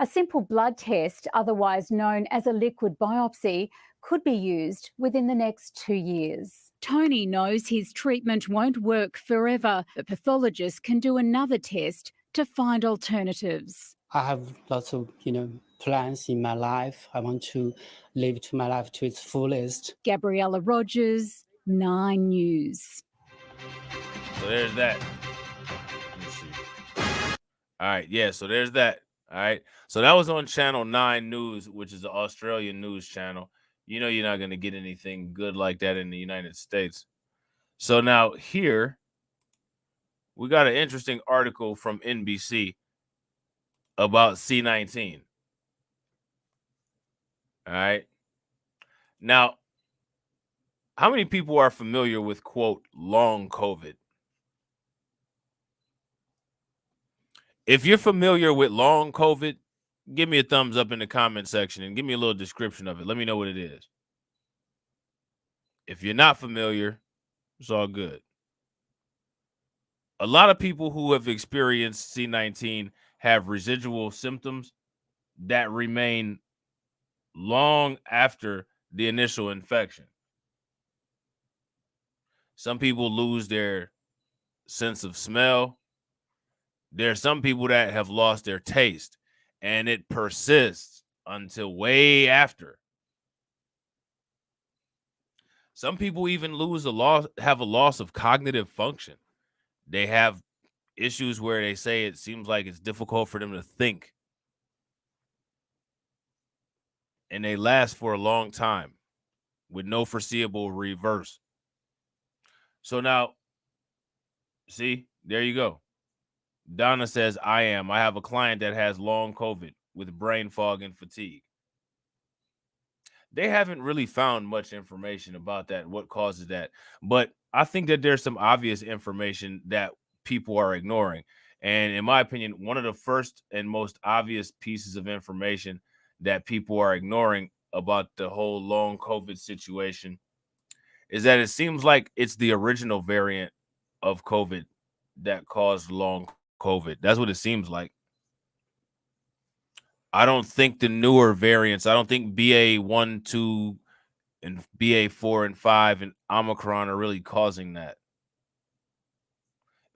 A simple blood test, otherwise known as a liquid biopsy, could be used within the next 2 years. Tony knows his treatment won't work forever, but pathologists can do another test to find alternatives. I have lots of, plans in my life. I want to live to my life to its fullest. Gabriella Rogers, 9 News. So there's that. Let me see. All right, yeah, so there's that. All right. So that was on Channel 9 News, which is the Australian news channel. You know you're not going to get anything good like that in the United States. So now here, we got an interesting article from NBC about C19. All right. Now, how many people are familiar with, quote, long COVID? If you're familiar with long COVID, give me a thumbs up in the comment section and give me a little description of it. Let me know what it is. If you're not familiar, it's all good. A lot of people who have experienced C19 have residual symptoms that remain long after the initial infection. Some people lose their sense of smell. There are some people that have lost their taste, and it persists until way after. Some people even have a loss of cognitive function. They have issues where they say it seems like it's difficult for them to think. And they last for a long time with no foreseeable reverse. So now, see, there you go. Donna says, I have a client that has long COVID with brain fog and fatigue. They haven't really found much information about that, what causes that. But I think that there's some obvious information that people are ignoring. And in my opinion, one of the first and most obvious pieces of information that people are ignoring about the whole long COVID situation is that it seems like it's the original variant of COVID that caused long COVID. That's what it seems like. I don't think the newer variants, I don't think BA1, 2, and BA4 and 5 and Omicron are really causing that.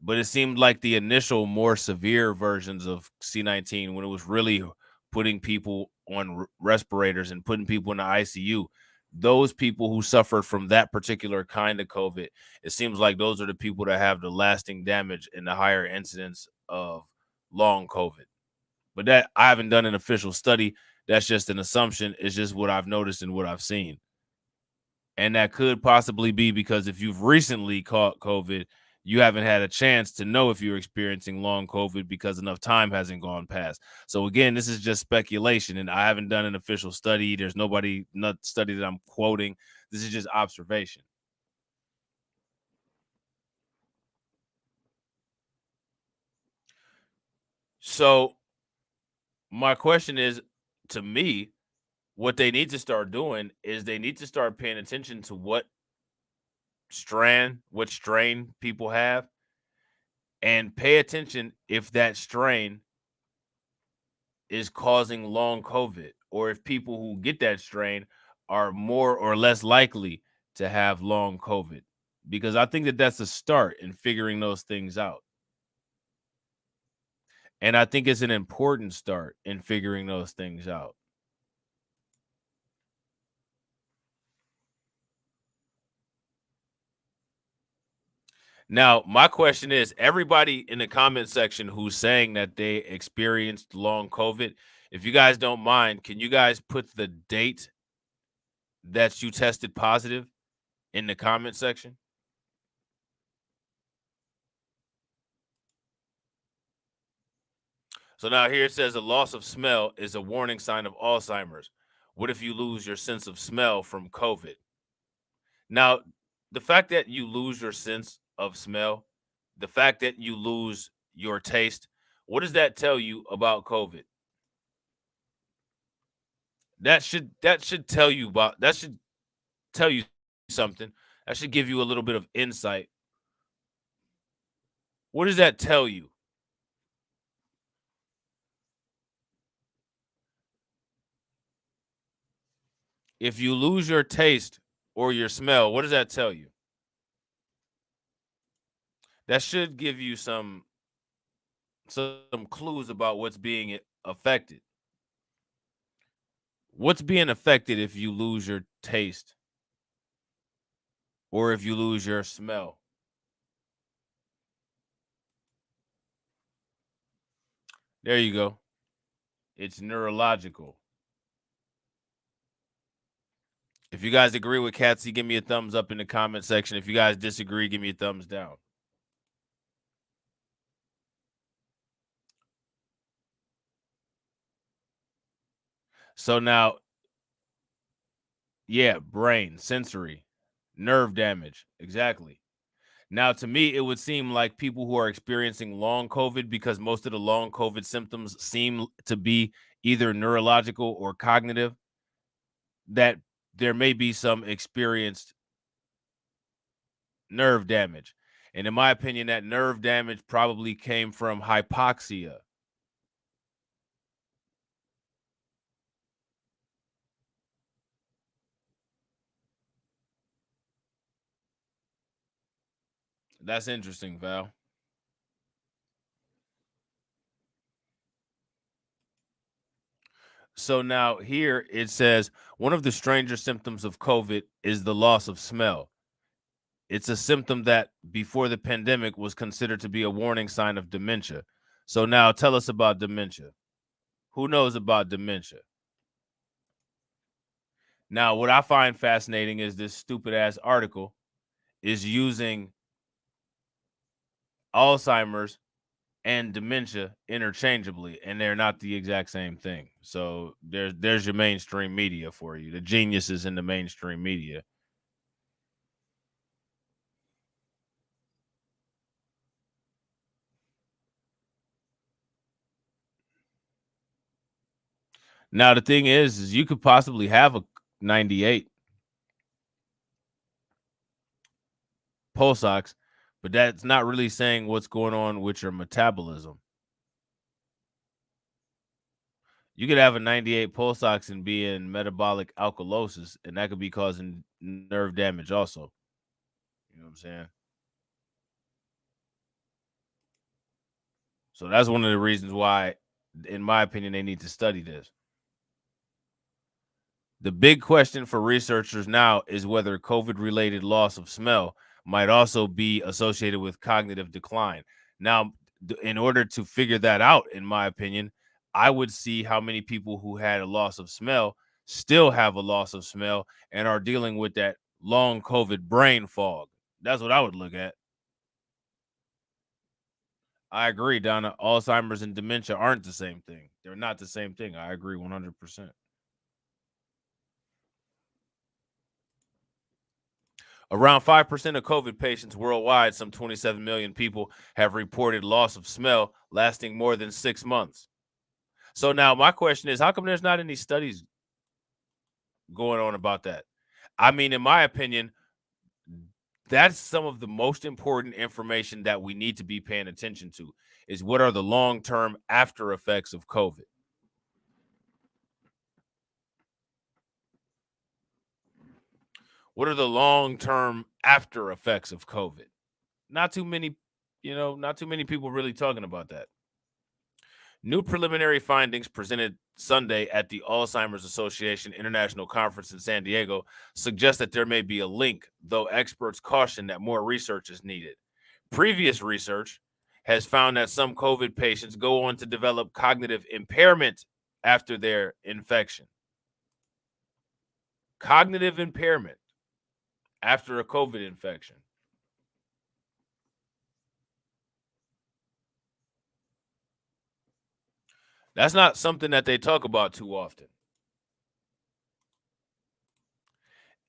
But it seemed like the initial more severe versions of C19, when it was really putting people on respirators and putting people in the ICU, those people who suffered from that particular kind of COVID, it seems like those are the people that have the lasting damage and the higher incidence of long COVID. But that, I haven't done an official study. That's just an assumption. It's just what I've noticed and what I've seen. And that could possibly be because if you've recently caught COVID, you haven't had a chance to know if you're experiencing long COVID because enough time hasn't gone past. So again, this is just speculation, and I haven't done an official study. There's not study that I'm quoting. This is just observation. So my question is, to me, what they need to start doing is they need to start paying attention to what strain people have, and pay attention if that strain is causing long COVID, or if people who get that strain are more or less likely to have long COVID. Because I think that that's a start in figuring those things out. And I think it's an important start in figuring those things out. Now, my question is, everybody in the comment section who's saying that they experienced long COVID, if you guys don't mind, can you guys put the date that you tested positive in the comment section? So now here it says a loss of smell is a warning sign of Alzheimer's. What if you lose your sense of smell from COVID? Now, the fact that you lose your sense of smell, the fact that you lose your taste, what does that tell you about COVID? That should tell you about, that should tell you something. That should give you a little bit of insight. What does that tell you? If you lose your taste or your smell, what does that tell you? That should give you some clues about what's being affected. What's being affected if you lose your taste or if you lose your smell? There you go. It's neurological. If you guys agree with Katsy, give me a thumbs up in the comment section. If you guys disagree, give me a thumbs down. So now, yeah, brain, sensory, nerve damage. Exactly. Now, to me, it would seem like people who are experiencing long COVID, because most of the long COVID symptoms seem to be either neurological or cognitive, that there may be some experienced nerve damage. And in my opinion, that nerve damage probably came from hypoxia. That's interesting, Val. So now here it says one of the stranger symptoms of COVID is the loss of smell. It's a symptom that before the pandemic was considered to be a warning sign of dementia. So now tell us about dementia. Who knows about dementia? Now, what I find fascinating is this stupid ass article is using Alzheimer's and dementia interchangeably, and they're not the exact same thing. So there's your mainstream media for you, the geniuses in the mainstream media. Now the thing is you could possibly have a 98 pulse ox, but that's not really saying what's going on with your metabolism. You could have a 98 pulse ox and be in metabolic alkalosis, and that could be causing nerve damage also. You know what I'm saying? So that's one of the reasons why, in my opinion, they need to study this. The big question for researchers now is whether COVID-related loss of smell might also be associated with cognitive decline. Now, in order to figure that out, in my opinion, I would see how many people who had a loss of smell still have a loss of smell and are dealing with that long COVID brain fog. That's what I would look at. I agree, Donna. Alzheimer's and dementia aren't the same thing. They're not the same thing. I agree 100%. Around 5% of COVID patients worldwide, some 27 million people, have reported loss of smell lasting more than 6 months. So now my question is, how come there's not any studies going on about that? I mean, in my opinion, that's some of the most important information that we need to be paying attention to, is what are the long-term after effects of COVID? What are the long-term after effects of COVID? Not too many, not too many people really talking about that. New preliminary findings presented Sunday at the Alzheimer's Association International Conference in San Diego suggest that there may be a link, though experts caution that more research is needed. Previous research has found that some COVID patients go on to develop cognitive impairment after their infection. Cognitive impairment after a COVID infection. That's not something that they talk about too often.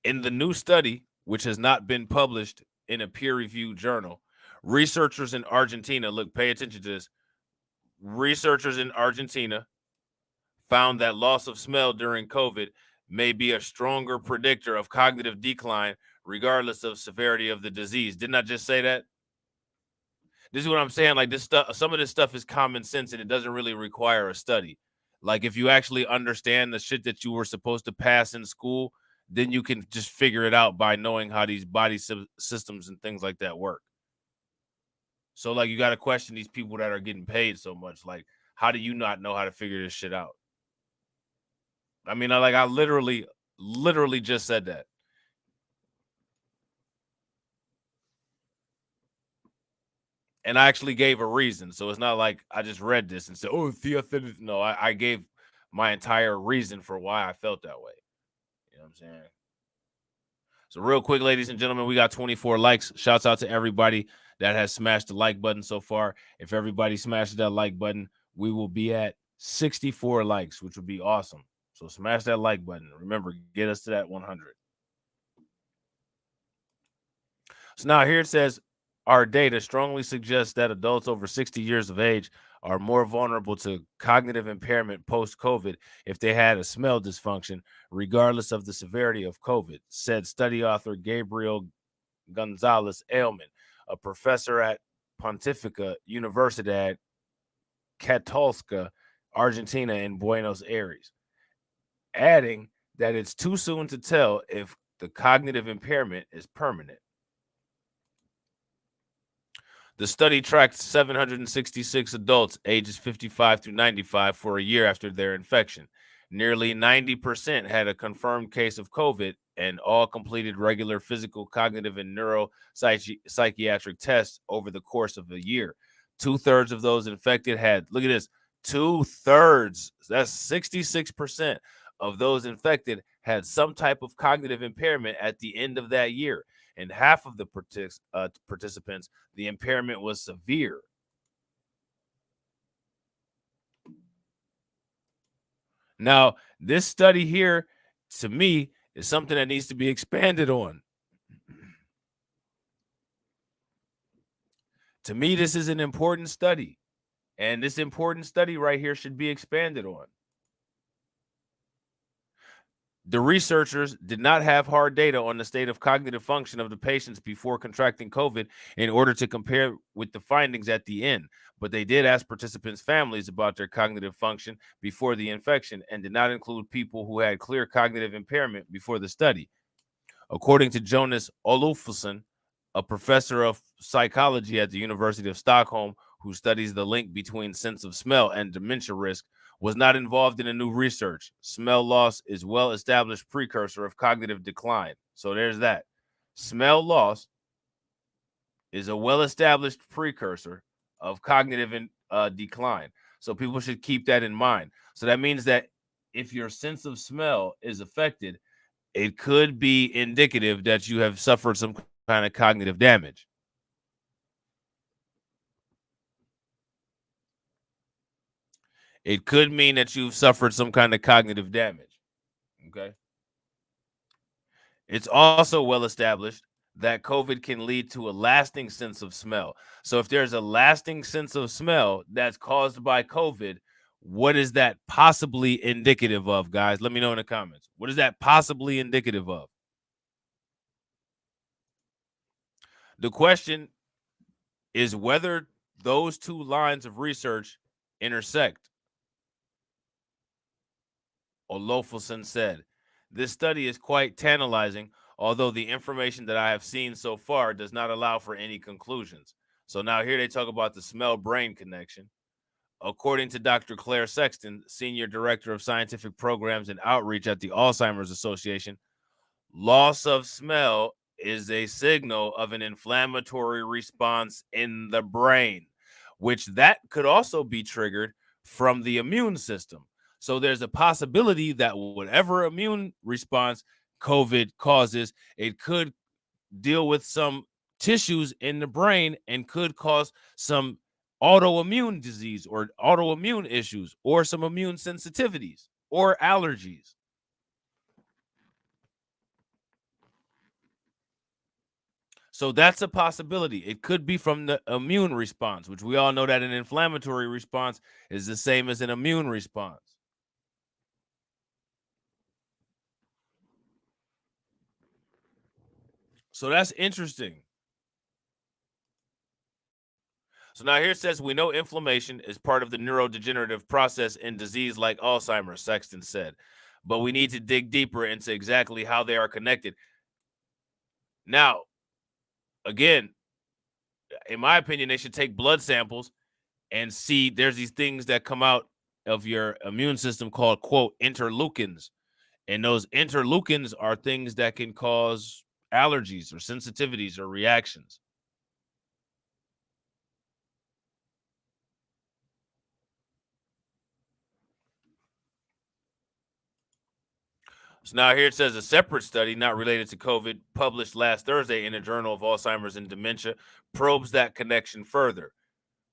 In the new study, which has not been published in a peer-reviewed journal, researchers in Argentina, look, pay attention to this. Researchers in Argentina found that loss of smell during COVID may be a stronger predictor of cognitive decline, regardless of severity of the disease. Didn't I just say that? This is what I'm saying. Like, this stuff, some of this stuff is common sense and it doesn't really require a study. Like, if you actually understand the shit that you were supposed to pass in school, then you can just figure it out by knowing how these body systems and things like that work. So, like, you got to question these people that are getting paid so much. Like, how do you not know how to figure this shit out? I mean, I literally just said that. And I actually gave a reason. So it's not like I just read this and said, oh, theophilus. No, I gave my entire reason for why I felt that way. You know what I'm saying? So real quick, ladies and gentlemen, we got 24 likes. Shouts out to everybody that has smashed the like button so far. If everybody smashes that like button, we will be at 64 likes, which would be awesome. So smash that like button. Remember, get us to that 100. So now here it says, our data strongly suggests that adults over 60 years of age are more vulnerable to cognitive impairment post-COVID if they had a smell dysfunction, regardless of the severity of COVID, said study author Gabriel Gonzalez-Ailman, a professor at Pontificia Universidad Católica, Argentina in Buenos Aires, adding that it's too soon to tell if the cognitive impairment is permanent. The study tracked 766 adults ages 55 through 95 for a year after their infection. Nearly 90% had a confirmed case of COVID, and all completed regular physical, cognitive, and neuropsychiatric tests over the course of a year. 2/3 of those infected had, look at this, 2/3, that's 66% of those infected had some type of cognitive impairment at the end of that year. And half of the participants, the impairment was severe. Now, this study here, to me, is something that needs to be expanded on. To me, this is an important study. And this important study right here should be expanded on. The researchers did not have hard data on the state of cognitive function of the patients before contracting COVID in order to compare with the findings at the end, but they did ask participants' families about their cognitive function before the infection and did not include people who had clear cognitive impairment before the study. According to Jonas Olufsson, a professor of psychology at the University of Stockholm who studies the link between sense of smell and dementia risk, was not involved in the new research. Smell loss is well-established precursor of cognitive decline. So there's that. Smell loss is a well-established precursor of cognitive decline. So people should keep that in mind. So that means that if your sense of smell is affected, it could be indicative that you have suffered some kind of cognitive damage. It could mean that you've suffered some kind of cognitive damage. Okay. It's also well established that COVID can lead to a lasting sense of smell. So if there's a lasting sense of smell that's caused by COVID, what is that possibly indicative of, guys? Let me know in the comments. What is that possibly indicative of? The question is whether those two lines of research intersect. Olofsson said, this study is quite tantalizing, although the information that I have seen so far does not allow for any conclusions. So now here they talk about the smell-brain connection. according to Dr. Claire Sexton, Senior Director of Scientific Programs and Outreach at the Alzheimer's Association, loss of smell is a signal of an inflammatory response in the brain, which that could also be triggered from the immune system. So there's a possibility that whatever immune response COVID causes, it could deal with some tissues in the brain and could cause some autoimmune disease or autoimmune issues or some immune sensitivities or allergies. So that's a possibility. It could be from the immune response, which we all know that an inflammatory response is the same as an immune response. So that's interesting. So now here it says, we know inflammation is part of the neurodegenerative process in disease like Alzheimer's, Sexton said, but we need to dig deeper into exactly how they are connected. Now, again, in my opinion, they should take blood samples and see there's these things that come out of your immune system called, quote, interleukins. And those interleukins are things that can cause allergies or sensitivities or reactions. So now here it says a separate study not related to COVID published last Thursday in a Journal of Alzheimer's and Dementia probes that connection further.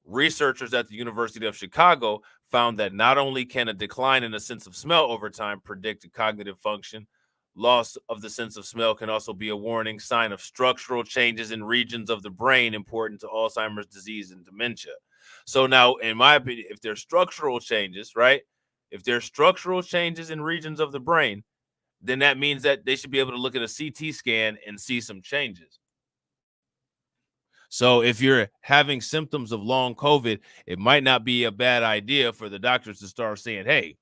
Researchers at the University of Chicago found that not only can a decline in the sense of smell over time predict a cognitive function, loss of the sense of smell can also be a warning sign of structural changes in regions of the brain important to Alzheimer's disease and dementia. So now, in my opinion, if there's structural changes, right? If there's structural changes in regions of the brain, then that means that they should be able to look at a CT scan and see some changes. So if you're having symptoms of long COVID, it might not be a bad idea for the doctors to start saying, hey,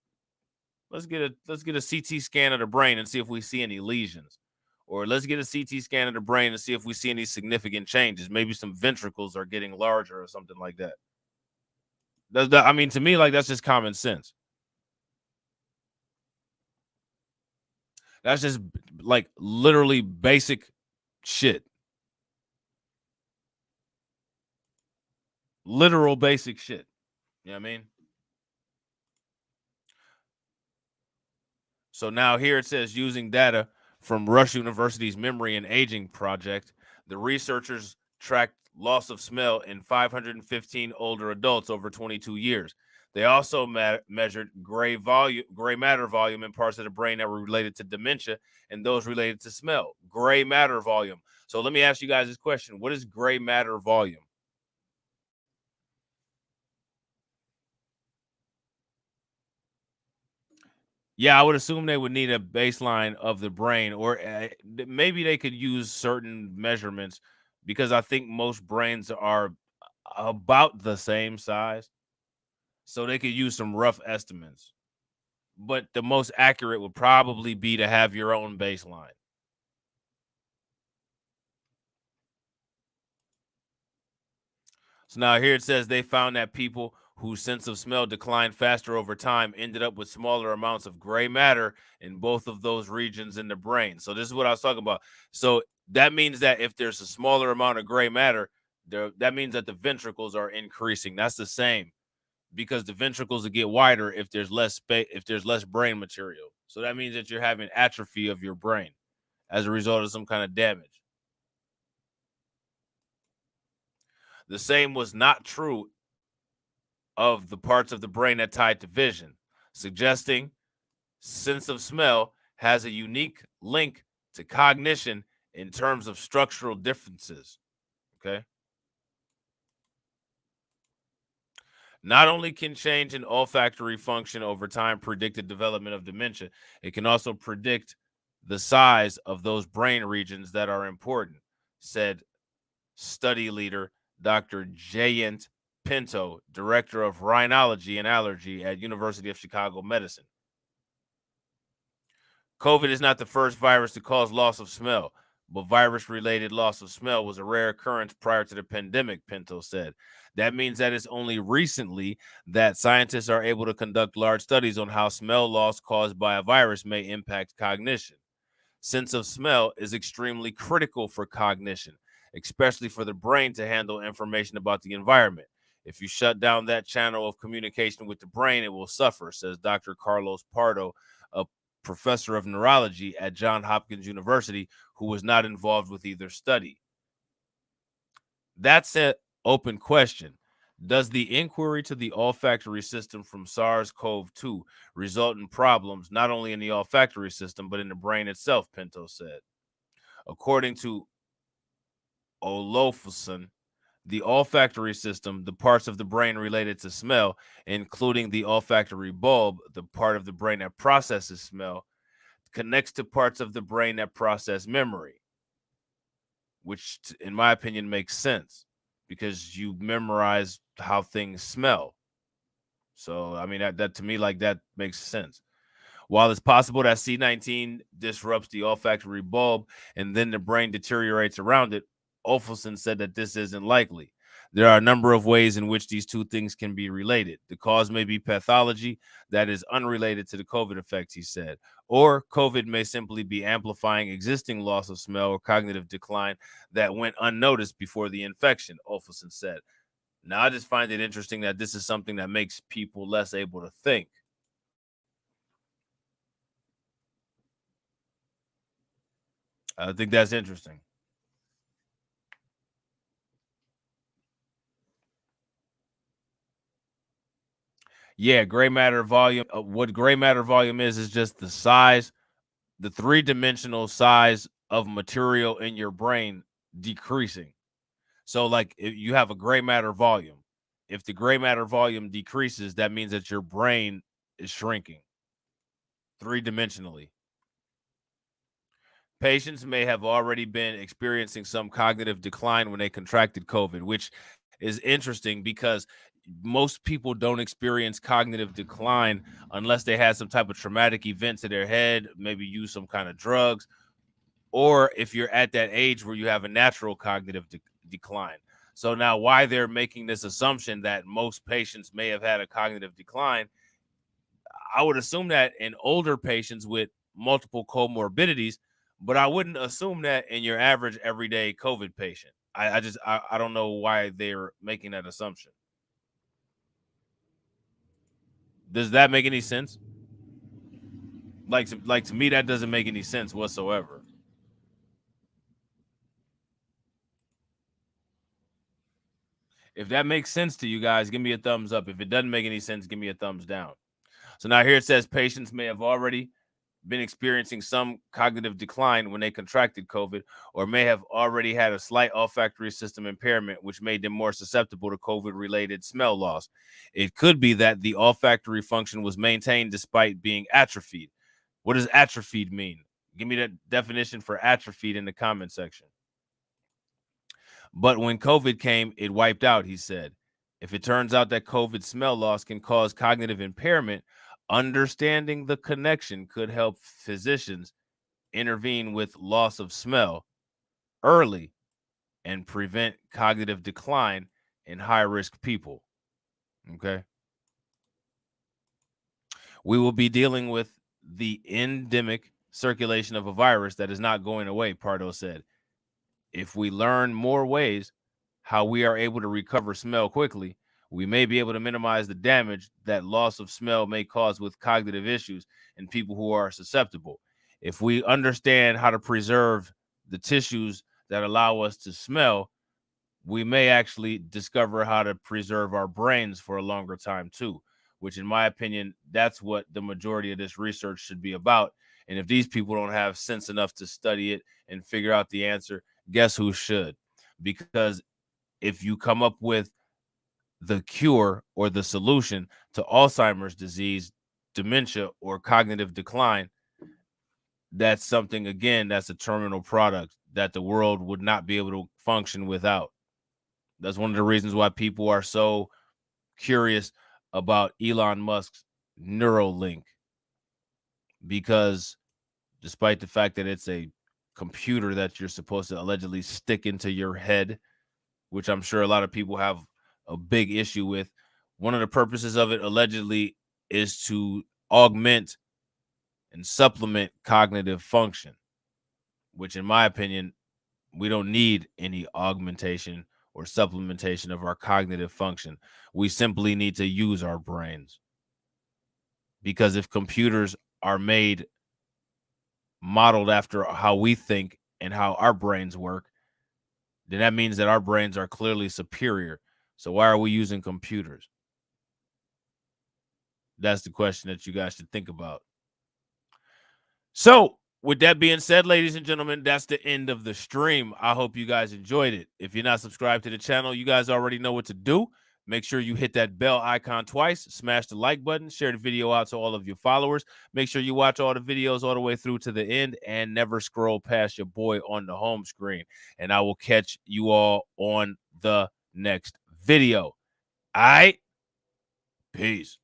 let's get a CT scan of the brain and see if we see any lesions. Or let's get a CT scan of the brain and see if we see any significant changes. Maybe some ventricles are getting larger or something like that. I mean, to me, like, that's just common sense. That's just like literally basic shit. Literal basic shit. You know what I mean? So now here it says, using data from Rush University's Memory and Aging Project, the researchers tracked loss of smell in 515 older adults over 22 years. They also measured gray matter volume in parts of the brain that were related to dementia and those related to smell. Gray matter volume. So let me ask you guys this question. What is gray matter volume? Yeah, I would assume they would need a baseline of the brain, or maybe they could use certain measurements, because I think most brains are about the same size. So they could use some rough estimates. But the most accurate would probably be to have your own baseline. So now here it says they found that people whose sense of smell declined faster over time ended up with smaller amounts of gray matter in both of those regions in the brain. So this is what I was talking about. So that means that if there's a smaller amount of gray matter, that means that the ventricles are increasing. That's the same, because the ventricles will get wider if there's less space, if there's less brain material. So that means that you're having atrophy of your brain as a result of some kind of damage. The same was not true of the parts of the brain that tied to vision, suggesting sense of smell has a unique link to cognition in terms of structural differences. Okay. Not only can change in olfactory function over time predict the development of dementia, it can also predict the size of those brain regions that are important, said study leader Dr. Jayant Pinto, director of rhinology and allergy at University of Chicago Medicine. COVID is not the first virus to cause loss of smell, but virus-related loss of smell was a rare occurrence prior to the pandemic, Pinto said. That means that it's only recently that scientists are able to conduct large studies on how smell loss caused by a virus may impact cognition. Sense of smell is extremely critical for cognition, especially for the brain to handle information about the environment. If you shut down that channel of communication with the brain, it will suffer, says Dr. Carlos Pardo, a professor of neurology at Johns Hopkins University, who was not involved with either study. That's an open question. Does the inquiry to the olfactory system from SARS-CoV-2 result in problems not only in the olfactory system, but in the brain itself, Pinto said. According to Olofsson, the olfactory system, the parts of the brain related to smell, including the olfactory bulb, the part of the brain that processes smell, connects to parts of the brain that process memory, which, in my opinion, makes sense because you memorize how things smell. So, I mean, that to me, like, that makes sense. While it's possible that C19 disrupts the olfactory bulb and then the brain deteriorates around it, Olofsson said that this isn't likely. There are a number of ways in which these two things can be related. The cause may be pathology that is unrelated to the COVID effect, he said, or COVID may simply be amplifying existing loss of smell or cognitive decline that went unnoticed before the infection, Olofsson said. Now, I just find it interesting that this is something that makes people less able to think. I think that's interesting. Yeah, gray matter volume. What gray matter volume is just the size, the three-dimensional size of material in your brain decreasing. So, like, if you have a gray matter volume, if the gray matter volume decreases, that means that your brain is shrinking three-dimensionally. Patients may have already been experiencing some cognitive decline when they contracted COVID, which is interesting because most people don't experience cognitive decline unless they had some type of traumatic event to their head, maybe use some kind of drugs, or if you're at that age where you have a natural cognitive decline. So now why they're making this assumption that most patients may have had a cognitive decline, I would assume that in older patients with multiple comorbidities, but I wouldn't assume that in your average everyday COVID patient. I don't know why they're making that assumption. Does that make any sense? Like to me, that doesn't make any sense whatsoever. If that makes sense to you guys, give me a thumbs up. If it doesn't make any sense, give me a thumbs down. So now here it says patients may have already been experiencing some cognitive decline when they contracted COVID, or may have already had a slight olfactory system impairment, which made them more susceptible to COVID-related smell loss. It could be that the olfactory function was maintained despite being atrophied. What does atrophied mean? Give me the definition for atrophied in the comment section. But when COVID came, it wiped out, he said. If it turns out that COVID smell loss can cause cognitive impairment, understanding the connection could help physicians intervene with loss of smell early and prevent cognitive decline in high-risk people. Okay. We will be dealing with the endemic circulation of a virus that is not going away, Pardo said. If we learn more ways how we are able to recover smell quickly, we may be able to minimize the damage that loss of smell may cause with cognitive issues in people who are susceptible. If we understand how to preserve the tissues that allow us to smell, we may actually discover how to preserve our brains for a longer time too, which in my opinion, that's what the majority of this research should be about. And if these people don't have sense enough to study it and figure out the answer, guess who should? Because if you come up with the cure or the solution to Alzheimer's disease, dementia, or cognitive decline, that's something, again, that's a terminal product that the world would not be able to function without. That's one of the reasons why people are so curious about Elon Musk's Neuralink, because despite the fact that it's a computer that you're supposed to allegedly stick into your head, which I'm sure a lot of people have a big issue with. One of the purposes of it allegedly is to augment and supplement cognitive function, which in my opinion, we don't need any augmentation or supplementation of our cognitive function. We simply need to use our brains. Because if computers are made modeled after how we think and how our brains work, then that means that our brains are clearly superior. So why are we using computers? That's the question that you guys should think about. So with that being said, ladies and gentlemen, that's the end of the stream. I hope you guys enjoyed it. If you're not subscribed to the channel, you guys already know what to do. Make sure you hit that bell icon twice, smash the like button, share the video out to all of your followers. Make sure you watch all the videos all the way through to the end and never scroll past your boy on the home screen. And I will catch you all on the next video. All right? Peace.